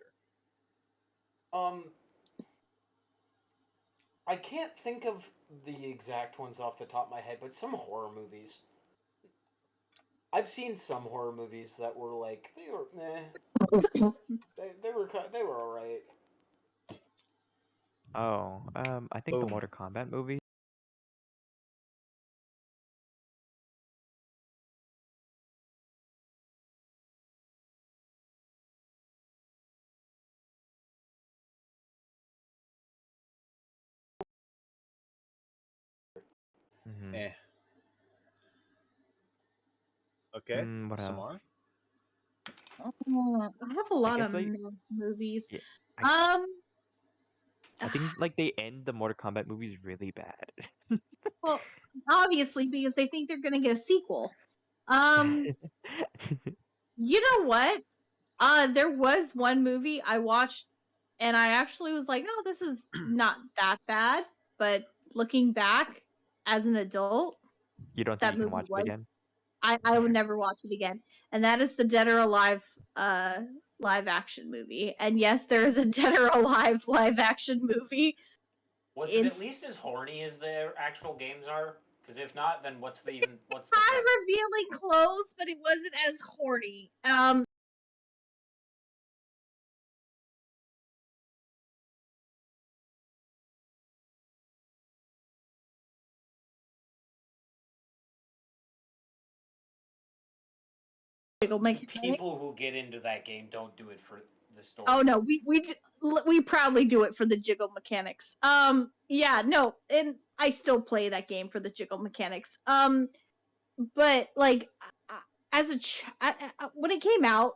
I can't think of the exact ones off the top of my head, but some horror movies. I've seen some horror movies that were like they were meh. They were alright. Oh, I think the Boom. Mortal Kombat movie. Mm-hmm. Eh. Okay, What else? Samarra? I have a lot guess, of like- meh movies. Yeah, I I think like they end the Mortal Kombat movies really bad. well, obviously because they think they're gonna get a sequel. You know what? There was one movie I watched, and I actually was like, "No, this is not that bad." But looking back, as an adult, You don't that think you can movie watch was. it again? I would never watch it again, and that is the Dead or Alive live action movie. And yes, there is a Dead or Alive live action movie. Was it at least as horny as the actual games are? Because if not, then what's the Kind point? of revealing clothes, but it wasn't as horny. People who get into that game don't do it for the story. Oh no, we proudly do it for the jiggle mechanics. Yeah, no, and I still play that game for the jiggle mechanics. But like as when it came out,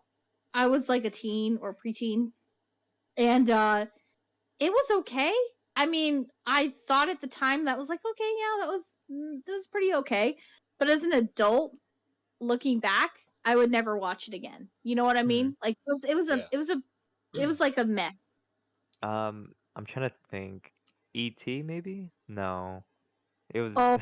I was like a teen or preteen, and it was okay. I mean, I thought at the time that was like okay, yeah, that was pretty okay. But as an adult, looking back, I would never watch it again. You know what I mean? Like it was Yeah. it was like a meh. I'm trying to think. E.T. maybe? No. It was. Oh,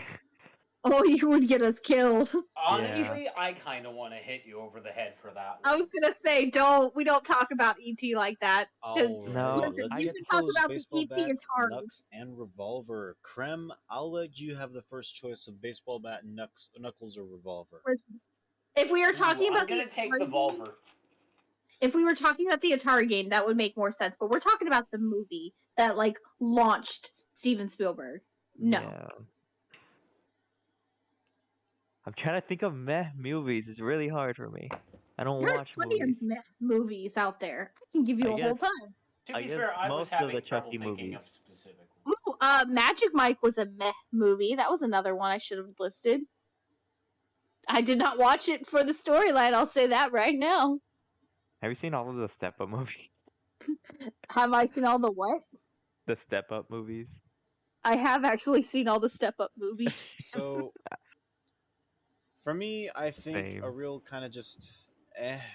oh, you would get us killed. Honestly, I kind of want to hit you over the head for that I one. was gonna say, we don't talk about ET like that. Alrighty, No, let's you get can talk posed about the baseball ET bats, Atari. knucks, and revolver. Crème, I'll let you have the first choice of baseball bat, knuckles, or revolver. If we were talking about I'm gonna take the Volver. If we were talking about the Atari game, that would make more sense. But we're talking about the movie that like launched Steven Spielberg. No. Yeah. I'm trying to think of meh movies. It's really hard for me. I don't There's watch plenty movies. of movies out there. I can give you I a whole guess- time. To I be guess fair, I was most of having the trouble Chucky thinking movies. of specific ones. Ooh, Magic Mike was a meh movie. That was another one I should have listed. I did not watch it for the storyline. I'll say that right now. Have you seen all of the Step Up movies? Have I seen all the what? The Step Up movies? I have actually seen all the Step Up movies. So, for me, I think a Same. real kind of just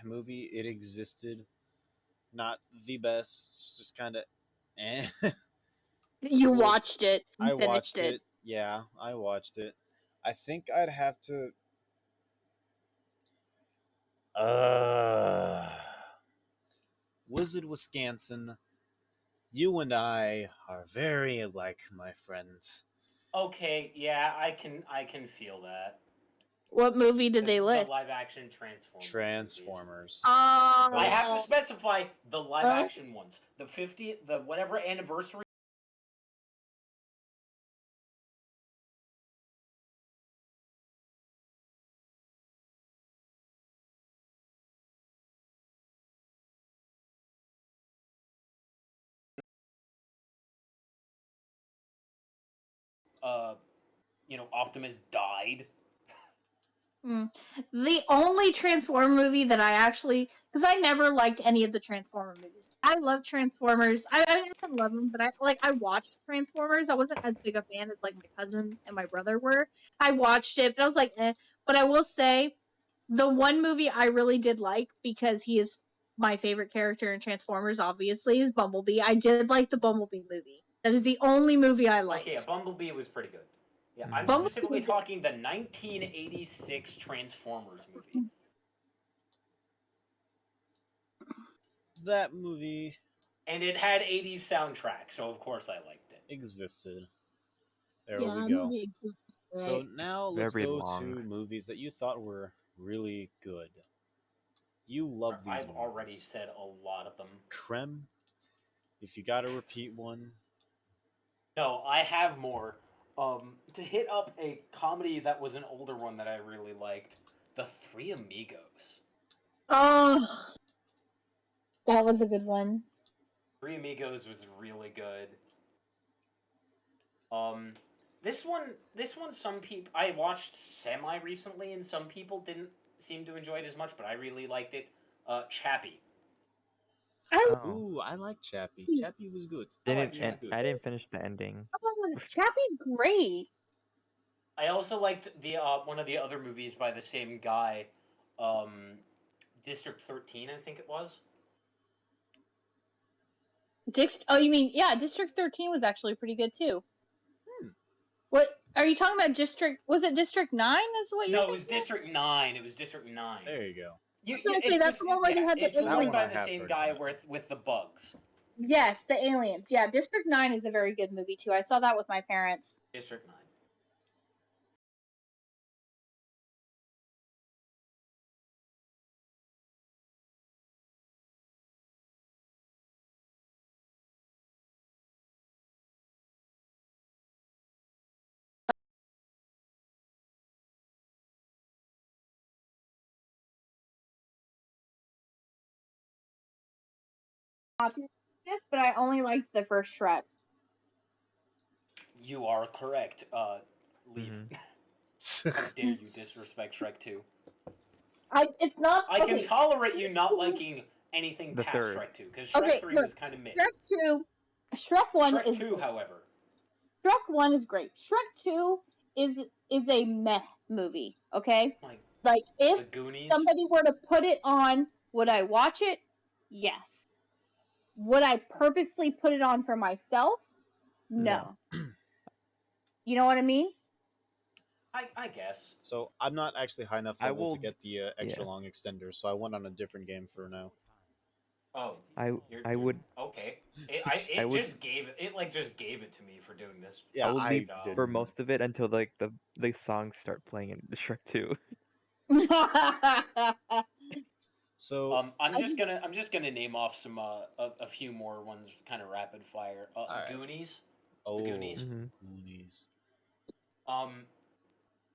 movie. It existed, not the best, just kind of eh. You Would watched it. You I finished watched it? Yeah, I watched it. I think I'd have to. Uh, Wizard Wisconsin. You and I are very alike, my friend. Okay, yeah, I can feel that. What movie did they The list? live action Transformers. Transformers. Oh, I have to Those- specify the live action ones. The 50th, the whatever anniversary. Uh, Optimus died. The only Transformer movie that I actually, because I never liked any of the Transformer movies. I love Transformers. I didn't love them, but I watched Transformers. I wasn't as big a fan as like my cousin and my brother were. I watched it, but I was like, eh. But I will say, the one movie I really did like because he is my favorite character in Transformers. Obviously, is Bumblebee. I did like the Bumblebee movie. That is the only movie I liked. Okay, yeah, Bumblebee was pretty good. Yeah, I'm Bumblebee specifically was- talking the 1986 Transformers movie. That movie And it had 80s soundtrack, so of course I liked it. existed. There Yeah, we go. movie existed, So right? now let's Very go long. to movies that you thought were really good. You love these I've already movies. said a lot of them. Crème. If you gotta repeat one, No, I have more. To hit up a comedy that was an older one that I really liked, The Three Amigos. Oh, that was a good one. Three Amigos was really good. This one, some people I watched semi recently, and some people didn't seem to enjoy it as much, but I really liked it. Chappie. Oh. ooh, I like Chappie. Chappie was good. Didn't Chappie was good. I didn't finish the ending. Oh, Chappie's great. I also liked the one of the other movies by the same guy, District 13, I think it was. Oh, you mean District 13 was actually pretty good too. What are you talking about? Was it District 9? Is what you? No, it was District 9. It was District 9. There you go. That's the one where they had the it's the one aliens. by I the have same heard guy about. with the bugs. Yes, the aliens. Yeah, District 9 is a very good movie too. I saw that with my parents. District 9. Yes, but I only liked the first Shrek. You are correct. Leave. Mhm. How dare you disrespect Shrek 2? It's not I can okay. tolerate you not liking anything The past third. Shrek 2, because Shrek Okay, 3 look, was kind of mid. Shrek 1 Shrek is 2, however, Shrek 1 is great. Shrek 2 is a meh movie, okay? like Like if the Goonies. somebody were to put it on, would I watch it? Yes. Would I purposely put it on for myself? No. No. You know what I mean? I guess. So I'm not actually high enough I level to will. get the extra Yeah. long extender, so I went on a different game for now. Oh, I I you're would okay. I would Just gave it to me for doing this. I Yeah, would I leave No. for didn't. most of it until like the songs start playing in the Shrek 2. So, I'm just gonna name off some a few more ones, kind of rapid fire. alright. Goonies, the Oh, Goonies. Mhm. Goonies. Um,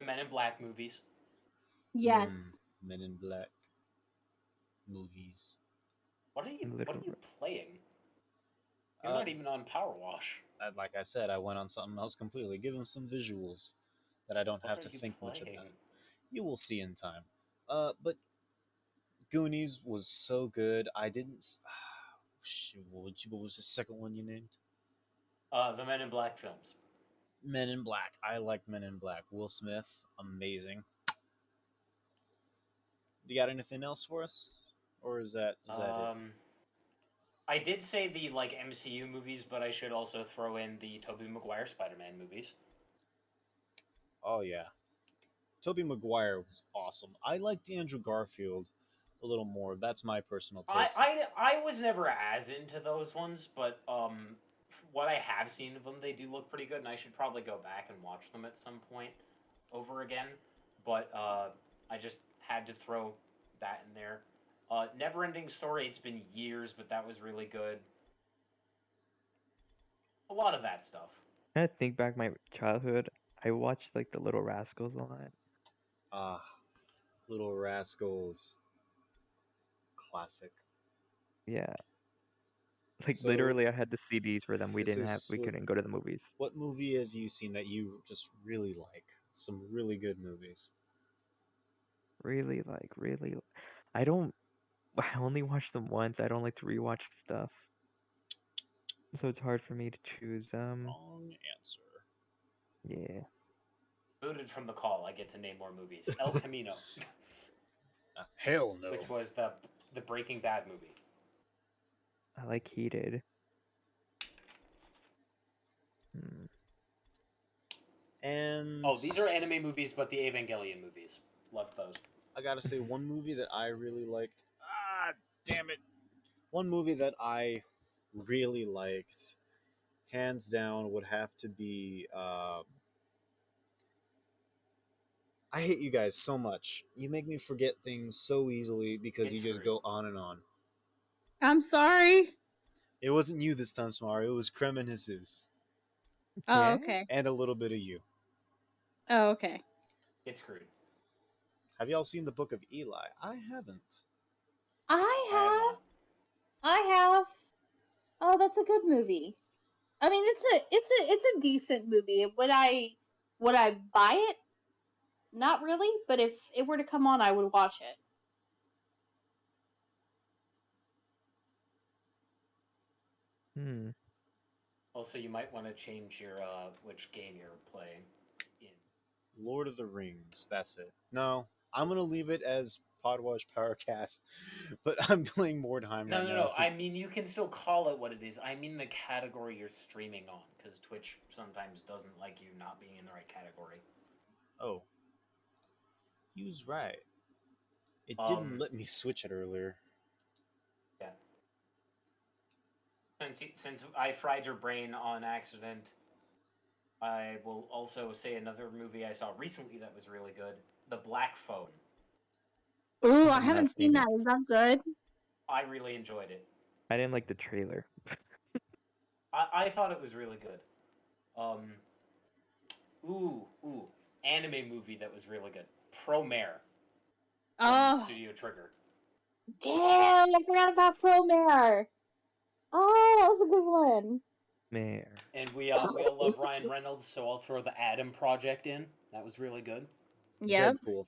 Men in Black movies. Yes. Men in Black movies. What are you Literal. playing? You're Uh, not even on Power Wash. like I said, I went on something else completely. Give them some visuals that I don't What have are to you think much playing? about. You will see in time. But Goonies was so good. I didn't. Shoot, what was the second one you named? The Men in Black films. Men in Black. I like Men in Black. Will Smith, amazing. You got anything else for us, or is that it? I did say the MCU movies, but I should also throw in the Tobey Maguire Spider-Man movies. Oh yeah, Tobey Maguire was awesome. I liked Andrew Garfield a little more. That's my personal taste. I was never as into those ones, but what I have seen of them, they do look pretty good, and I should probably go back and watch them at some point over again. But I just had to throw that in there. Never-ending Story. It's been years, but that was really good. A lot of that stuff. I think back my childhood. I watched like the Little Rascals a lot. Ah, Little Rascals, classic. Yeah. Like So, literally, I had the CDs for them. this is We couldn't go to the movies. what movie have you seen that you just really like? Some really good movies. Really. I don't. I only watched them once. I don't like to rewatch stuff, so it's hard for me to choose. Wrong answer. Yeah. Booted from the call. I get to name more movies. El Camino, Hell no. which was the Breaking Bad movie. I like Heated. Hmm. And Oh, these are anime movies, but the Evangelion movies. Love those. I gotta say, one movie that I really liked. Ah, damn it. One movie that I really liked, hands down, would have to be. I hate you guys so much. You make me forget things so easily because It's you just screwed. go on and on. I'm sorry. It wasn't you this time, Samarra. It was Crème and Jesus. Oh, Yeah. okay. And a little bit of you. Oh, okay. It's screwed. Have y'all seen the Book of Eli? I haven't. I I have have. not. I have. Oh, that's a good movie. I mean, it's a decent movie. Would I buy it? Not really, but if it were to come on, I would watch it. Hmm. Also, you might want to change your which game you're playing in. Lord of the Rings. That's it. No, I'm gonna leave it as Podwash Powercast, but I'm playing Mordheim No, right no, now no. I since. mean, you can still call it what it is. I mean the category you're streaming on, because Twitch sometimes doesn't like you not being in the right category. Oh, he was right. It didn't Um, let me switch it earlier. yeah. Since I fried your brain on accident, I will also say another movie I saw recently that was really good, The Black Phone. Ooh, I I have not haven't seen seen it. that. Is that good? I really enjoyed it. I didn't like the trailer. I thought it was really good. Um, ooh, anime movie that was really good. Promare from Oh, Studio Trigger. damn! I forgot about Promare. Oh, that was a good one. Mayor. And we all love Ryan Reynolds, so I'll throw the Adam Project in. That was really good. Yep. Deadpool.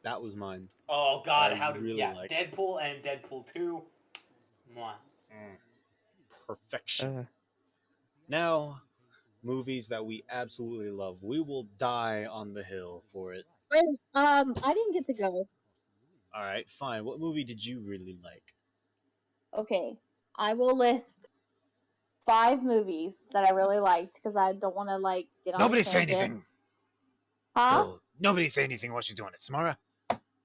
That was mine. Oh That God, I how did really liked. Deadpool and Deadpool 2. Mwah. Perfection. Now, movies that we absolutely love. We will die on the hill for it. Wait, I didn't get to go. All right, fine. What movie did you really like? Okay, I will list 5 movies that I really liked because I don't want to like get on Nobody a say tangent. anything. Huh? Go. Nobody say anything while she's doing it. Samarra,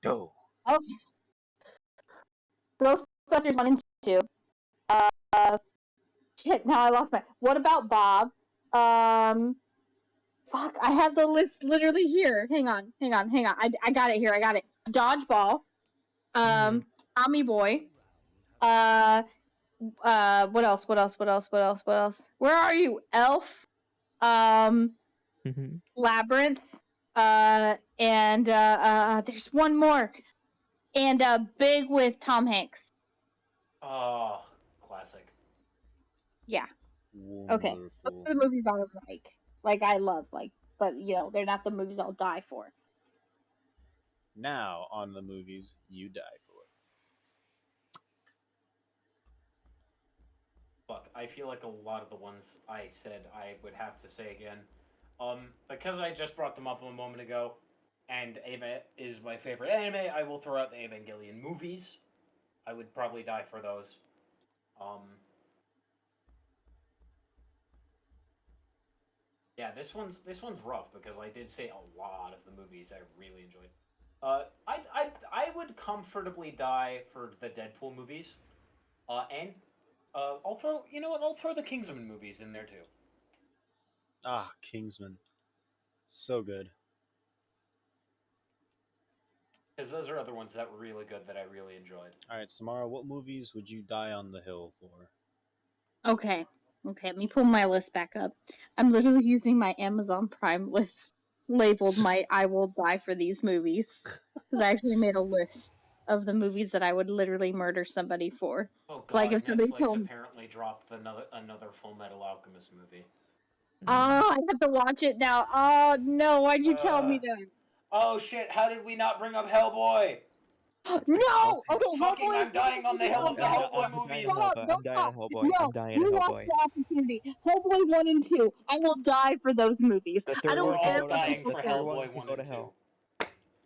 go. Okay. Ghostbusters 1 and 2. Shit, now I lost my. What about Bob? Fuck, I have the list literally here. Hang on. I got it here. I got it. Dodgeball. Tommy Boy. What else? Where are you? Elf. Labyrinth. And there's one more. And Big with Tom Hanks. Oh, classic. Yeah. Okay. Those Wonderful. are the movies I would like. Like I love, like, but you know, they're not the movies I'll die for. Now on the movies you die for. Fuck, I feel like a lot of the ones I said I would have to say again. Because I just brought them up a moment ago, and anime is my favorite anime, I will throw out the Evangelion movies. I would probably die for those. Yeah, this one's rough because I did say a lot of the movies I really enjoyed. I would comfortably die for the Deadpool movies, and I'll throw I'll throw the Kingsman movies in there too. Ah, Kingsman. So good. Because those are other ones that were really good that I really enjoyed. All right, Samara, what movies would you die on the hill for? Okay, let me pull my list back up. I'm literally using my Amazon Prime list labeled my I will die for these movies because I actually made a list of the movies that I would literally murder somebody for. Oh god, Like if somebody Netflix told me, apparently dropped another Full Metal Alchemist movie. oh, I have to watch it now. Oh no, why'd you tell me that? Oh shit, how did we not bring up Hellboy? No! Okay, Fucking, Hellboy I'm dying on the hill of the Hellboy movies. Don't stop. Hellboy. No, I'm dying you on lost Hellboy. the opportunity. Hellboy 1 and 2. I will die for those movies. The I third don't We're one can care all go to what hell. dying people for say. The third one Hellboy can 1 go and to 2. hell.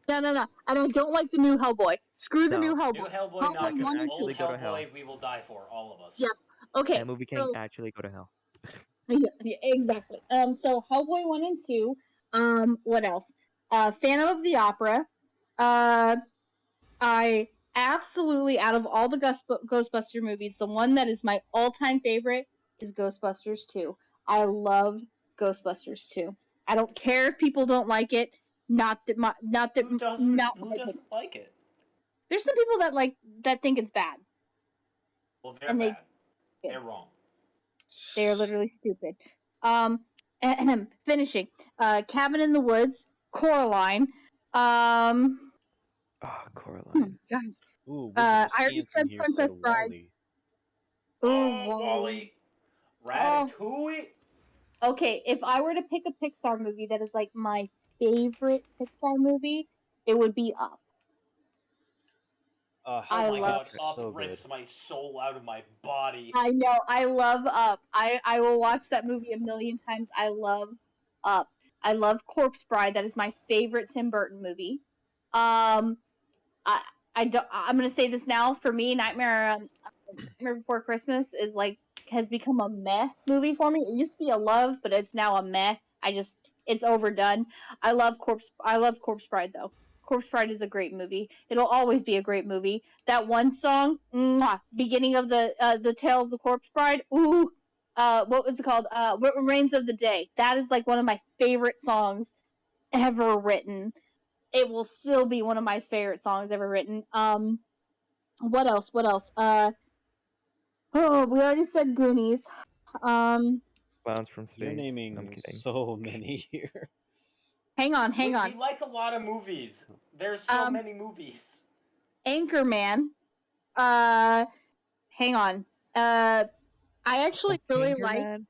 No. And I don't like the new Hellboy. Screw the No. new New Hellboy. Hellboy, not good. actually Old go to hell. Hellboy, we will die for, all of us. Yeah. Okay. That movie can actually go to hell. Yeah, exactly. So Hellboy 1 and 2. What else? Phantom of the Opera. I absolutely, out of all the Ghostbuster movies, the one that is my all-time favorite is Ghostbusters 2. I love Ghostbusters 2. I don't care if people don't like it. Who doesn't like it? There's some people that think it's bad. Well, they're and bad. They're wrong. They're literally stupid. Finishing. Cabin in the Woods, Coraline. Coraline. God. Ooh, I Wizard of already Scants in said here Princess said Bride. Wally. Wally. Ratatouille. Okay, if I were to pick a Pixar movie that is like my favorite Pixar movie, it would be Up. Oh I my love god, Up. Up So rips good. my soul out of my body. I know, I love Up. I will watch that movie a million times. I love Up. I love Corpse Bride. That is my favorite Tim Burton movie. I don't. I'm gonna say this now. For me, Nightmare Before Christmas is like has become a meh movie for me. It used to be a love, but it's now a meh. It's overdone. I love Corpse Bride though. Corpse Bride is a great movie. It'll always be a great movie. That one song, beginning of the Tale of the Corpse Bride. Ooh, what was it called? What Remains of the Day. That is like one of my favorite songs ever written. It will still be one of my favorite songs ever written. What else? Oh, we already said Goonies. Clowns from You're Space. I'm naming kidding. so many here. Hang on. We like a lot of movies. There's so many movies. Anchorman. Hang on. I actually really like. Anchorman.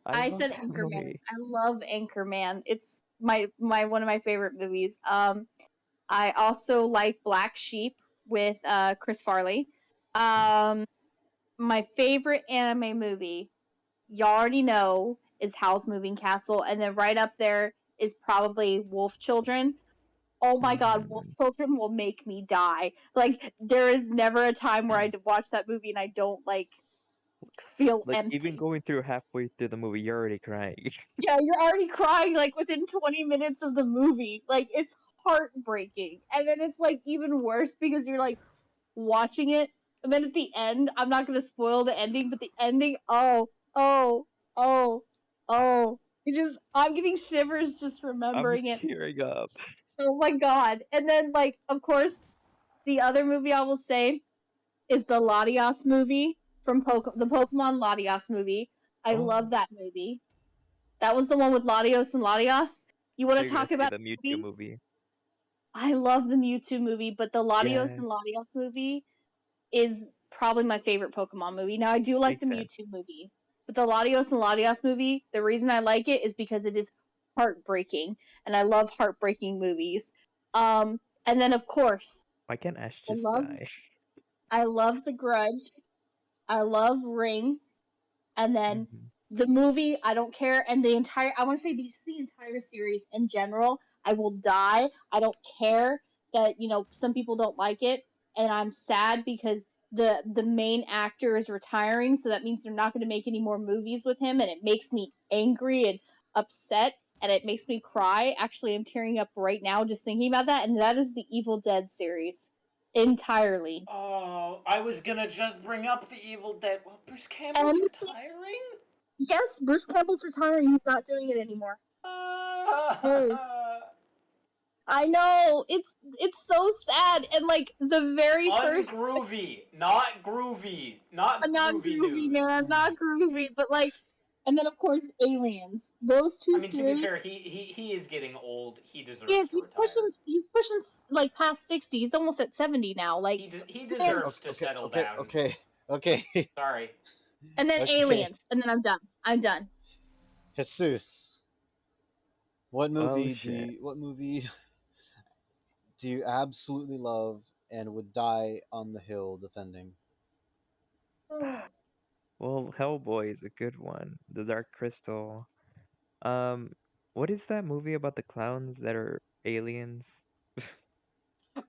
I I love said that Anchorman. movie. I love Anchorman. It's my one of my favorite movies. I also like Black Sheep with Chris Farley. My favorite anime movie, you already know, is Howl's Moving Castle, and then right up there is probably Wolf Children. Oh my god, Wolf Mm. Children will make me die. Like, there is never a time where I watch that movie and I don't like feel Like even empty. going through halfway through the movie, you're already crying. Yeah, you're already crying like within 20 minutes of the movie. Like, it's heartbreaking. And then it's like even worse because you're like watching it, and then at the end, I'm not gonna spoil the ending, but the ending, oh, oh, oh. I'm getting shivers just I'm remembering it. tearing up. Oh my god. And then, like, of course, the other movie I will say is the Latias movie from the Pokemon Latias movie. I Oh, love that movie. That was the one with Latios and Latias. You want so to you're gonna talk say about the the Mewtwo movie? movie? I love the Mewtwo movie, but the Latios Yeah, and Latias movie is probably my favorite Pokemon movie. Now, I do like big the fan. Mewtwo movie, but the Latios and Latias movie, the reason I like it is because it is heartbreaking, and I love heartbreaking movies. And then of course, Why can't Ash I just love die? I love The Grudge. I love Ring, and then Hmm. the movie. I don't care, and the entire. I want to say the entire series in general. I will die. I don't care that some people don't like it, and I'm sad because the main actor is retiring, so that means they're not going to make any more movies with him, and it makes me angry and upset, and it makes me cry. Actually, I'm tearing up right now just thinking about that, and that is the Evil Dead series entirely. Oh, I was gonna just bring up the Evil Dead. Well, Bruce Campbell's And retiring. yes, Bruce Campbell's retiring. He's not doing it anymore. Oh, I know. It's so sad. And like the very first, Ungroovy, not groovy, not not groovy groovy, news. man, not groovy, but like, and then of course Aliens. Those I two mean, to be series. fair, he is getting old. He Yeah, deserves to retire. He's pushing like past 60. He's almost at 70 now. Like, He man, deserves to Okay, settle okay, down. okay, okay, Sorry. and then okay. Aliens, and then I'm done. I'm done. Jesus, Oh shit. what movie do you absolutely love and would die on the hill defending? Well, Hellboy is a good one. The Dark Crystal. Um, what is that movie about the clowns that are aliens?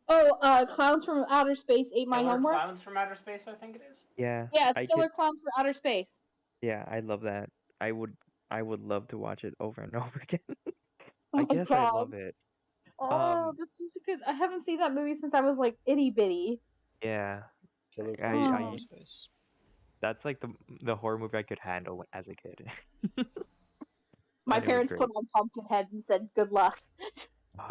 Oh, Clowns from Outer Space ate my Killer homework. Clowns from Outer Space, I think it is. Yeah, Yeah, it's I could. Killer Clowns from Outer Space. Yeah, I love that. I would. I would love to watch it over and over again. Oh I my guess I god. love it. Oh, Um, this is good. I haven't seen that movie since I was like itty bitty. yeah, Killer Clowns I, from Oh, Outer I, Space. that's like the horror movie I could handle as a kid. my Thought it was parents put great. on Pumpkinhead and said, "Good luck." Ah,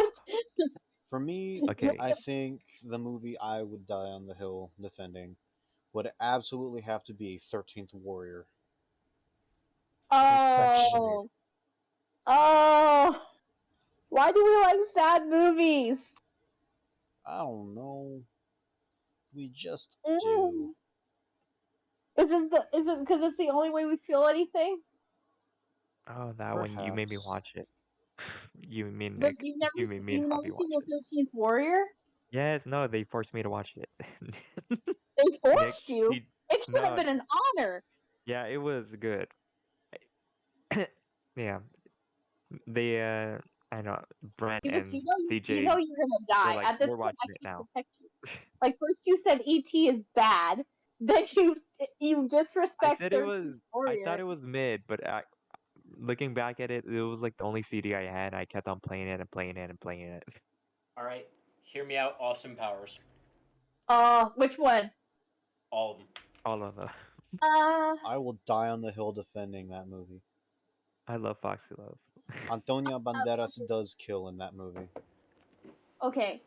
For me, okay, I think the movie I would die on the hill defending would absolutely have to be 13th Warrior. Perfection. Oh, oh. Why do we like sad movies? I don't know. We just do. Mm. Is it because it's the only way we feel anything? oh, that one you made me Perhaps. watch it. You mean But Nick? You made me and you've never Hobby seen watch the it. 13th Warrior? Yes, no, they forced me to watch it. They Nick, forced you. he It should have no, been an honor. yeah, it was good. Yeah, they I know Brent Because and you CJ know you're gonna were die. like, At this we're point, I watching it can't now. protect you. Like first you said ET is bad, then you I disrespect said it was. 13th I thought Warrior. it was mid, but looking back at it, it was like the only CD I had. I kept on playing it and playing it and playing it. All right, hear me out. Austin Powers, Which one? all of them. All of them. Uh, I will die on the hill defending that movie. I love Foxy Love. Antonio Banderas does kill in that movie. okay.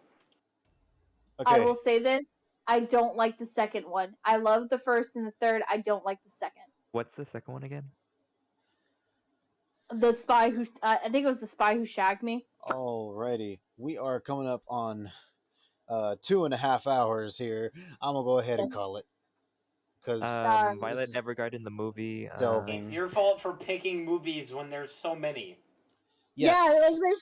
I Okay, will say this. I don't like the second one. I love the first and the third. I don't like the second. What's the second one again? The spy who I think it was the spy who shagged me. alrighty. We are coming up on 2.5 hours here. I'm gonna go ahead and call it. because Violet this is Evergarden, the movie. It's delving. your fault for picking movies when there's so many. Yeah, like Yes. there's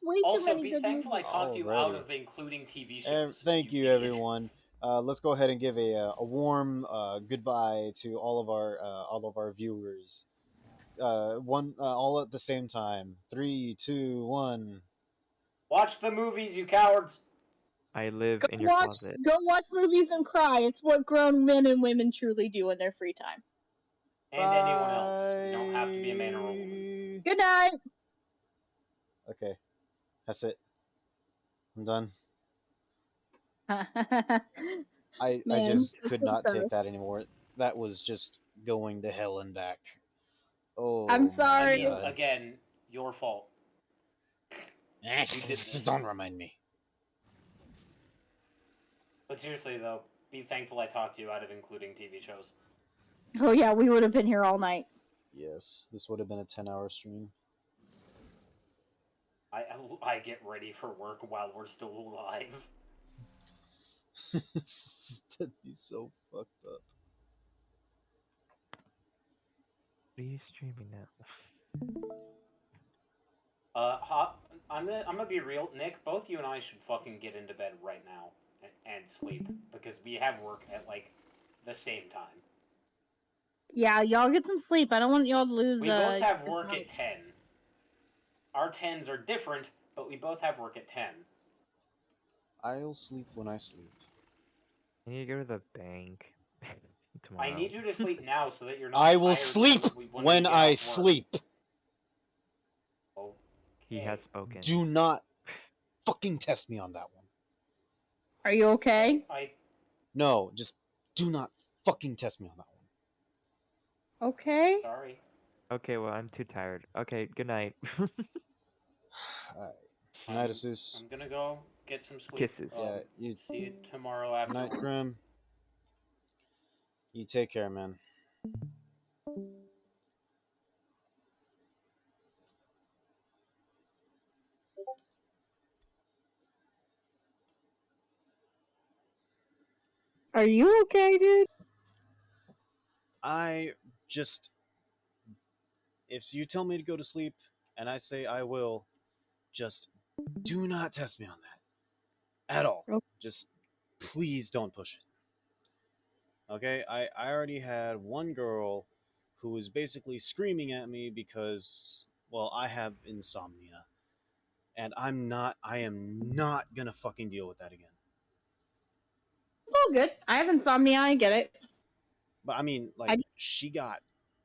way too Also, many be good thankful I movies. talked you out Alrighty. of including TV shows. Thank You you, idiot. everyone. Let's go ahead and give a warm goodbye to all of our viewers. One all at the same time. 3, 2, 1. Watch the movies, you cowards. I live Go in your watch, closet. go watch movies and cry. It's what grown men and women truly do in their free time. And anyone else. You don't have to be a man or a woman. Bye. Good night. Okay, that's it. I'm done. I Man, just could not take that anymore. That was just going to hell and back. I'm Oh I my sorry. mean, god. again, your fault. Don't remind me. But seriously, though, be thankful I talked you out of including TV shows. Oh yeah, we would have been here all night. Yes, this would have been a 10-hour stream. I get ready for work while we're still alive. That'd be so fucked up. What are you streaming now? I'm gonna be real, Nick. Both you and I should fucking get into bed right now and sleep because we have work at like the same time. Yeah, y'all get some sleep. I don't want y'all to lose. We both have work at 10. Our 10s are different, but we both have work at 10. I'll sleep when I sleep. I need to go to the bank tomorrow. I need you to sleep now so that you're not. I will tired sleep when when we get I off work. sleep. Okay. He has spoken. Do not fucking test me on that one. Are you okay? No, just do not fucking test me on that one. Okay. Sorry. Okay, well, I'm too tired. Okay, good night. Alright. Good night, Asus. I'm gonna go get some sleep. Kisses. Yeah, you. See you tomorrow after Good night, work. Crème. You take care, man. Are you okay, dude? I just. If you tell me to go to sleep and I say I will, just do not test me on that. At all. Okay. Just please don't push it. Okay? I already had one girl who was basically screaming at me because, well, I have insomnia. And I am not gonna fucking deal with that again. It's all good. I have insomnia. I get it. But I mean, like, she got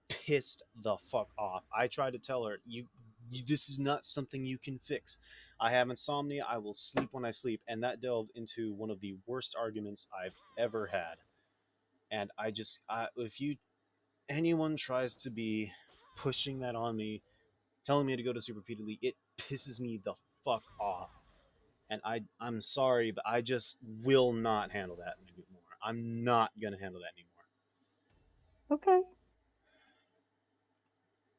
pissed the fuck off. I tried to tell her, you this is not something you can fix. I have insomnia. I will sleep when I sleep. And that delved into one of the worst arguments I've ever had. And if anyone tries to be pushing that on me, telling me to go to sleep repeatedly, it pisses me the fuck off. And I'm sorry, but I just will not handle that anymore. I'm not gonna handle that anymore. Okay.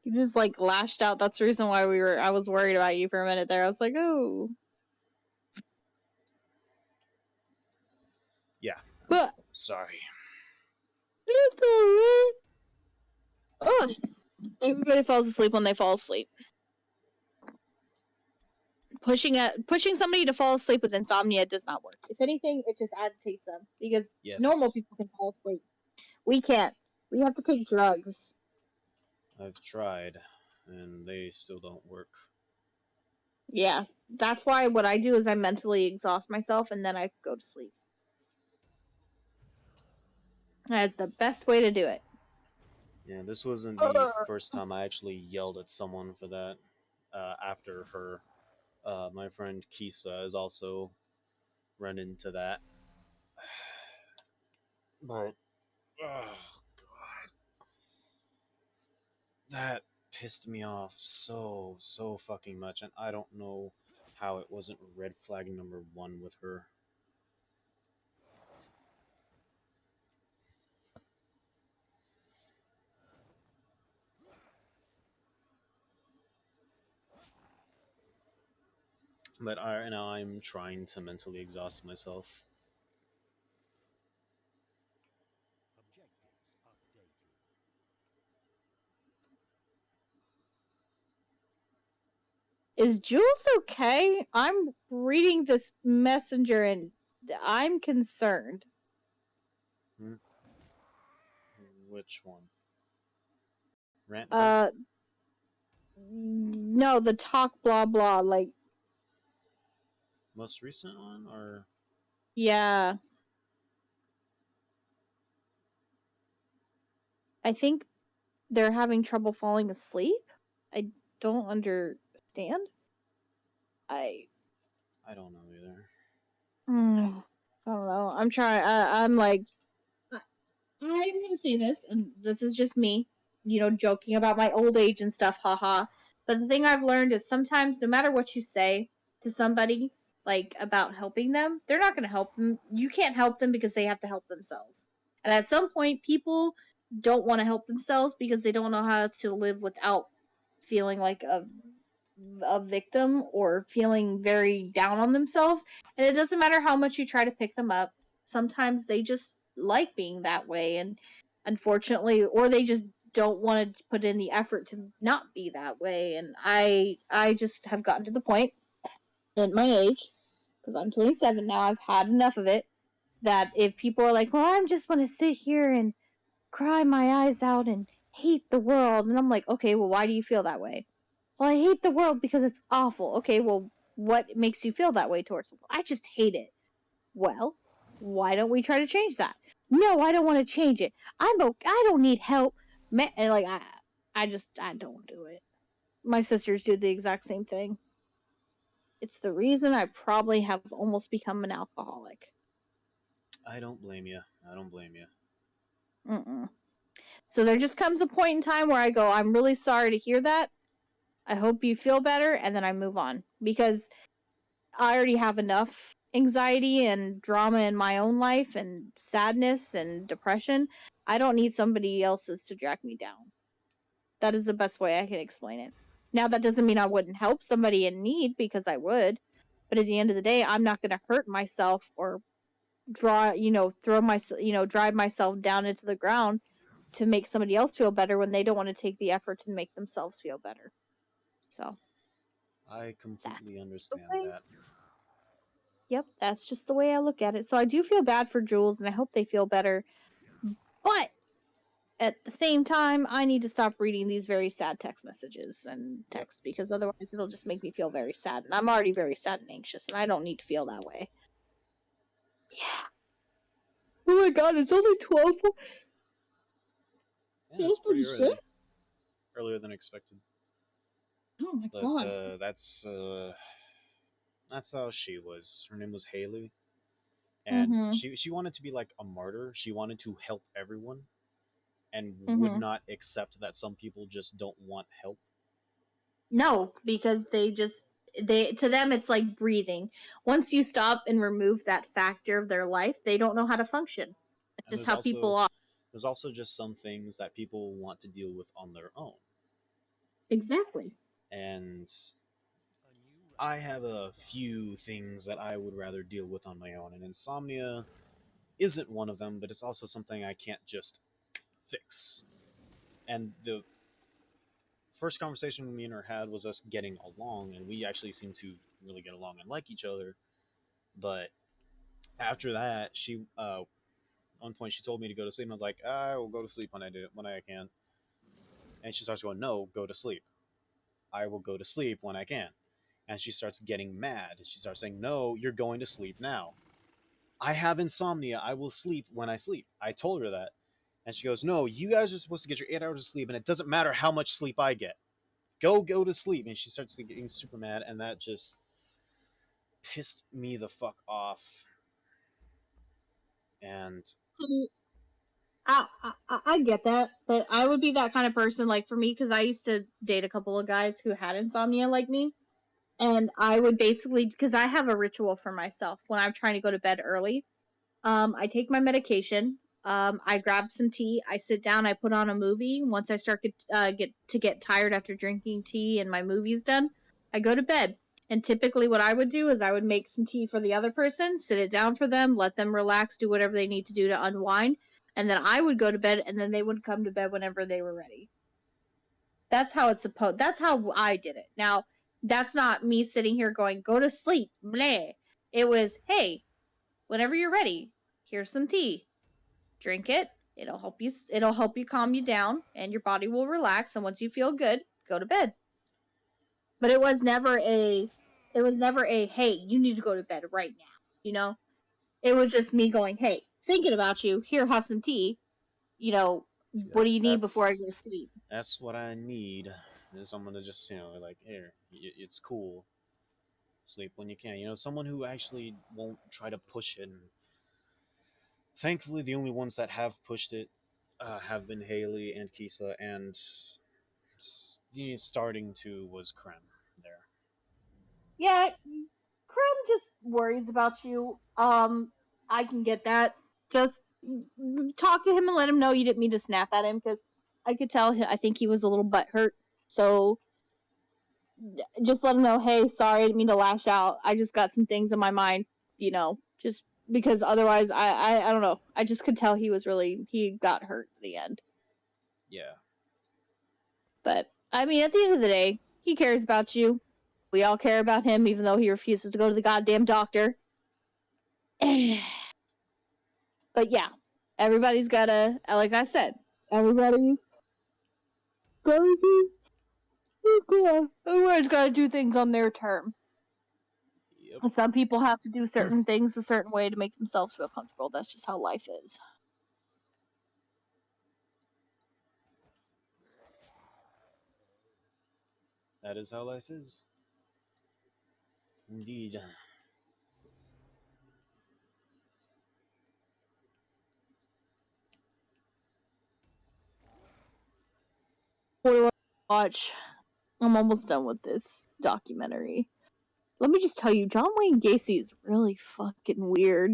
You just like lashed out. That's the reason why I was worried about you for a minute there. I was like, oh. Yeah. But Sorry. it's alright. Oh, everybody falls asleep when they fall asleep. Pushing somebody to fall asleep with insomnia does not work. If anything, it just agitates them because Yes. normal people can fall asleep. We can't. We have to take drugs. I've tried, and they still don't work. Yeah, that's why what I do is I mentally exhaust myself and then I go to sleep. That's the best way to do it. Yeah, this wasn't the first time I actually yelled at someone for that. After her, my friend Kisa has also run into that. But, oh god, that pissed me off so fucking much, and I don't know how it wasn't red flag number 1 with her. But now I'm trying to mentally exhaust myself. Is Jules okay? I'm reading this messenger and I'm concerned. Which one? Rant? No, the talk blah blah, like, Most recent one, or yeah. I think they're having trouble falling asleep. I don't understand. I don't know either. I don't know. I'm trying. I'm like, I'm gonna say this, and this is just me, joking about my old age and stuff, haha. But the thing I've learned is sometimes, no matter what you say to somebody, like about helping them, they're not gonna help them. You can't help them because they have to help themselves. And at some point, people don't want to help themselves because they don't know how to live without feeling like a victim or feeling very down on themselves. And it doesn't matter how much you try to pick them up. Sometimes they just like being that way, and unfortunately, or they just don't want to put in the effort to not be that way. And I just have gotten to the point at my age, because I'm 27 now, I've had enough of it, that if people are like, well, I just want to sit here and cry my eyes out and hate the world, and I'm like, okay, well, why do you feel that way? Well, I hate the world because it's awful. Okay, well, what makes you feel that way towards it? I just hate it. Well, why don't we try to change that? No, I don't want to change it. I don't need help. And like I don't do it. My sisters do the exact same thing. It's the reason I probably have almost become an alcoholic. I don't blame you. I don't blame you. Mm-mm. So there just comes a point in time where I go, I'm really sorry to hear that. I hope you feel better, and then I move on, because I already have enough anxiety and drama in my own life and sadness and depression. I don't need somebody else's to drag me down. That is the best way I can explain it. Now, that doesn't mean I wouldn't help somebody in need, because I would. But at the end of the day, I'm not going to hurt myself or drive myself down into the ground to make somebody else feel better when they don't want to take the effort to make themselves feel better. So I that's completely the understand way. that. Yep, that's just the way I look at it. So I do feel bad for Jules, and I hope they feel better. But at the same time, I need to stop reading these very sad text messages and Yep. texts, because otherwise it'll just make me feel very sad. And I'm already very sad and anxious, and I don't need to feel that way. Yeah. Oh my god, it's only 12. Yeah, it's pretty 12:46? early. Earlier than expected. Oh my But god. that's how she was. Her name was Haley, and Mm-hmm. she wanted to be like a martyr. She wanted to help everyone, and would Mm-hmm. not accept that some people just don't want help. No, because to them it's like breathing. Once you stop and remove that factor of their life, they don't know how to function. It's And just how people are. there's also just some things that people want to deal with on their own. Exactly. And I have a few things that I would rather deal with on my own, and insomnia isn't one of them, but it's also something I can't just fix. And the first conversation me and her had was us getting along, and we actually seem to really get along and like each other. But after that, one point she told me to go to sleep, and I was like, I will go to sleep when I can. And she starts going, no, go to sleep. I will go to sleep when I can. And she starts getting mad. She starts saying, no, you're going to sleep now. I have insomnia. I will sleep when I sleep. I told her that. And she goes, no, you guys are supposed to get your 8 hours of sleep, and it doesn't matter how much sleep I get. Go to sleep. And she starts getting super mad, and that just pissed me the fuck off. And So, I get that, but I would be that kind of person, like for me, because I used to date a couple of guys who had insomnia like me, and I would basically, because I have a ritual for myself when I'm trying to go to bed early. I take my medication. I grab some tea. I sit down. I put on a movie. Once I start get tired after drinking tea and my movie's done, I go to bed. And typically, what I would do is I would make some tea for the other person, sit it down for them, let them relax, do whatever they need to do to unwind, and then I would go to bed, and then they would come to bed whenever they were ready. That's how it's supposed. That's how I did it. Now, That's not me sitting here going, go to sleep, bleh. It was, hey, whenever you're ready, here's some tea. Drink it. It'll help you calm you down and your body will relax, and once you feel good, go to bed. But it was never a hey, you need to go to bed right now, you know? It was just me going, hey, thinking about you, here, have some tea. You know, See, what do you need before I go to sleep? that's what I need. Is someone to just like, here, it's cool. Sleep when you can. Someone who actually won't try to push it. And thankfully, the only ones that have pushed it have been Haley and Kisa, and starting to was Crème there. Yeah, Crumb just worries about you. I can get that. Just talk to him and let him know you didn't mean to snap at him, because I could tell. I think he was a little butthurt. So just let him know, hey, sorry, I didn't mean to lash out. I just got some things in my mind, just because otherwise, I don't know. I just could tell he got hurt at the end. Yeah. But I mean, at the end of the day, he cares about you. We all care about him, even though he refuses to go to the goddamn doctor. But yeah, everybody's gotta, like I said, everybody's everyone's gotta do things on their term. Yep. Some people have to do certain things a certain way to make themselves feel comfortable. That's just how life is. That is how life is. Indeed. What do I watch? I'm almost done with this documentary. Let me just tell you, John Wayne Gacy is really fucking weird.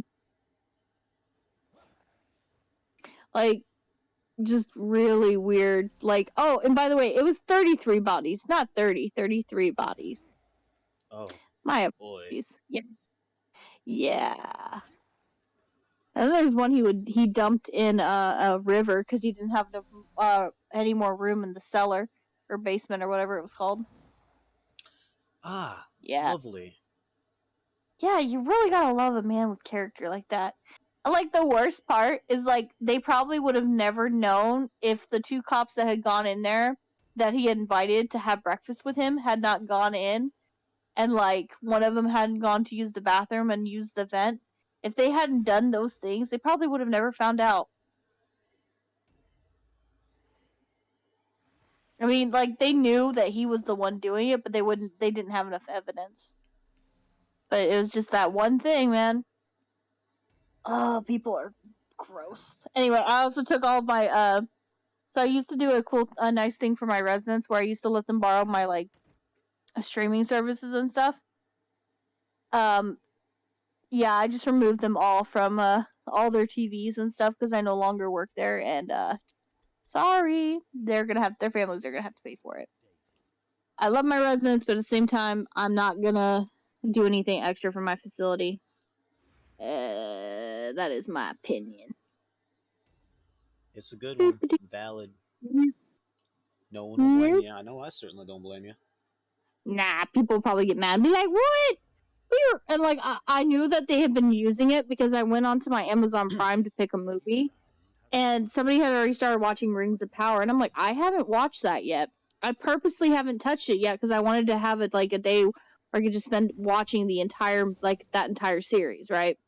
Like, just really weird. Like, oh, and by the way, it was 33 bodies, not 30, 33 bodies. Oh, My boy. apologies. Yeah. Yeah. And then there's one he dumped in a river because he didn't have any more room in the cellar or basement or whatever it was called. Ah, Yeah. lovely. Yeah, you really gotta love a man with character like that. And like the worst part is like they probably would have never known if the two cops that had gone in there that he had invited to have breakfast with him had not gone in, and like one of them hadn't gone to use the bathroom and used the vent. If they hadn't done those things, they probably would have never found out. I mean, like they knew that he was the one doing it, but they didn't have enough evidence. But it was just that one thing, man. Oh, people are gross. Anyway, I also took all my so I used to do a nice thing for my residents where I used to let them borrow my like streaming services and stuff. Um yeah, I just removed them all from all their TVs and stuff because I no longer work there, and sorry, their families are gonna have to pay for it. I love my residents, but at the same time, I'm not gonna do anything extra for my facility. That is my opinion. It's a good one. Valid. No one will blame you. I know I certainly don't blame you. Nah, people probably get mad and be like, what? And like, I knew that they had been using it because I went onto my Amazon Prime to pick a movie, and somebody had already started watching Rings of Power, and I'm like, I haven't watched that yet. I purposely haven't touched it yet because I wanted to have it like a day where I could just spend watching that entire series, right?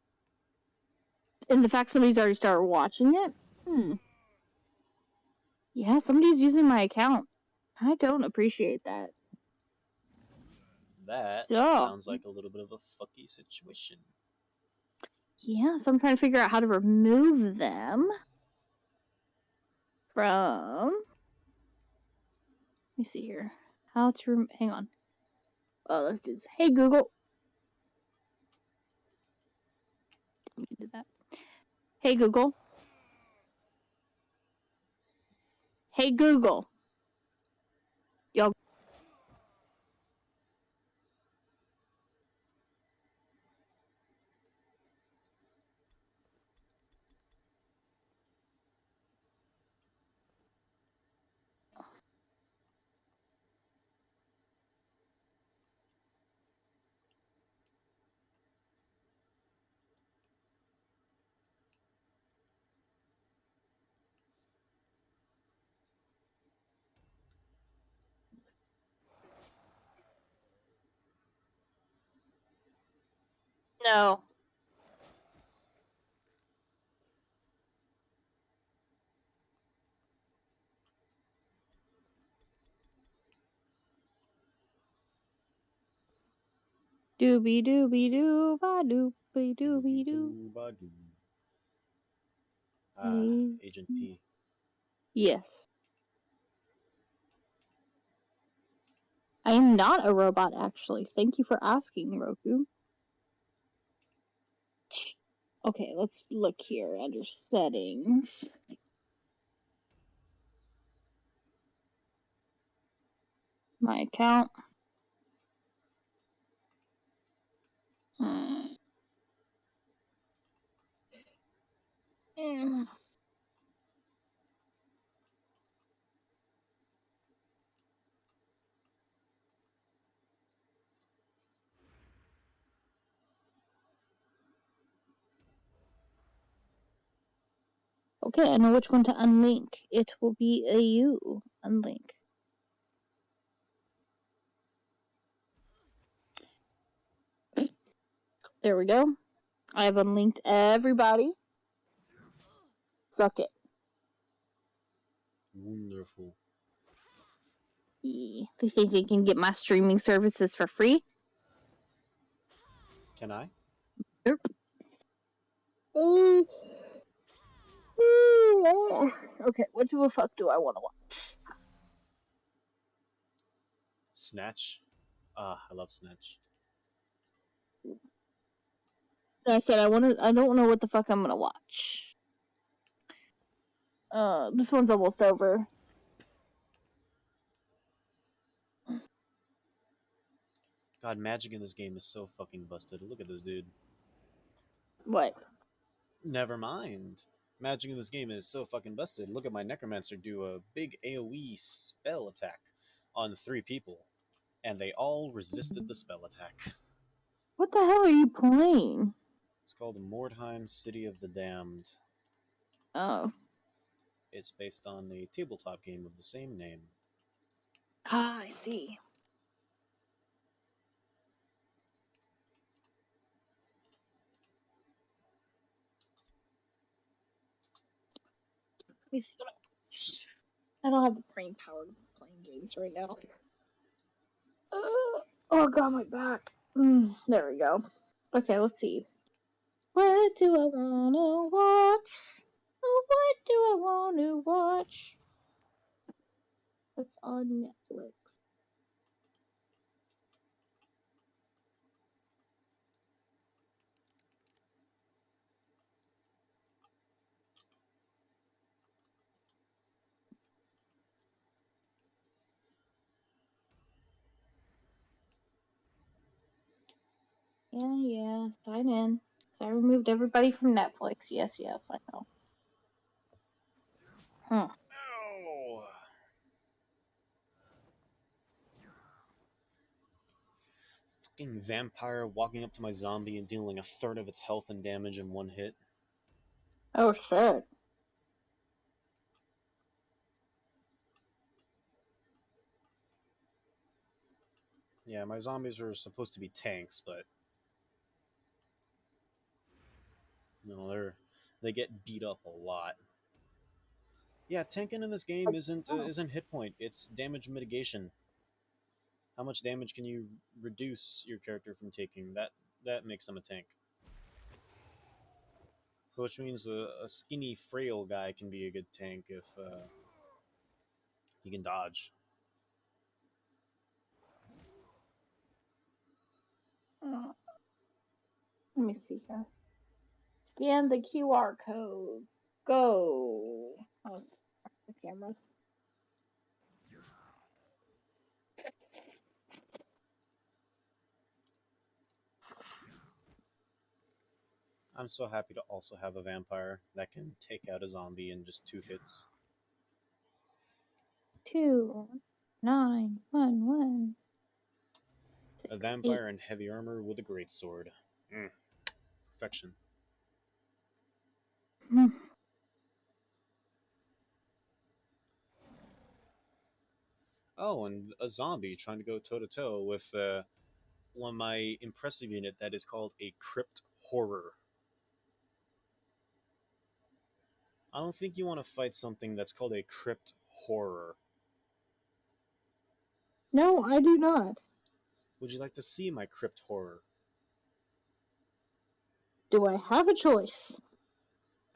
And the fact somebody's already started watching it, yeah, somebody's using my account. I don't appreciate that. That So, sounds like a little bit of a fucky situation. yeah, so I'm trying to figure out how to remove them from. Let me see here. How to hang on. Oh, let's do this. Hey Google. Let me do that. Hey Google. Hey Google. Y'all. No. Doobie doobie doo ba doobie doobie doo. Doo-ba-doo. Mm. Agent P. Yes. I am not a robot, actually. Thank you for asking, Roku. Okay, let's look here under settings. My account. Mm. Mm. Okay, I know which one to unlink. It will be a U. Unlink. There we go. I have unlinked everybody. Fuck it. Wonderful. They think they can get my streaming services for free? Can I? Nope. Okay, what the fuck do I want to watch? Snatch. I love Snatch. I said I don't know what the fuck I'm gonna watch. This one's almost over. God, magic in this game is so fucking busted. Look at this dude. What? Never mind. Magic in this game is so fucking busted. Look at my necromancer do a big AoE spell attack on 3 people, and they all resisted the spell attack. What the hell are you playing? It's called Mordheim City of the Damned. Oh. It's based on a tabletop game of the same name. Ah, I see. Let me see what I don't have the brain power to be playing games right now. Oh god, my back. There we go. Okay, let's see. What do I wanna watch? Oh, what do I wanna watch? What's on Netflix? Yeah, sign in. So I removed everybody from Netflix. Yes, I know. Huh. Ow! Fucking vampire walking up to my zombie and dealing a third of its health and damage in one hit. Oh shit. Yeah, my zombies are supposed to be tanks, but they get beat up a lot. Yeah, tanking in this game isn't hit point. It's damage mitigation. How much damage can you reduce your character from taking? That makes them a tank. So which means a skinny, frail guy can be a good tank if he can dodge. Let me see here. Scan the QR code. Go. Oh, the camera. I'm so happy to also have a vampire that can take out a zombie in just 2 hits. 2911. A vampire in heavy armor with a greatsword. Perfection. Oh, and a zombie trying to go toe to toe with my impressive unit that is called a crypt horror. I don't think you want to fight something that's called a crypt horror. No, I do not. Would you like to see my crypt horror? Do I have a choice?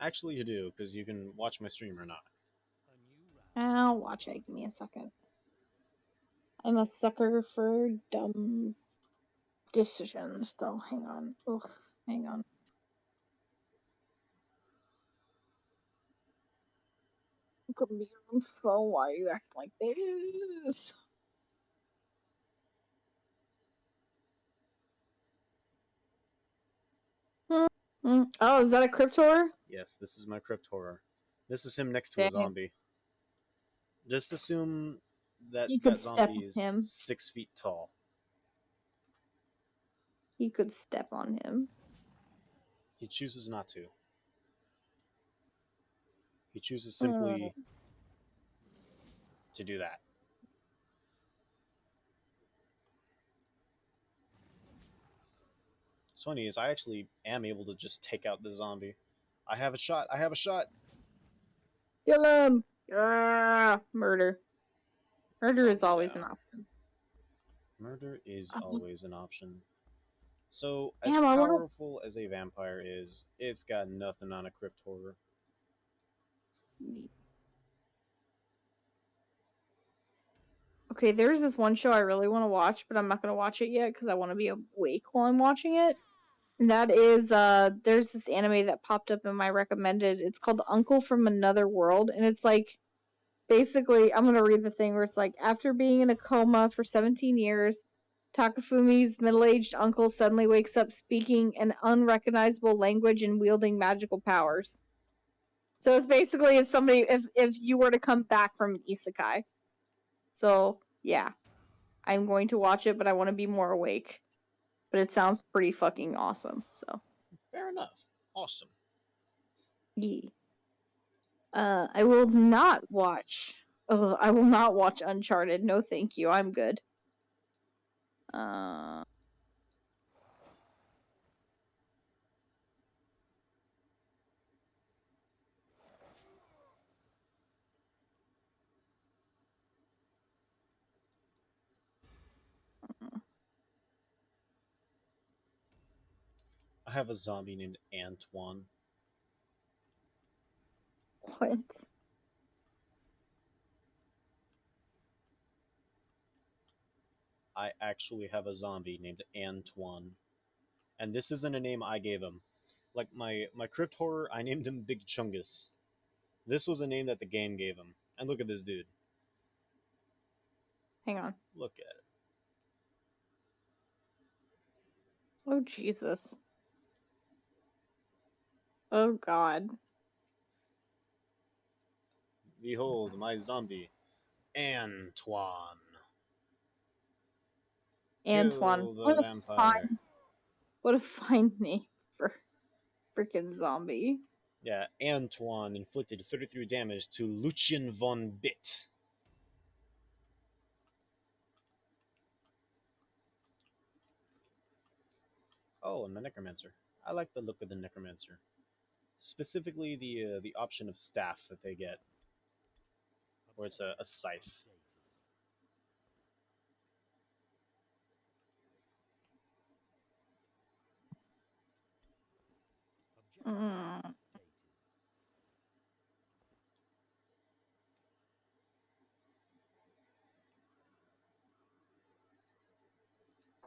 Actually, you do, because you can watch my stream or not. I'll watch it. Give me a second. I'm a sucker for dumb decisions, though. Hang on. Ugh, hang on. Look at me on phone. Why are you acting like this? Oh, is that a Cryptor? Yes, this is my crypt horror. This is him next to a Dang. zombie. Just assume that You could that step zombie on is him. 6 feet tall. You could step on him. He chooses not to. He chooses Uh, simply to do that. What's funny is I actually am able to just take out the zombie. I have a shot. I have a shot. Kill him! Murder. Murder is Zombie always an down. option. Murder is always an option. So, as Damn, I wanna. powerful as a vampire is, it's got nothing on a crypt horror. Okay, there's this one show I really want to watch, but I'm not gonna watch it yet because I want to be awake while I'm watching it. And that is, there's this anime that popped up in my recommended. It's called Uncle from Another World, and it's like, basically, I'm gonna read the thing where it's like, after being in a coma for 17 years, Takafumi's middle-aged uncle suddenly wakes up speaking an unrecognizable language and wielding magical powers. So it's basically if you were to come back from an isekai. So yeah, I'm going to watch it, but I want to be more awake. But it sounds pretty fucking awesome. So Fair enough. Awesome. yeah. I will not watch. I will not watch Uncharted. No, thank you. I'm good. Uh, I have a zombie named Antoine. what? I actually have a zombie named Antoine. And this isn't a name I gave him. Like my crypt horror, I named him Big Chungus. This was a name that the game gave him. And look at this dude. Hang on. Look at it. Oh Jesus. Oh God. Behold my zombie, Antoine. Antoine. Kill the vampire. What a fine name for freaking zombie. Yeah, Antoine inflicted 33 damage to Lucian von Bitt. Oh, and the Necromancer. I like the look of the Necromancer. Specifically, the option of staff that they get, where it's a scythe. Mm.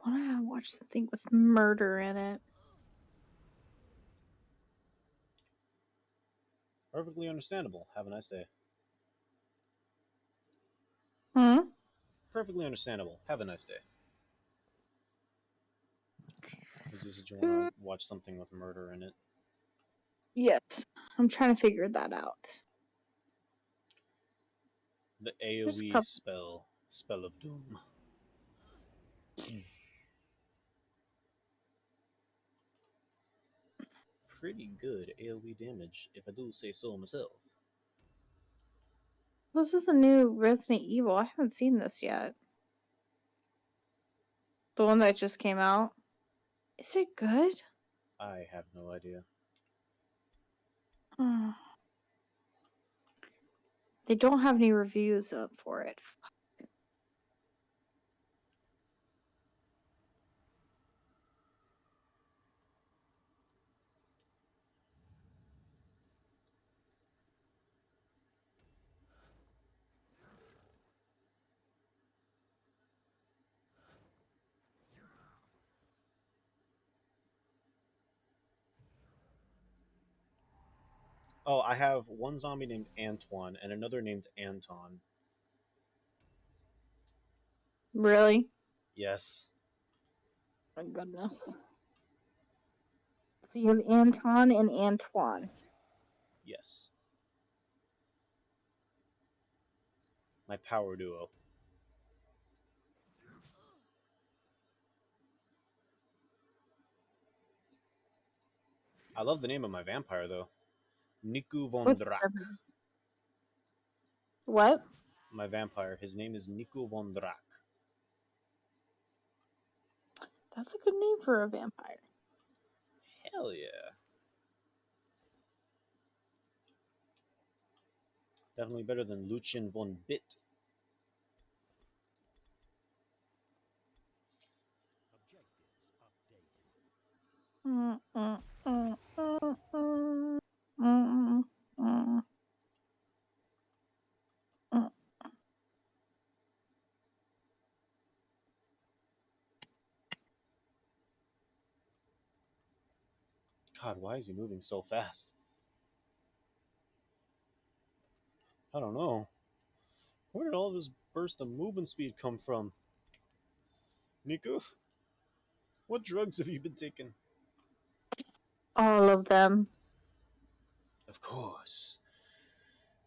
I want to watch something with murder in it. Perfectly understandable. Have a nice day. Hmm? Perfectly understandable. Have a nice day. Is this that you want to watch something with murder in it? Yes. I'm trying to figure that out. The There's a AoE couple. spell. Spell of Doom. Pretty good AoE damage, if I do say so myself. This is the new Resident Evil. I haven't seen this yet. The one that just came out. Is it good? I have no idea. They don't have any reviews up for it. Oh, I have one zombie named Antoine and another named Anton. Really? Yes. My goodness. So you have Anton and Antoine. Yes. My power duo. I love the name of my vampire though. Niku von What's Drak. what? My vampire. His name is Niku von Drak. That's a good name for a vampire. Hell yeah. Definitely better than Lucien von Bit. Mm, mm, mm, mm, mm, mm, mm, mm. God, why is he moving so fast? I don't know. Where did all this burst of movement speed come from? Niku, what drugs have you been taking? All of them. Of course.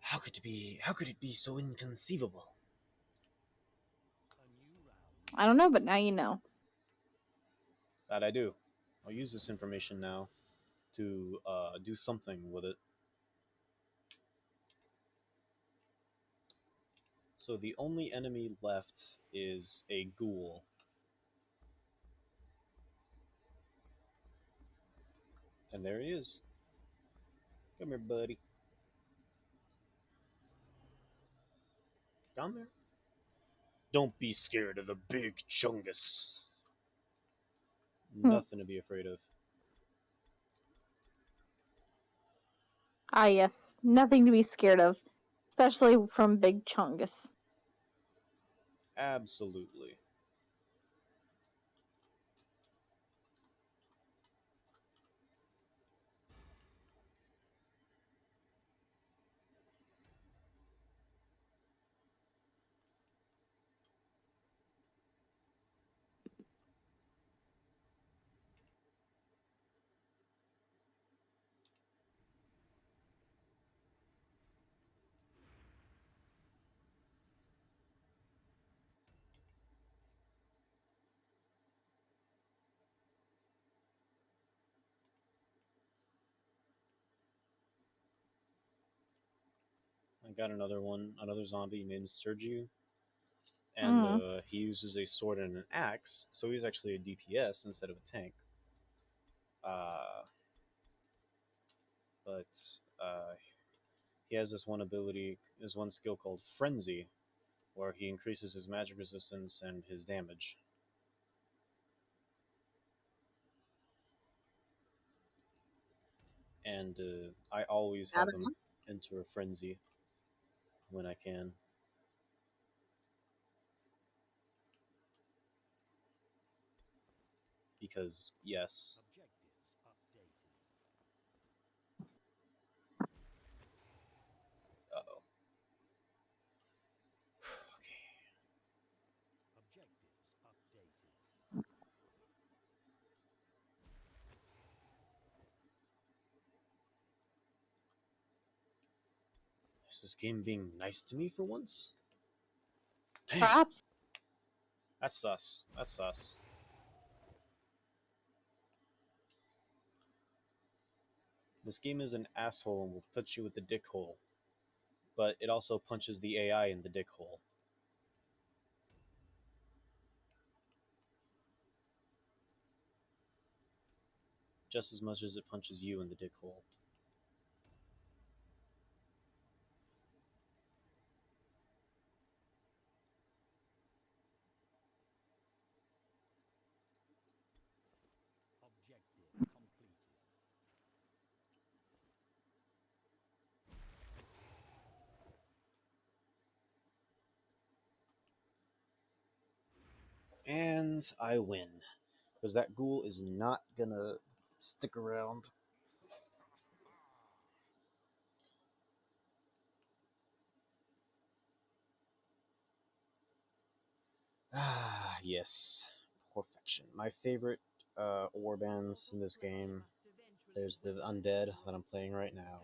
How could it be so inconceivable? I don't know, but now you know. That I do. I'll use this information now to do something with it. So the only enemy left is a ghoul. And there he is. Come here, buddy. Down there. Don't be scared of the big chungus. Hmm. Nothing to be afraid of. Ah, yes. Nothing to be scared of. Especially from Big Chungus. Absolutely. I got another zombie named Sergio, and Mm. he uses a sword and an axe, so he's actually a DPS instead of a tank. Uh, but he has this one skill called Frenzy, where he increases his magic resistance and his damage. And I always I have don't know. him enter a frenzy when I can. Because, yes. Uh oh. Okay. Is this game being nice to me for once? Damn. Perhaps. That's sus. That's sus. This game is an asshole and will touch you with the dick hole. But it also punches the AI in the dick hole. just as much as it punches you in the dick hole. And I win. Because that ghoul is not gonna stick around. Ah, yes. Perfection. My favorite war bands in this game. There's the undead that I'm playing right now.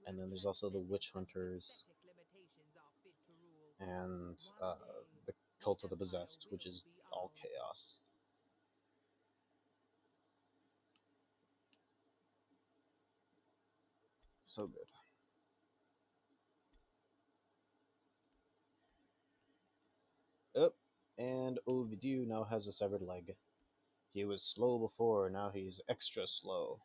And then there's also the witch hunters. And the cult of the possessed, which is all chaos. So good. Up, and Ovidiu now has a severed leg. He was slow before, now he's extra slow.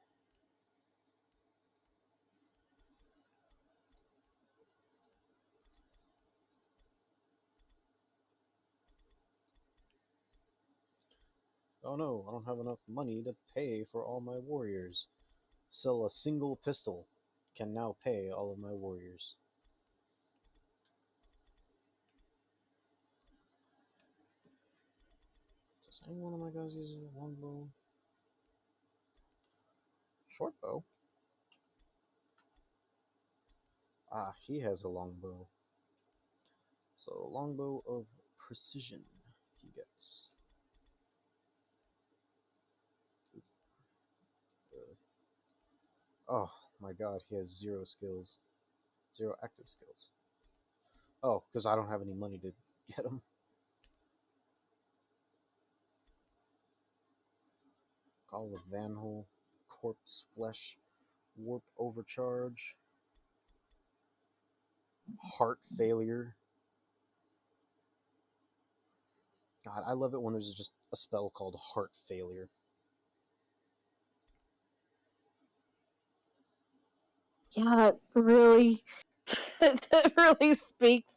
Oh no, I don't have enough money to pay for all my warriors. Sell a single pistol. Can now pay all of my warriors. Does any one of my guys use a longbow? Short bow? Ah, he has a longbow. So, longbow of precision he gets. Oh my god, he has 0 skills. 0 active skills. Oh, because I don't have any money to get him. Call of Vanhole, Corpse Flesh, Warp Overcharge, Heart Failure. God, I love it when there's just a spell called Heart Failure. Yeah, that really, that really speaks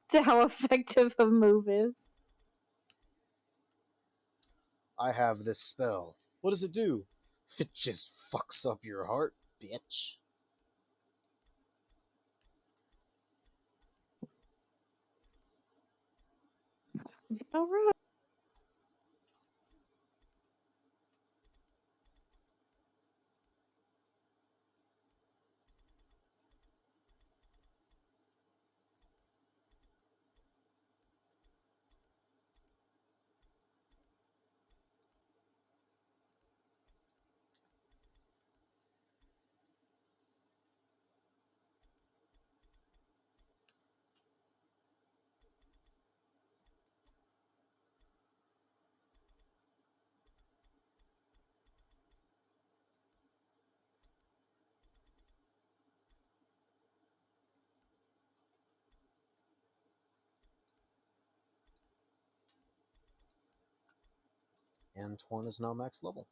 to how effective a move is. I have this spell. What does it do? It just fucks up your heart, bitch. All right. Antoine is now max level.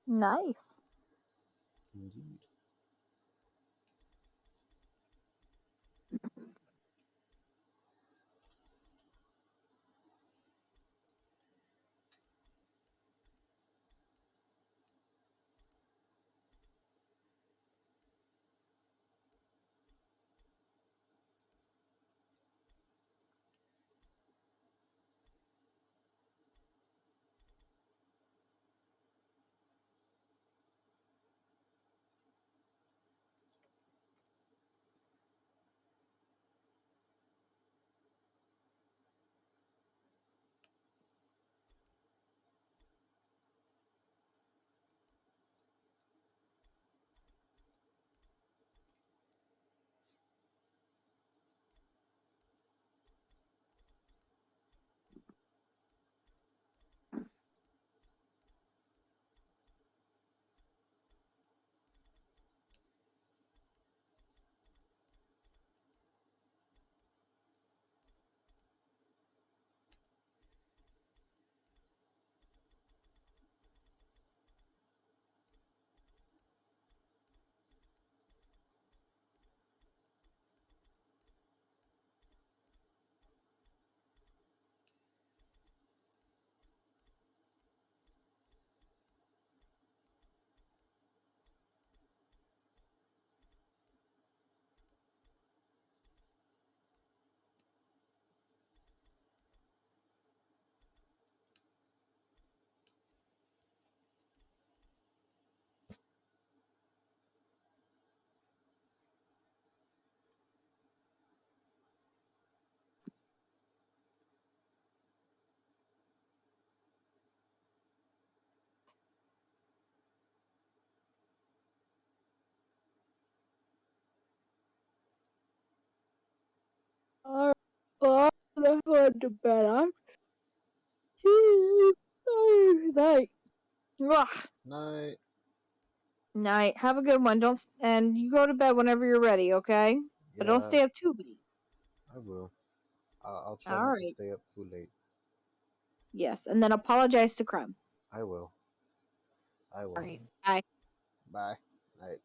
Nice. Indeed. going to bed. I'm night. Ugh. Night. Night. Have a good one. And you go to bed whenever you're ready, okay? But don't Yeah, stay up too late. I will. I'll try All not to right. stay up too late. Yes, and then apologize to Crème. I will. I All will. right. Bye. Bye. Night.